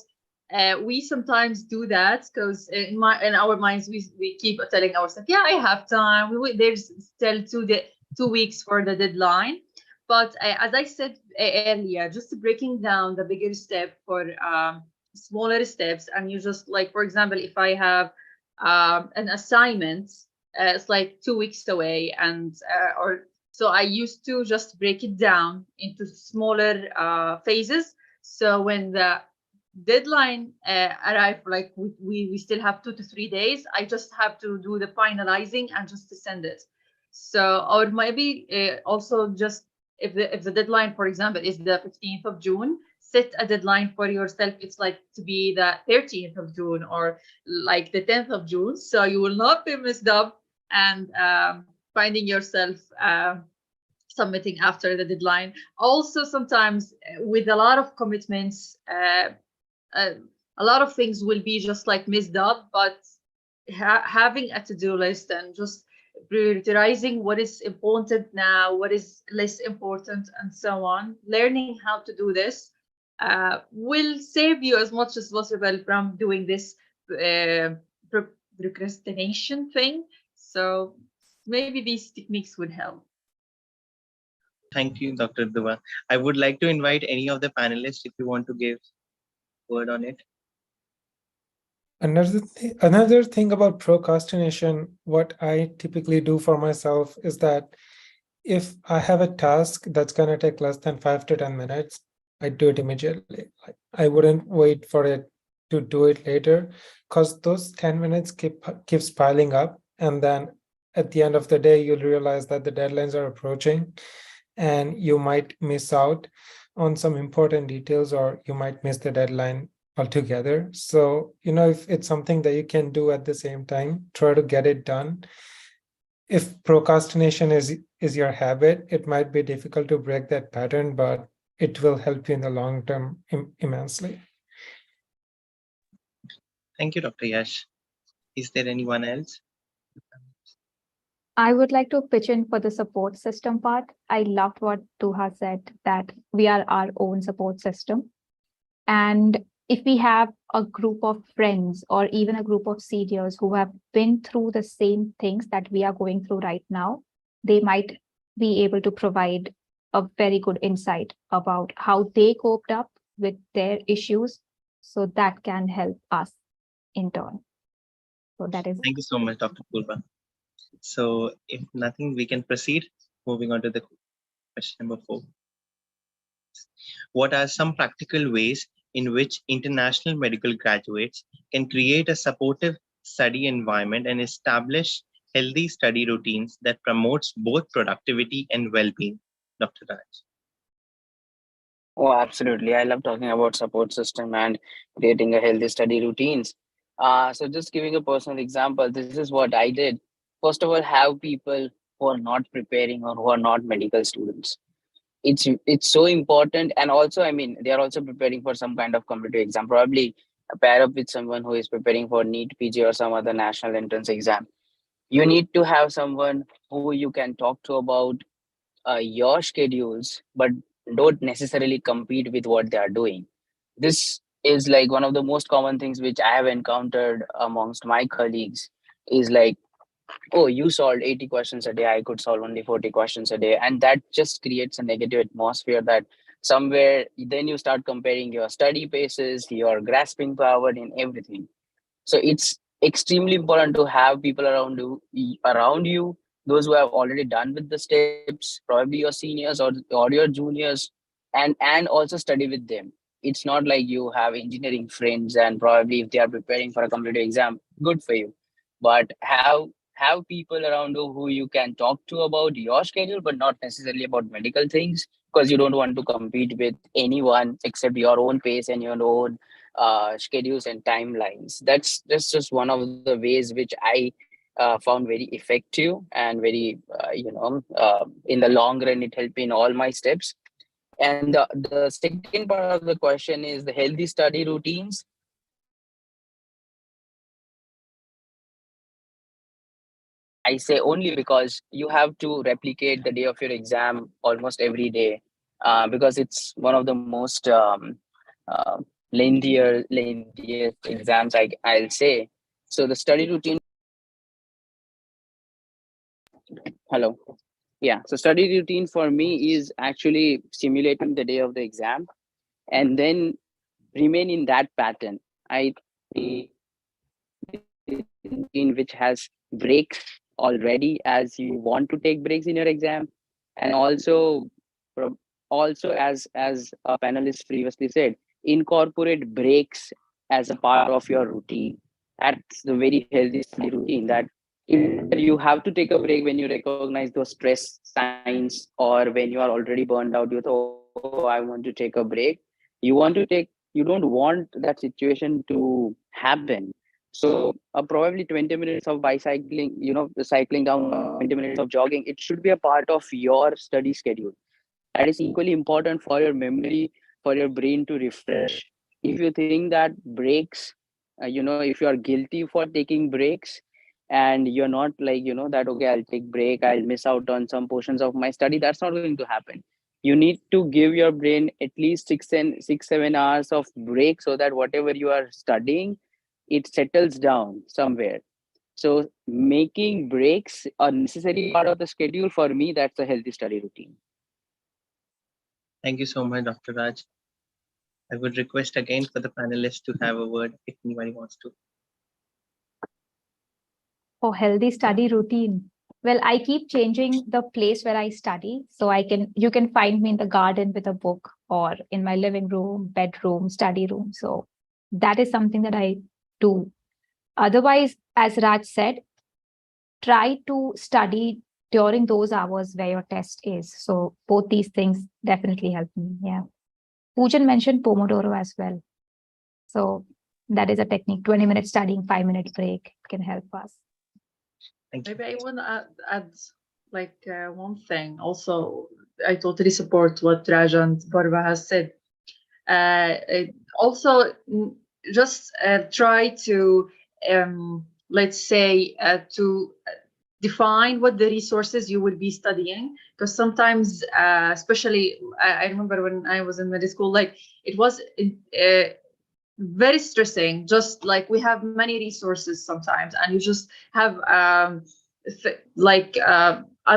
we sometimes do that because in our minds we keep telling ourselves, yeah, I have time. There's still 2 weeks for the deadline. But as I said earlier, just breaking down the bigger step for smaller steps, and you just, like, for example, if I have an assignment, it's like 2 weeks away, and or so I used to just break it down into smaller phases. So when the deadline arrived, like we still have 2 to 3 days, I just have to do the finalizing and just to send it. So, or maybe also just if the deadline, for example, is the 15th of June, set a deadline for yourself. It's like to be the 30th of June or like the 10th of June. So you will not be messed up and finding yourself submitting after the deadline. Also, sometimes with a lot of commitments, a lot of things will be just like messed up, but having a to-do list and just prioritizing what is important now, what is less important, and so on. Learning how to do this will save you as much as possible from doing this procrastination thing. So maybe these techniques would help. Thank you, Dr. Duva. I would like to invite any of the panelists if you want to give word on it. Another thing about procrastination, what I typically do for myself is that if I have a task that's going to take less than 5 to 10 minutes, I do it immediately. I wouldn't wait for it to do it later, because those 10 minutes keeps piling up. And then at the end of the day, you'll realize that the deadlines are approaching and you might miss out on some important details, or you might miss the deadline altogether. So, if it's something that you can do at the same time, try to get it done. If procrastination is your habit, it might be difficult to break that pattern, but it will help you in the long term immensely. Thank you, Dr. Yash. Is there anyone else? I would like to pitch in for the support system part. I loved what Tuha said, that we are our own support system. And if we have a group of friends or even a group of seniors who have been through the same things that we are going through right now, they might be able to provide a very good insight about how they coped up with their issues. So that can help us in turn. So that is. Thank you so much, Dr. Purva. So if nothing, we can proceed. Moving on to the question number 4. What are some practical ways in which international medical graduates can create a supportive study environment and establish healthy study routines that promotes both productivity and well-being? Dr. Raj. Oh, absolutely. I love talking about support system and creating a healthy study routines. So just giving a personal example, this is what I did. First of all, have people who are not preparing or who are not medical students. It's so important. And also, I mean, they are also preparing for some kind of competitive exam, probably pair up with someone who is preparing for NEET, PG, or some other national entrance exam. You need to have someone who you can talk to about your schedules, but don't necessarily compete with what they are doing. This is like one of the most common things which I have encountered amongst my colleagues is like, oh, you solved 80 questions a day, I could solve only 40 questions a day. And that just creates a negative atmosphere that somewhere then you start comparing your study paces, your grasping power in everything. So it's extremely important to have people around you, those who have already done with the steps, probably your seniors or your juniors, and also study with them. It's not like you have engineering friends and probably if they are preparing for a competitive exam, good for you. But have people around you who you can talk to about your schedule, but not necessarily about medical things, because you don't want to compete with anyone except your own pace and your own schedules and timelines. That's just one of the ways which I found very effective and very in the long run it helped me in all my steps. And the second part of the question is the healthy study routines. I say only because you have to replicate the day of your exam almost every day, because it's one of the most lengthiest exams I'll say. So the study routine. Hello. Yeah. So study routine for me is actually simulating the day of the exam and then remain in that pattern. I in which has breaks already as you want to take breaks in your exam, and also as a panelist previously said, incorporate breaks as a part of your routine. That's the very healthy study routine, that you have to take a break when you recognize those stress signs, or when you are already burned out, you thought, oh, I want to take a break. You don't want that situation to happen. So probably 20 minutes of bicycling, cycling down, 20 minutes of jogging, it should be a part of your study schedule. That is equally important for your memory, for your brain to refresh. If you think that breaks, if you are guilty for taking breaks, and you're not like, that, okay, I'll take break, I'll miss out on some portions of my study, that's not going to happen. You need to give your brain at least 7 hours of break, so that whatever you are studying, it settles down somewhere. So making breaks a necessary part of the schedule, for me, that's a healthy study routine. Thank you so much, Dr. Raj. I would request again for the panelists to have a word if anybody wants to. For healthy study routine. Well, I keep changing the place where I study. So you can find me in the garden with a book, or in my living room, bedroom, study room. So that is something that I do. Otherwise, as Raj said, try to study during those hours where your test is. So both these things definitely help me. Yeah. Poojan mentioned Pomodoro as well. So that is a technique. 20 minutes studying, 5-minute break can help us. Maybe I want to add like one thing. Also, I totally support what Raj and Barba has said. Also, just try to, let's say, to define what the resources you will be studying, because sometimes, especially, I remember when I was in medical school, like it was very stressing. Just like we have many resources sometimes, and you just have a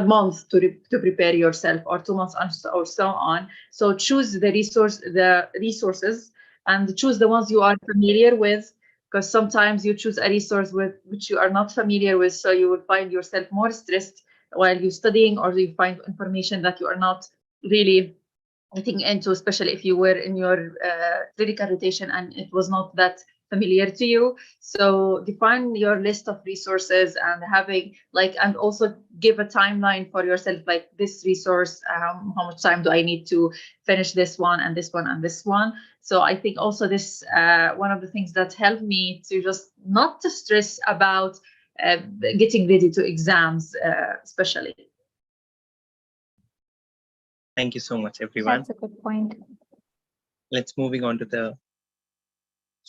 month to prepare yourself, or 2 months, or so on. So choose the resources, and choose the ones you are familiar with, because sometimes you choose a resource which you are not familiar with, so you will find yourself more stressed while you're studying, or you find information that you are not really getting into, especially if you were in your clinical rotation and it was not that familiar to you. So define your list of resources, and and also give a timeline for yourself, like this resource, how much time do I need to finish this one and this one and this one. So I think also this one of the things that helped me to just not to stress about getting ready to exams, especially. Thank you so much, everyone. That's a good point. Let's moving on to the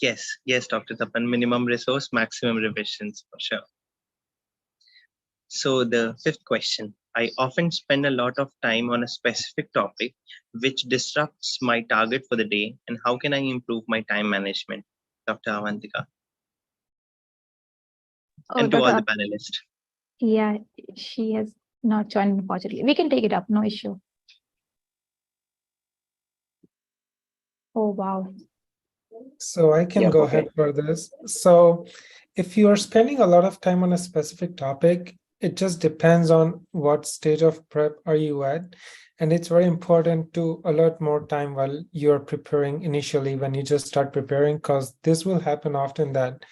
yes, Dr. Tapan, minimum resource, maximum revisions for sure. So the fifth question, I often spend a lot of time on a specific topic which disrupts my target for the day, and how can I improve my time management? Dr. Avantika. And to all the panelists. Yeah, she has not joined, unfortunately. We can take it up, no issue. Oh, wow. So I can go ahead for this. So if you are spending a lot of time on a specific topic, it just depends on what stage of prep are you at. And it's very important to allot more time while you're preparing initially, when you just start preparing, because this will happen often that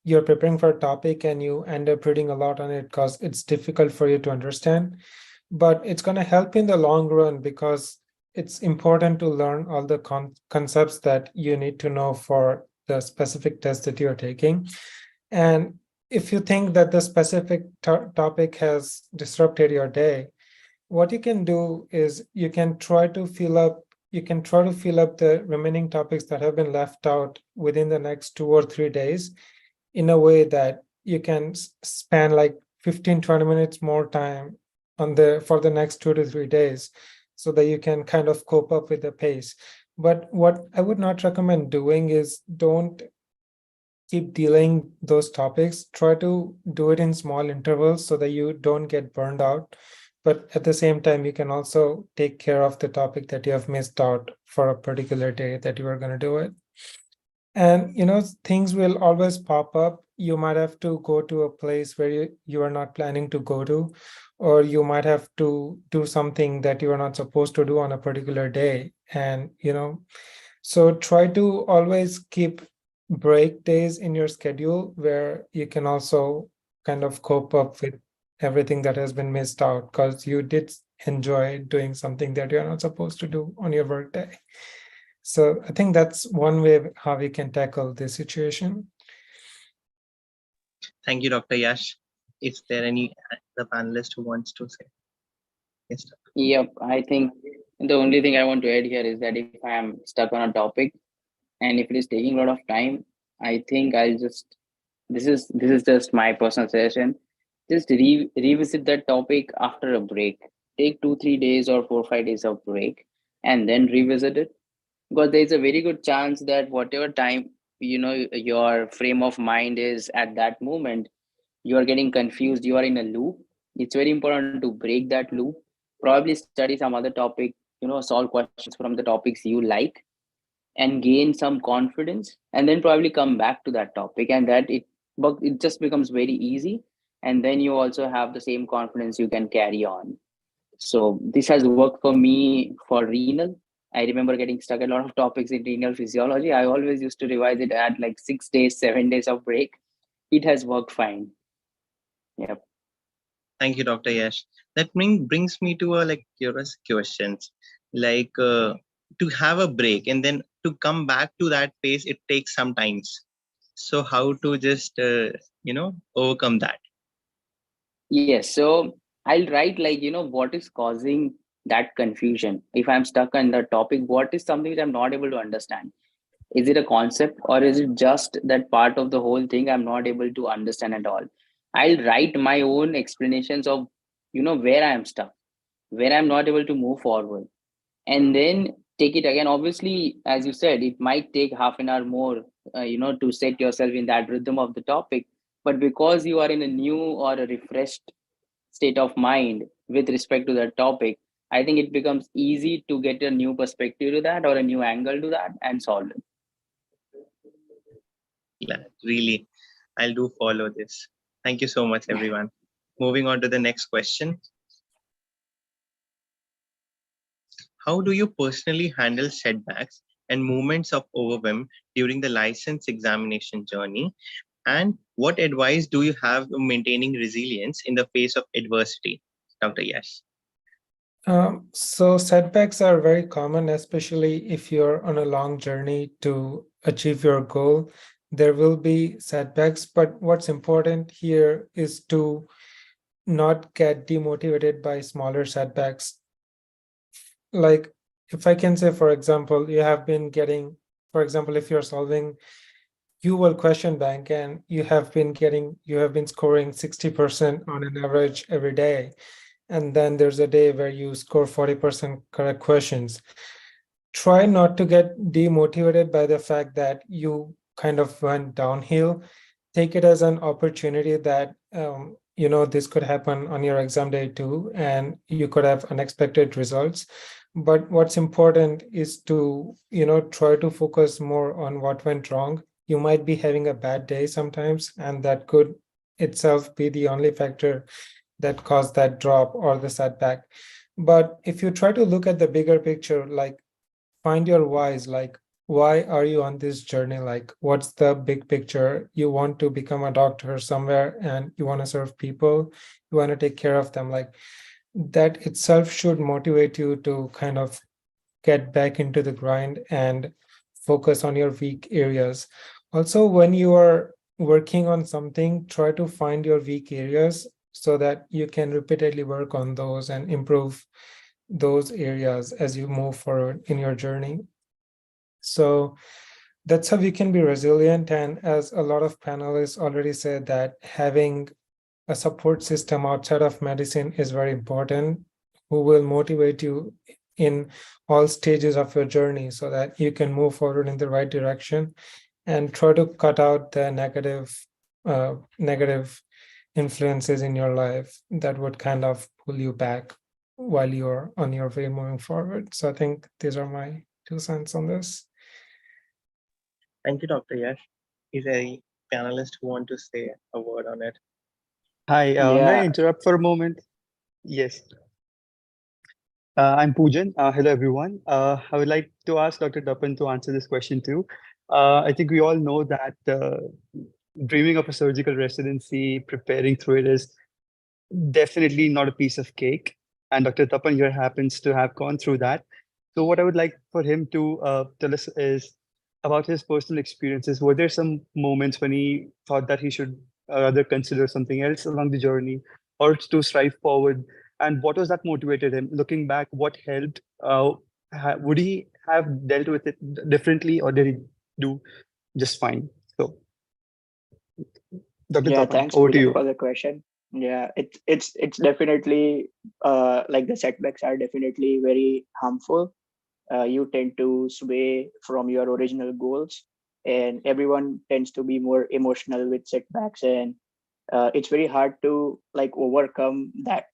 you're preparing for a topic and you end up reading a lot on it because it's difficult for you to understand. But it's going to help in the long run, because it's important to learn all the concepts that you need to know for the specific test that you're taking. And if you think that the specific topic has disrupted your day, what you can do is you can try to fill up the remaining topics that have been left out within the next 2 or 3 days, in a way that you can span like 15-20 minutes more time for the next 2 to 3 days, so that you can kind of cope up with the pace. But what I would not recommend doing is don't keep dealing those topics. Try to do it in small intervals so that you don't get burned out. But at the same time, you can also take care of the topic that you have missed out for a particular day that you are going to do it. And things will always pop up. You might have to go to a place where you are not planning to go to, or you might have to do something that you are not supposed to do on a particular day. And so try to always keep break days in your schedule where you can also kind of cope up with everything that has been missed out, because you did enjoy doing something that you're not supposed to do on your work day. So I think that's one way how we can tackle this situation. Thank you, Dr. Yash. Is there any the panelist who wants to say? Yes. Yep, I think the only thing I want to add here is that if I am stuck on a topic and if it is taking a lot of time, I think I'll just this is just my personal suggestion. Just revisit that topic after a break. Take 2-3 days or 4-5 days of break and then revisit it, because there's a very good chance that whatever time your frame of mind is at that moment, you are getting confused, you are in a loop. It's very important to break that loop, probably study some other topic, solve questions from the topics you like, and gain some confidence, and then probably come back to that topic, and but it just becomes very easy, and then you also have the same confidence you can carry on. So this has worked for me for renal. I remember getting stuck a lot of topics in renal physiology. I always used to revise it at like 6 days, 7 days of break. It has worked fine. Yep. Thank you, Dr. Yash. That brings me to a curious questions. To have a break and then to come back to that pace, it takes some times. So how to just overcome that? Yes. So I'll write what is causing that confusion. If I'm stuck on the topic, what is something that I'm not able to understand? Is it a concept, or is it just that part of the whole thing I'm not able to understand at all? I'll write my own explanations of, where I am stuck, where I'm not able to move forward, and then take it again. Obviously, as you said, it might take half an hour more, to set yourself in that rhythm of the topic. But because you are in a new or a refreshed state of mind with respect to that topic, I think it becomes easy to get a new perspective to that or a new angle to that and solve it. Yeah, really, I'll do follow this. Thank you so much, everyone. Moving on to the next question. How do you personally handle setbacks and moments of overwhelm during the license examination journey? And what advice do you have on maintaining resilience in the face of adversity, Dr. Yash? So setbacks are very common, especially if you're on a long journey to achieve your goal. There will be setbacks, but what's important here is to not get demotivated by smaller setbacks. Like, if I can say, for example, you have been getting, for example, if you're solving UL question bank and you have been scoring 60% on an average every day, and then there's a day where you score 40% correct questions. Try not to get demotivated by the fact that you kind of went downhill. Take it as an opportunity that this could happen on your exam day too, and you could have unexpected results. But what's important is to try to focus more on what went wrong. You might be having a bad day sometimes, and that could itself be the only factor that caused that drop or the setback. But if you try to look at the bigger picture, like find your whys, like why are you on this journey? Like, what's the big picture? You want to become a doctor somewhere and you want to serve people, you want to take care of them. Like, that itself should motivate you to kind of get back into the grind and focus on your weak areas. Also, when you are working on something, try to find your weak areas so that you can repeatedly work on those and improve those areas as you move forward in your journey. So that's how we can be resilient. And as a lot of panelists already said, that having a support system outside of medicine is very important, who will motivate you in all stages of your journey so that you can move forward in the right direction, and try to cut out the negative influences in your life that would kind of pull you back while you're on your way moving forward. So I think these are my 2 cents on this. Thank you, Dr. Yash. Is there a panelist who want to say a word on it? Hi, may I interrupt for a moment? Yes. I'm Poojan. Hello, everyone. I would like to ask Dr. Dapan to answer this question too. I think we all know that dreaming of a surgical residency, preparing through it is definitely not a piece of cake. And Dr. Tapan here happens to have gone through that. So what I would like for him to tell us is about his personal experiences. Were there some moments when he thought that he should rather consider something else along the journey or to strive forward? And what was that motivated him? Looking back, what helped? Would he have dealt with it differently, or did he do just fine? So, Dr. Yeah, Tapan, thanks over to Pooja you. for the question. Yeah, it's definitely like the setbacks are definitely very harmful. You tend to sway from your original goals, and everyone tends to be more emotional with setbacks, and it's very hard to like overcome that.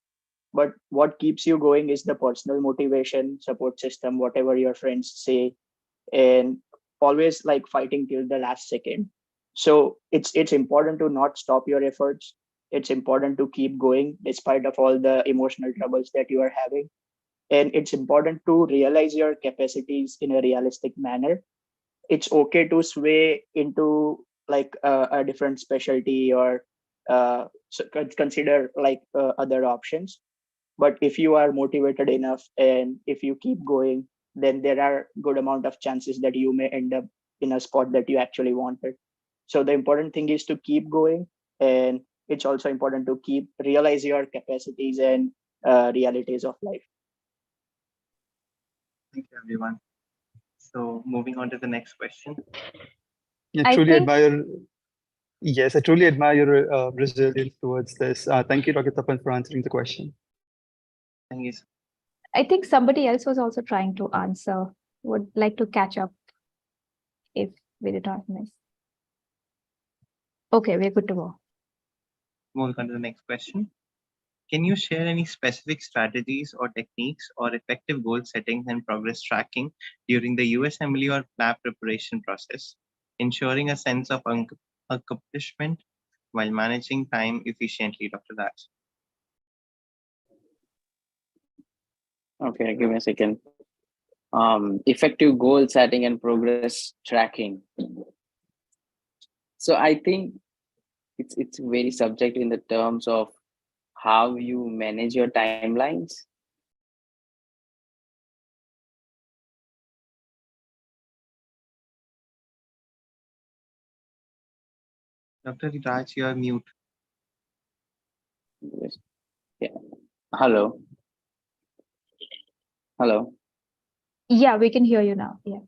But what keeps you going is the personal motivation, support system, whatever your friends say, and always like fighting till the last second. So it's important to not stop your efforts. It's important to keep going despite of all the emotional troubles that you are having, and it's important to realize your capacities in a realistic manner. It's okay to sway into like a different specialty or consider like other options. But if you are motivated enough and if you keep going, then there are good amount of chances that you may end up in a spot that you actually wanted. So the important thing is to keep going, and it's also important to keep realize your capacities and realities of life. Thank you, everyone. So moving on to the next question. I I truly think admire. Yes, I truly admire your resilience towards this. Thank you, Dr. Tapan, for answering the question. Thank you. I think somebody else was also trying to answer. Would like to catch up if we did not miss. Okay, we're good to go. Moving on to the next question. Can you share any specific strategies or techniques or effective goal settings and progress tracking during the USMLE or lab preparation process, ensuring a sense of accomplishment while managing time efficiently, Dr. Raj? Okay, give me a second. Effective goal setting and progress tracking. So I think it's very subjective in the terms of how you manage your timelines. Dr. Raj, you are mute. Yeah. Hello. Hello. Yeah, we can hear you now. Yeah.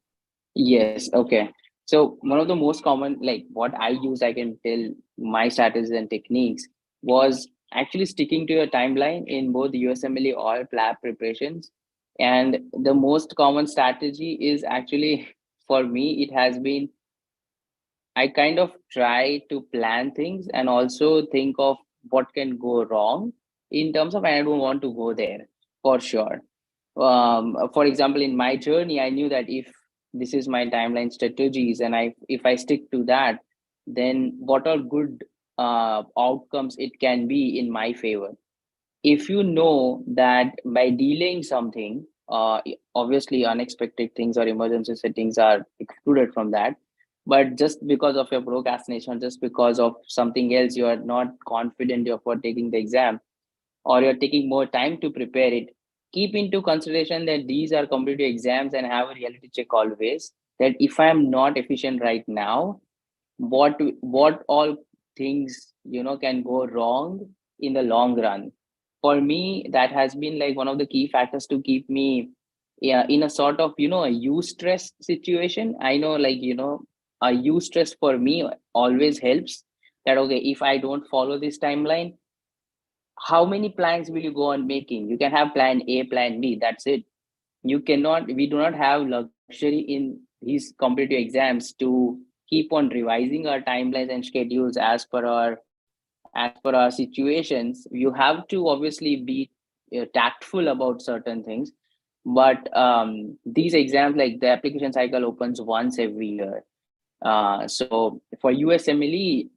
Yes. Okay. So one of the most common, like what I use, I can tell my strategies and techniques was actually sticking to your timeline in both USMLE or lab preparations. And the most common strategy is actually, for me, it has been, I kind of try to plan things and also think of what can go wrong in terms of, I don't want to go there for sure. For example, in my journey, I knew that if this is my timeline strategies and if I stick to that, then what are good outcomes it can be in my favor. If you know that by delaying something, obviously unexpected things or emergency settings are excluded from that, but just because of your procrastination, just because of something else, you are not confident for taking the exam, or you're taking more time to prepare it, keep into consideration that these are competitive exams and have a reality check always, that if I'm not efficient right now, what all things can go wrong in the long run. For me, that has been like one of the key factors to keep me, yeah, in a sort of a eustress situation. I know, like, a eustress for me always helps, that okay, if I don't follow this timeline, how many plans will you go on making? You can have plan A, plan B, that's it. We do not have luxury in these competitive exams to keep on revising our timelines and schedules as per our situations. You have to obviously be tactful about certain things, but these exams, like the application cycle opens once every year. So for USMLE,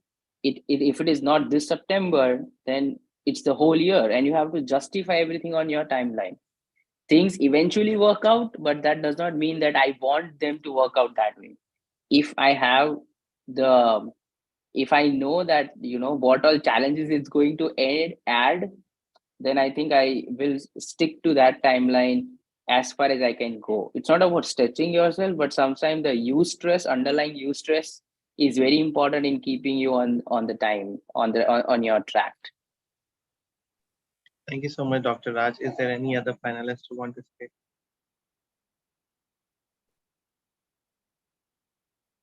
if it is not this September, then it's the whole year, and you have to justify everything on your timeline. Things eventually work out, but that does not mean that I want them to work out that way. If I have the if I know that what all challenges it's going to add, then I think I will stick to that timeline as far as I can go. It's not about stretching yourself, but sometimes the eustress, underlying eustress, is very important in keeping you on the time, on your track. Thank you so much, Dr. Raj. Is there any other panelist who want to speak?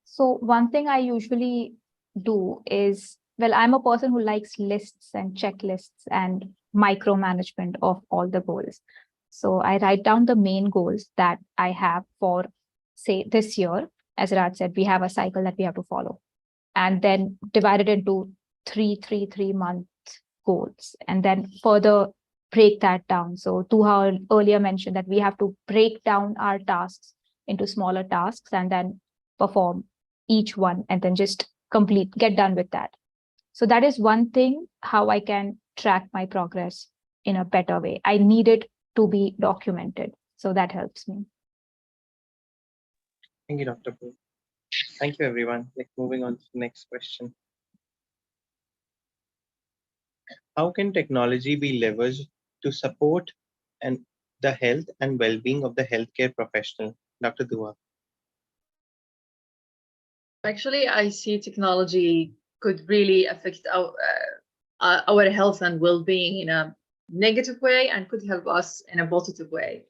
So one thing I usually do is, well, I'm a person who likes lists and checklists and micromanagement of all the goals. So I write down the main goals that I have for, say, this year. As Raj said, we have a cycle that we have to follow, and then divide it into three month goals, and then further break that down. So Tuha earlier mentioned that we have to break down our tasks into smaller tasks and then perform each one and then just get done with that. So that is one thing, how I can track my progress in a better way. I need it to be documented. So that helps me. Thank you, Dr. Poo. Thank you, everyone. Moving on to the next question. How can technology be leveraged to support the health and well-being of the healthcare professional? Dr. Dua. Actually, I see technology could really affect our health and well-being in a negative way and could help us in a positive way.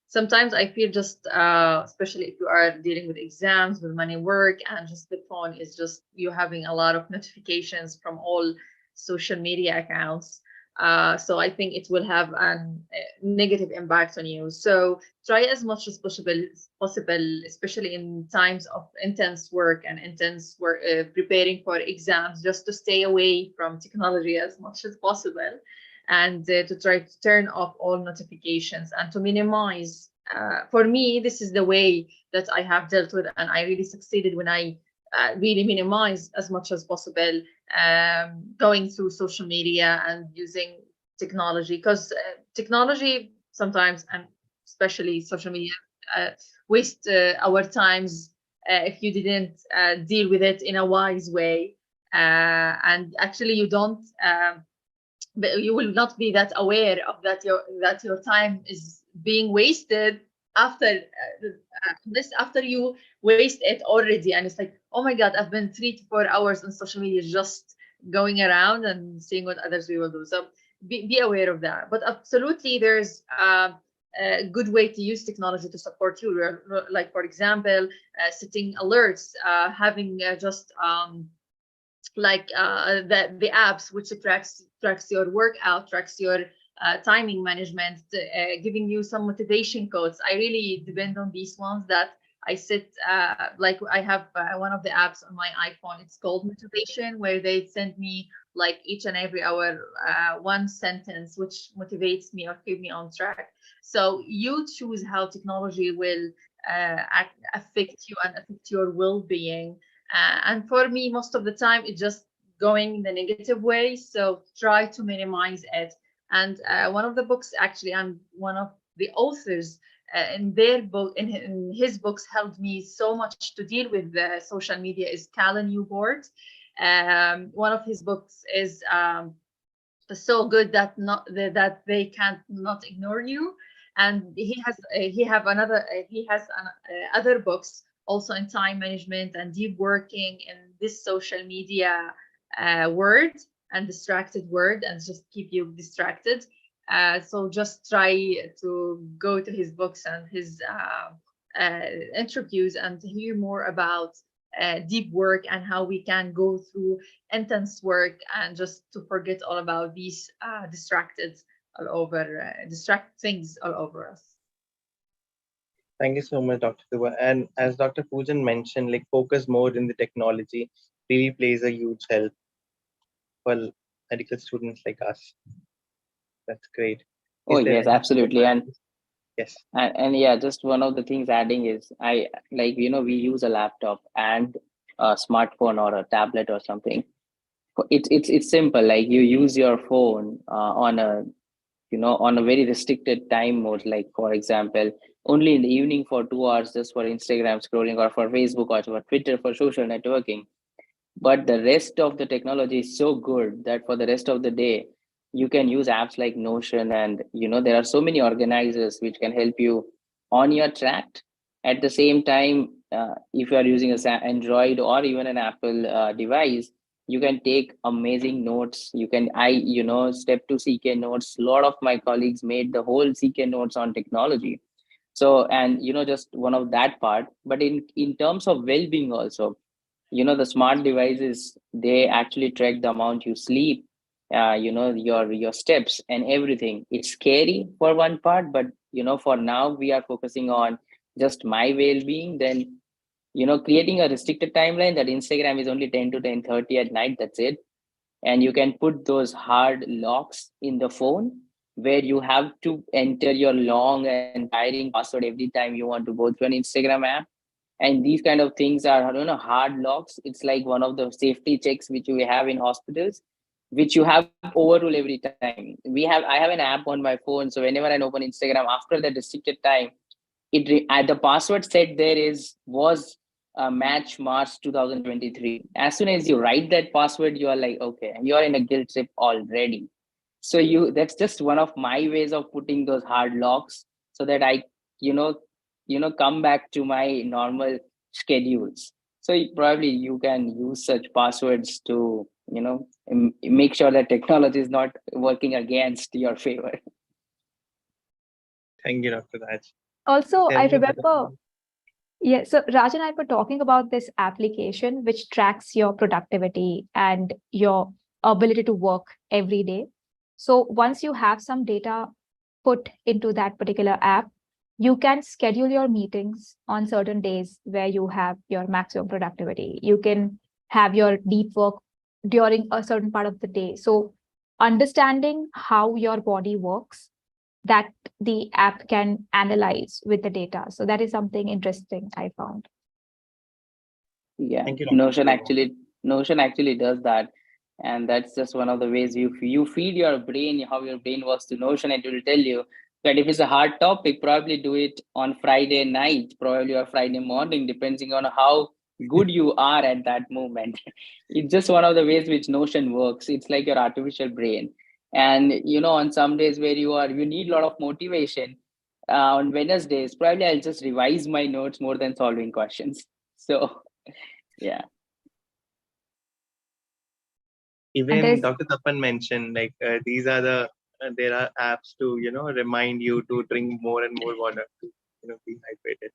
Sometimes I feel just, especially if you are dealing with exams, with money work, and just the phone is just you having a lot of notifications from all social media accounts. So I think it will have a negative impact on you. So try as much as possible, especially in times of intense work and intense work, preparing for exams, just to stay away from technology as much as possible, and to try to turn off all notifications and to minimize. For me, this is the way that I have dealt with, and I really succeeded when I really minimize as much as possible going through social media and using technology, because technology sometimes, and especially social media, waste our times if you didn't deal with it in a wise way, and actually you don't but you will not be that aware of that your time is being wasted after after you waste it already, and it's like, oh my god, I've been 3 to 4 hours on social media just going around and seeing what others people do. So be aware of that. But absolutely, there's a good way to use technology to support you, like for example setting alerts, having just like the apps which tracks your workout, tracks your timing management, giving you some motivation quotes. I really depend on these ones that I sit like I have one of the apps on my iPhone. It's called Motivation, where they send me like each and every hour one sentence which motivates me or keep me on track. So you choose how technology will affect you and affect your well-being. And for me, most of the time, it's just going in the negative way. So try to minimize it. And one of the books, actually, I'm one of the authors in their book, in his books, helped me so much to deal with social media, is Callan Newport. One of his books is so good that that they can't not ignore you. And he has other books also in time management and deep working in this social media world and distracted world, and just keep you distracted. So just try to go to his books and his interviews and hear more about deep work and how we can go through intense work and just to forget all about these distract things all over us. Thank you so much, Dr. Dua. And as Dr. Poojan mentioned, like focus more in the technology really plays a huge help for medical students like us. That's great. Oh, yes, absolutely. And yes. And yeah, just one of the things adding is I like, we use a laptop and a smartphone or a tablet or something. It's simple. Like you use your phone on a very restricted time mode. Like for example, only in the evening for 2 hours just for Instagram scrolling or for Facebook or for Twitter for social networking. But the rest of the technology is so good that for the rest of the day, you can use apps like Notion, and there are so many organizers which can help you on your track. At the same time, if you are using a Android or even an Apple device, you can take amazing notes. You can, step to CK notes. A lot of my colleagues made the whole CK notes on technology. So, and just one of that part, but in terms of well-being also, the smart devices, they actually track the amount you sleep, your steps and everything. It's scary for one part, but for now we are focusing on just my well-being. Then creating a restricted timeline that Instagram is only 10 to 10:30 at night, that's it. And you can put those hard locks in the phone where you have to enter your long and tiring password every time you want to go through an Instagram app. And these kind of things are, hard locks. It's like one of the safety checks which we have in hospitals, which you have overrule every time. I have an app on my phone, so whenever I open Instagram after the restricted time, the password set there was match March 2023. As soon as you write that password, you are like, okay, you are in a guilt trip already. So that's just one of my ways of putting those hard locks so that I, come back to my normal schedules. So probably you can use such passwords to, make sure that technology is not working against your favor. Thank you, Dr. Raj. Also, Tell I me about remember, yeah, so Raj and I were talking about this application which tracks your productivity and your ability to work every day. So once you have some data put into that particular app, you can schedule your meetings on certain days where you have your maximum productivity. You can have your deep work during a certain part of the day. So understanding how your body works, that the app can analyze with the data. So that is something interesting I found. Yeah, Thank you, Dr. Notion actually does that. And that's just one of the ways you feed your brain, how your brain works to Notion, and it will tell you that if it's a hard topic, probably do it on Friday night, probably or Friday morning, depending on how good you are at that moment. It's just one of the ways which Notion works. It's like your artificial brain. And on some days where you need a lot of motivation, on Wednesdays, probably I'll just revise my notes more than solving questions. So yeah. Even Dr. Tapan mentioned like these are there are apps to remind you to drink more and more water to be hydrated.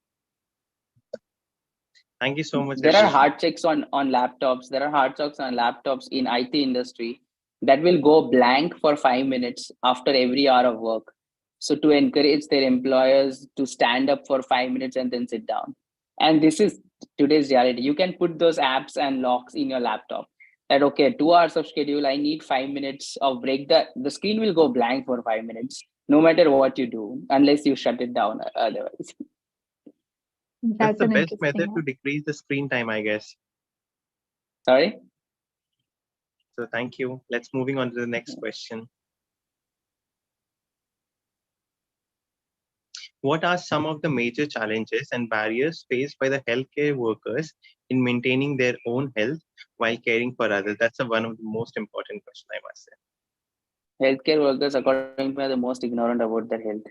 Thank you so much. There are hard checks on laptops. There are hard checks on laptops in IT industry that will go blank for 5 minutes after every hour of work. So to encourage their employers to stand up for 5 minutes and then sit down. And this is today's reality. You can put those apps and locks in your laptop. That okay, 2 hours of schedule, I need 5 minutes of break. The screen will go blank for 5 minutes, no matter what you do, unless you shut it down otherwise. That's the best method to decrease the screen time, I guess. Sorry? So thank you. Let's moving on to the next question. What are some of the major challenges and barriers faced by the healthcare workers in maintaining their own health while caring for others? That's one of the most important questions, I must say. Healthcare workers, according to me, are the most ignorant about their health,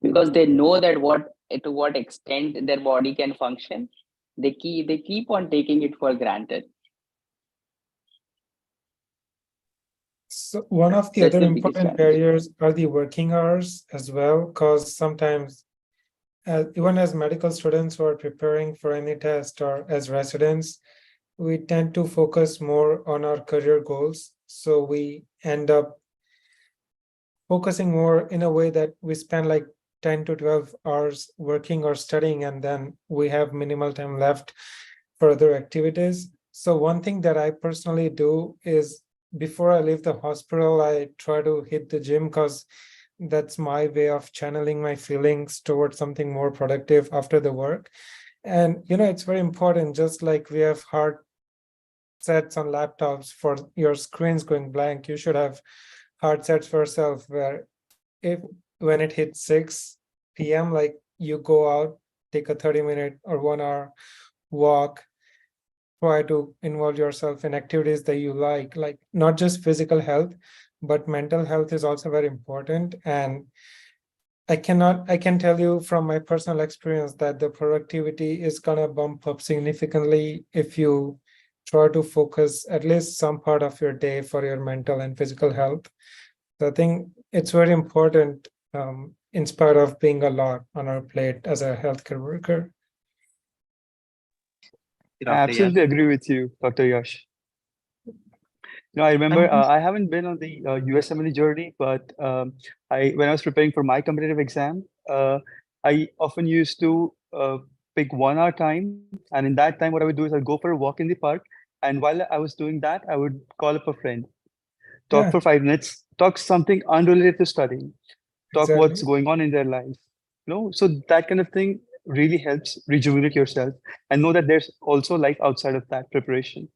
because they know that to what extent their body can function. They keep on taking it for granted. So one of the That's other the biggest important challenge. barriers are the working hours as well, because sometimes even as medical students who are preparing for any test or as residents, we tend to focus more on our career goals. So we end up focusing more in a way that we spend like 10 to 12 hours working or studying, and then we have minimal time left for other activities. So one thing that I personally do is before I leave the hospital, I try to hit the gym, because that's my way of channeling my feelings towards something more productive after the work. And it's very important, just like we have hard sets on laptops for your screens going blank, you should have hard sets for yourself where when it hits 6 p.m., like you go out, take a 30-minute or 1 hour walk, try to involve yourself in activities that you like not just physical health, but mental health is also very important. And I can tell you from my personal experience that the productivity is gonna bump up significantly if you try to focus at least some part of your day for your mental and physical health. So I think it's very important, in spite of being a lot on our plate as a healthcare worker. I absolutely agree with you, Dr. Yash. I remember I haven't been on the USMLE journey, but when I was preparing for my competitive exam, I often used to pick 1 hour time, and in that time, what I would do is I'd go for a walk in the park, and while I was doing that, I would call up a friend, talk for 5 minutes, talk something unrelated to studying, talk what's going on in their life. So that kind of thing really helps rejuvenate yourself and know that there's also life outside of that preparation.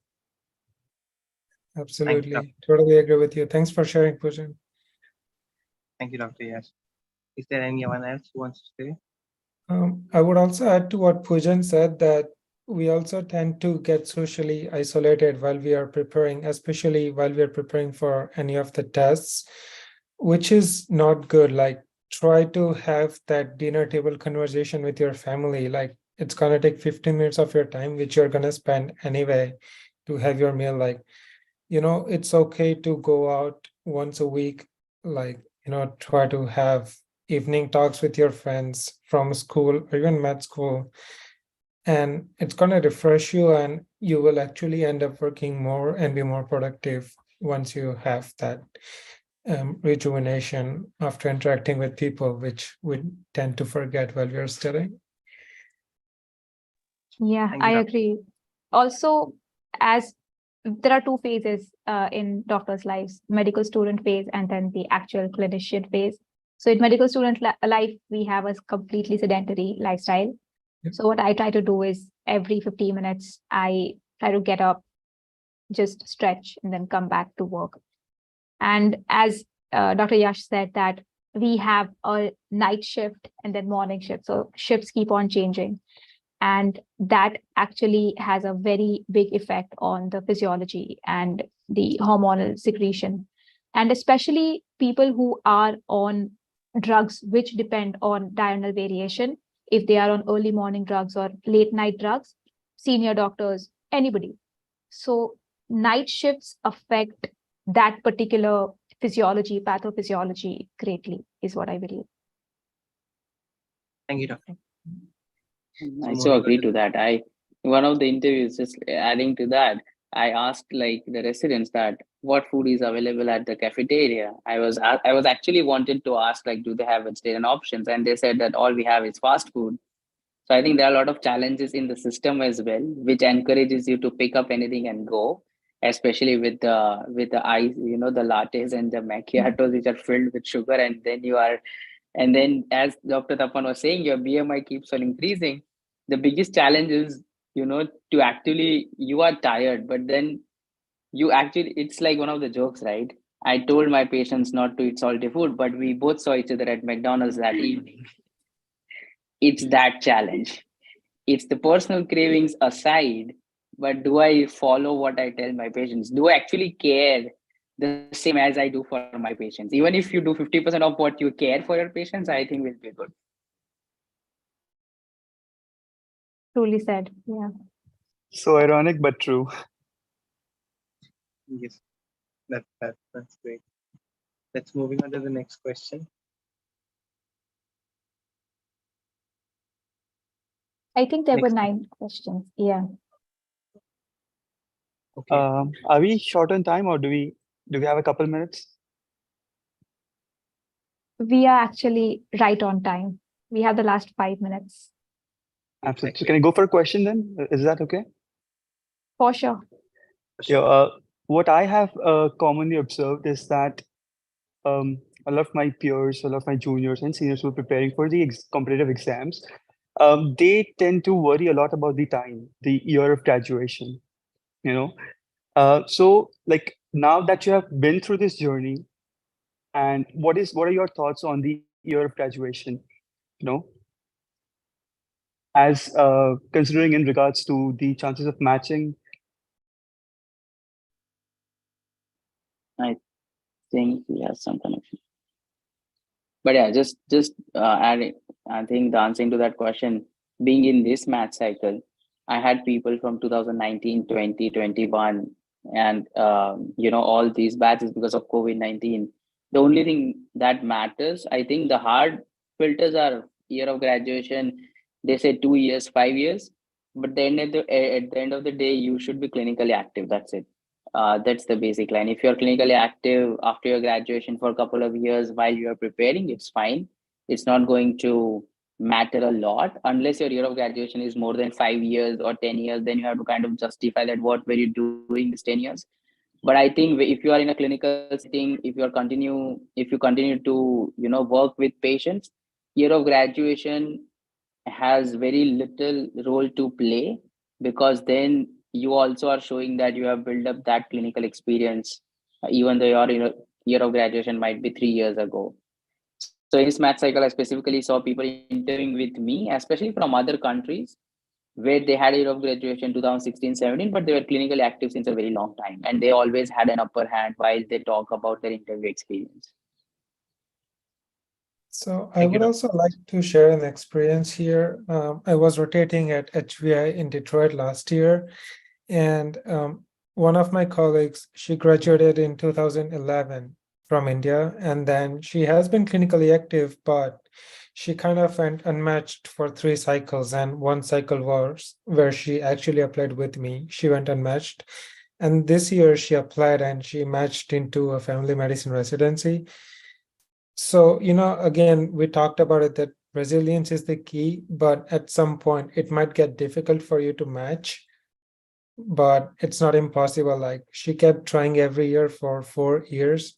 Absolutely. Totally agree with you. Thanks for sharing, Pujan. Thank you, Dr. Yash. Is there anyone else who wants to say? I would also add to what Pujan said that we also tend to get socially isolated while we are preparing, especially while we are preparing for any of the tests, which is not good. Like, try to have that dinner table conversation with your family. Like, it's gonna take 15 minutes of your time, which you're gonna spend anyway to have your meal. Like, it's okay to go out once a week, like, try to have evening talks with your friends from school or even med school. And it's going to refresh you, and you will actually end up working more and be more productive once you have that rejuvenation after interacting with people, which we tend to forget while we are studying. Yeah, I agree. Also, as there are two phases in doctors' lives, medical student phase and then the actual clinician phase. So in medical student life, we have a completely sedentary lifestyle. Yep. So what I try to do is every 15 minutes, I try to get up, just stretch, and then come back to work. And as Dr. Yash said, that we have a night shift and then morning shift. So shifts keep on changing. And that actually has a very big effect on the physiology and the hormonal secretion. And especially people who are on drugs which depend on diurnal variation, if they are on early morning drugs or late night drugs, senior doctors, anybody. So night shifts affect that particular physiology, pathophysiology greatly, is what I believe. Thank you, Doctor. I so agree to that. One of the interviews, just adding to that, I asked like the residents that what food is available at the cafeteria. I was actually wanted to ask like, do they have vegetarian options? And they said that all we have is fast food. So I think there are a lot of challenges in the system as well, which encourages you to pick up anything and go, especially with the ice, the lattes and the macchiatos, which are filled with sugar, and then as Dr. Tapan was saying, your BMI keeps on increasing. The biggest challenge is, to actually, you are tired, but then it's like one of the jokes, right? I told my patients not to eat salty food, but we both saw each other at McDonald's that evening. It's that challenge. It's the personal cravings aside, but do I follow what I tell my patients? Do I actually care the same as I do for my patients? Even if you do 50% of what you care for your patients, I think will be good. Truly said. Yeah. So ironic, but true. Yes, that's great. Let's moving on to the next question. I think there were 9 questions. Yeah. Okay. Are we short on time, or do we have a couple minutes? We are actually right on time. We have the last 5 minutes. Absolutely. So can I go for a question then? Is that okay? For sure. Yeah. What I have commonly observed is that a lot of my peers, a lot of my juniors and seniors who are preparing for the competitive exams, they tend to worry a lot about the time, the year of graduation. So like now that you have been through this journey, and what are your thoughts on the year of graduation? As considering in regards to the chances of matching. I think we have some connection. But yeah, just adding, I think the answering to that question, being in this math cycle, I had people from 2019, 20, 21, and all these batches because of COVID-19. The only thing that matters, I think, the hard filters are year of graduation. They say 2 years, 5 years, but then at the end of the day, you should be clinically active. That's it. That's the basic line. If you're clinically active after your graduation for a couple of years while you're preparing, it's fine. It's not going to matter a lot unless your year of graduation is more than 5 years or 10 years. Then you have to kind of justify that what were you doing these 10 years. But I think if you are in a clinical setting, if you continue to work with patients, year of graduation has very little role to play, because then you also are showing that you have built up that clinical experience, even though your year of graduation might be 3 years ago. So in this math cycle, I specifically saw people interviewing with me, especially from other countries, where they had a year of graduation 2016, 17, but they were clinically active since a very long time, and they always had an upper hand while they talk about their interview experience. So I would also like to share an experience here. I was rotating at HVI in Detroit last year, and one of my colleagues, she graduated in 2011 from India, and then she has been clinically active, but she kind of went unmatched for 3 cycles, and one cycle was where she actually applied with me. She went unmatched, and this year she applied and she matched into a family medicine residency. So, again, we talked about it that resilience is the key, but at some point it might get difficult for you to match, but it's not impossible. Like, she kept trying every year for 4 years,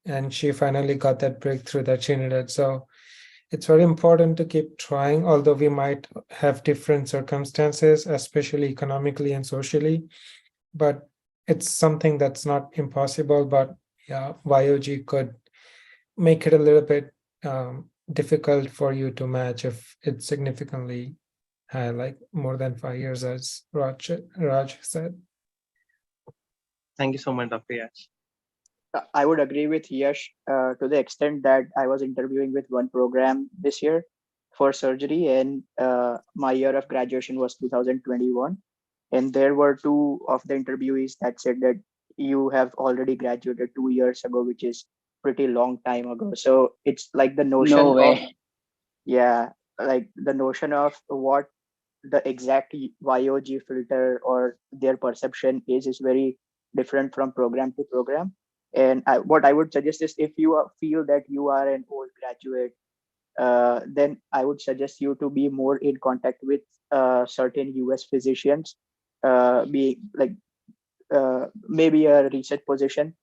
and she finally got that breakthrough that she needed. So it's very important to keep trying, although we might have different circumstances, especially economically and socially, but it's something that's not impossible. But yeah, YOG could make it a little bit difficult for you to match if it's significantly high, like more than 5 years, as Raj said. Thank you so much, Dr. Yash. I would agree with Yash to the extent that I was interviewing with one program this year for surgery, and my year of graduation was 2021. And there were two of the interviewees that said that you have already graduated 2 years ago, which is pretty long time ago. So it's like the notion No of, way. yeah, like the notion of what the exact YOG filter or their perception is very different from program to program. And what I would suggest is, if you feel that you are an old graduate, then I would suggest you to be more in contact with certain US physicians, be like maybe a research position,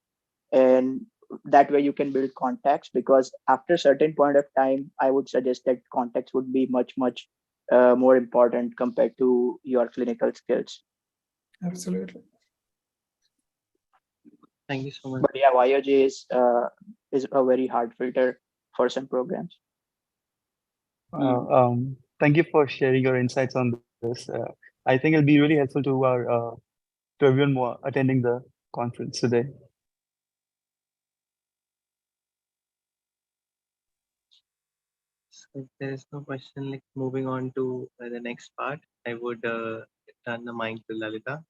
and that way you can build contacts, because after a certain point of time, I would suggest that contacts would be much more important compared to your clinical skills. Absolutely. Thank you so much. But yeah, YOG is a very hard filter for some programs. Thank you for sharing your insights on this. I think it'll be really helpful to everyone more attending the conference today. So if there is no question, like moving on to the next part, I would turn the mic to Lalita.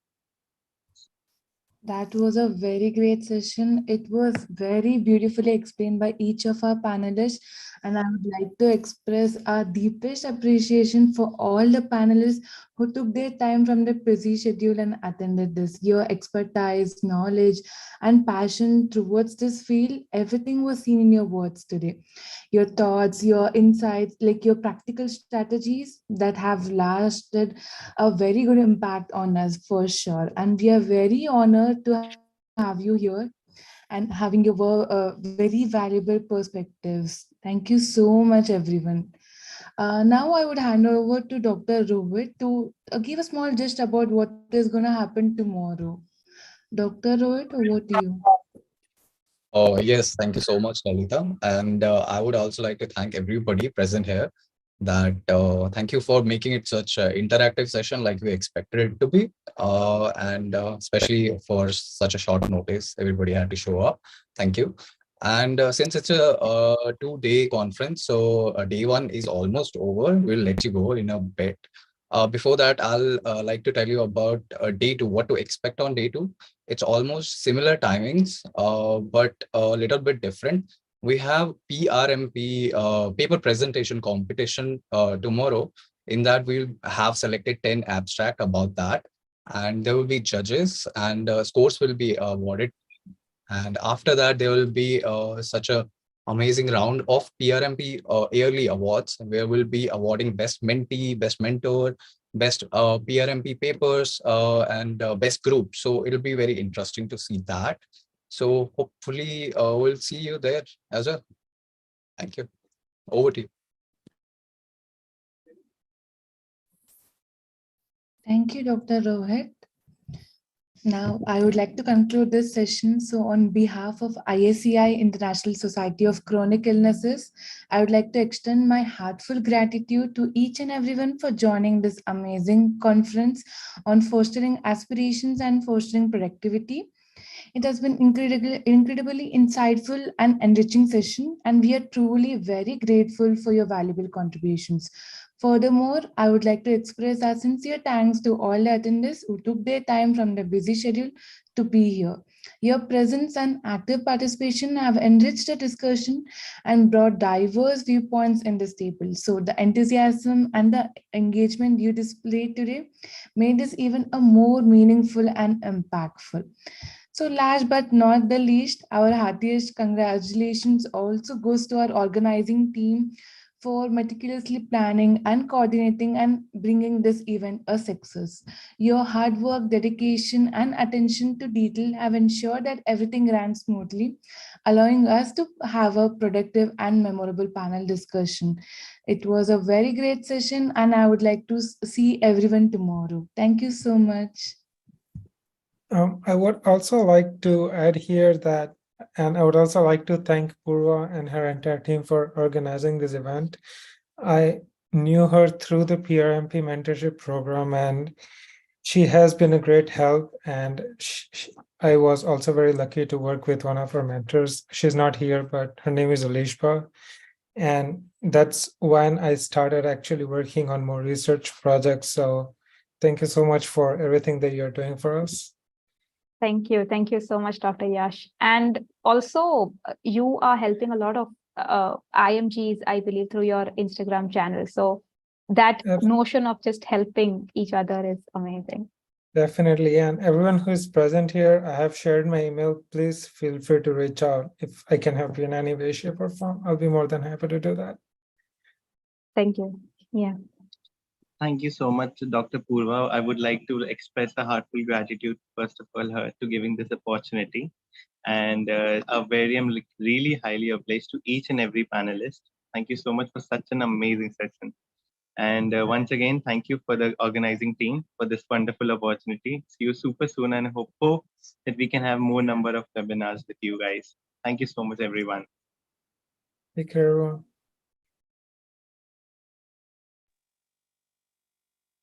That was a very great session. It was very beautifully explained by each of our panelists. And I would like to express our deepest appreciation for all the panelists who took their time from their busy schedule and attended this. Your expertise, knowledge, and passion towards this field, everything was seen in your words today. Your thoughts, your insights, like your practical strategies that have lasted a very good impact on us for sure. And we are very honored to have you here and having your very valuable perspectives. Thank you so much, everyone. Now I would hand over to Dr. Rohit to give a small gist about what is going to happen tomorrow. Dr. Rohit, over to you. Oh, yes, thank you so much, Lalita. And I would also like to thank everybody present here. Thank you for making it such an interactive session like we expected it to be. And especially for such a short notice, everybody had to show up. Thank you. And since it's a 2-day conference, so day one is almost over. We'll let you go in a bit. Before that, I'll like to tell you about day two, what to expect on day two. It's almost similar timings, but a little bit different. We have PRMP paper presentation competition tomorrow. In that, we'll have selected 10 abstract about that. And there will be judges and scores will be awarded. And after that, there will be such a amazing round of PRMP yearly awards where we'll be awarding best mentee, best mentor, best PRMP papers, and best group. So it'll be very interesting to see that. So hopefully we'll see you there as well. Thank you. Over to you. Thank you, Dr. Rohit. Now, I would like to conclude this session. So on behalf of ISCI, International Society of Chronic Illnesses, I would like to extend my heartfelt gratitude to each and everyone for joining this amazing conference on fostering aspirations and fostering productivity. It has been incredibly insightful and enriching session, and we are truly very grateful for your valuable contributions. Furthermore, I would like to express our sincere thanks to all the attendees who took their time from their busy schedule to be here. Your presence and active participation have enriched the discussion and brought diverse viewpoints in this table. So the enthusiasm and the engagement you displayed today made this even a more meaningful and impactful. So last but not the least, our heartiest congratulations also goes to our organizing team for meticulously planning and coordinating and bringing this event a success. Your hard work, dedication, and attention to detail have ensured that everything ran smoothly, allowing us to have a productive and memorable panel discussion. It was a very great session, and I would like to see everyone tomorrow. Thank you so much. I would also like to add here that, and I would also like to thank Purva and her entire team for organizing this event. I knew her through the PRMP mentorship program, and she has been a great help. And I was also very lucky to work with one of her mentors. She's not here, but her name is Alishba. And that's when I started actually working on more research projects. So thank you so much for everything that you're doing for us. Thank you. Thank you so much, Dr. Yash. And also, you are helping a lot of IMGs, I believe, through your Instagram channel. So that notion of just helping each other is amazing. Definitely. And everyone who is present here, I have shared my email. Please feel free to reach out if I can help you in any way, shape, or form. I'll be more than happy to do that. Thank you. Yeah. Thank you so much, Dr. Purva. I would like to express a heartfelt gratitude, first of all, her to giving this opportunity. And I'm really highly obliged to each and every panelist. Thank you so much for such an amazing session. And once again, thank you for the organizing team for this wonderful opportunity. See you super soon and hope that we can have more number of webinars with you guys. Thank you so much, everyone. Take care, everyone.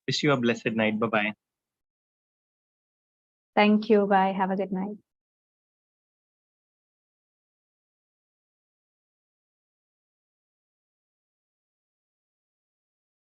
Wish you a blessed night. Bye-bye. Thank you. Bye. Have a good night.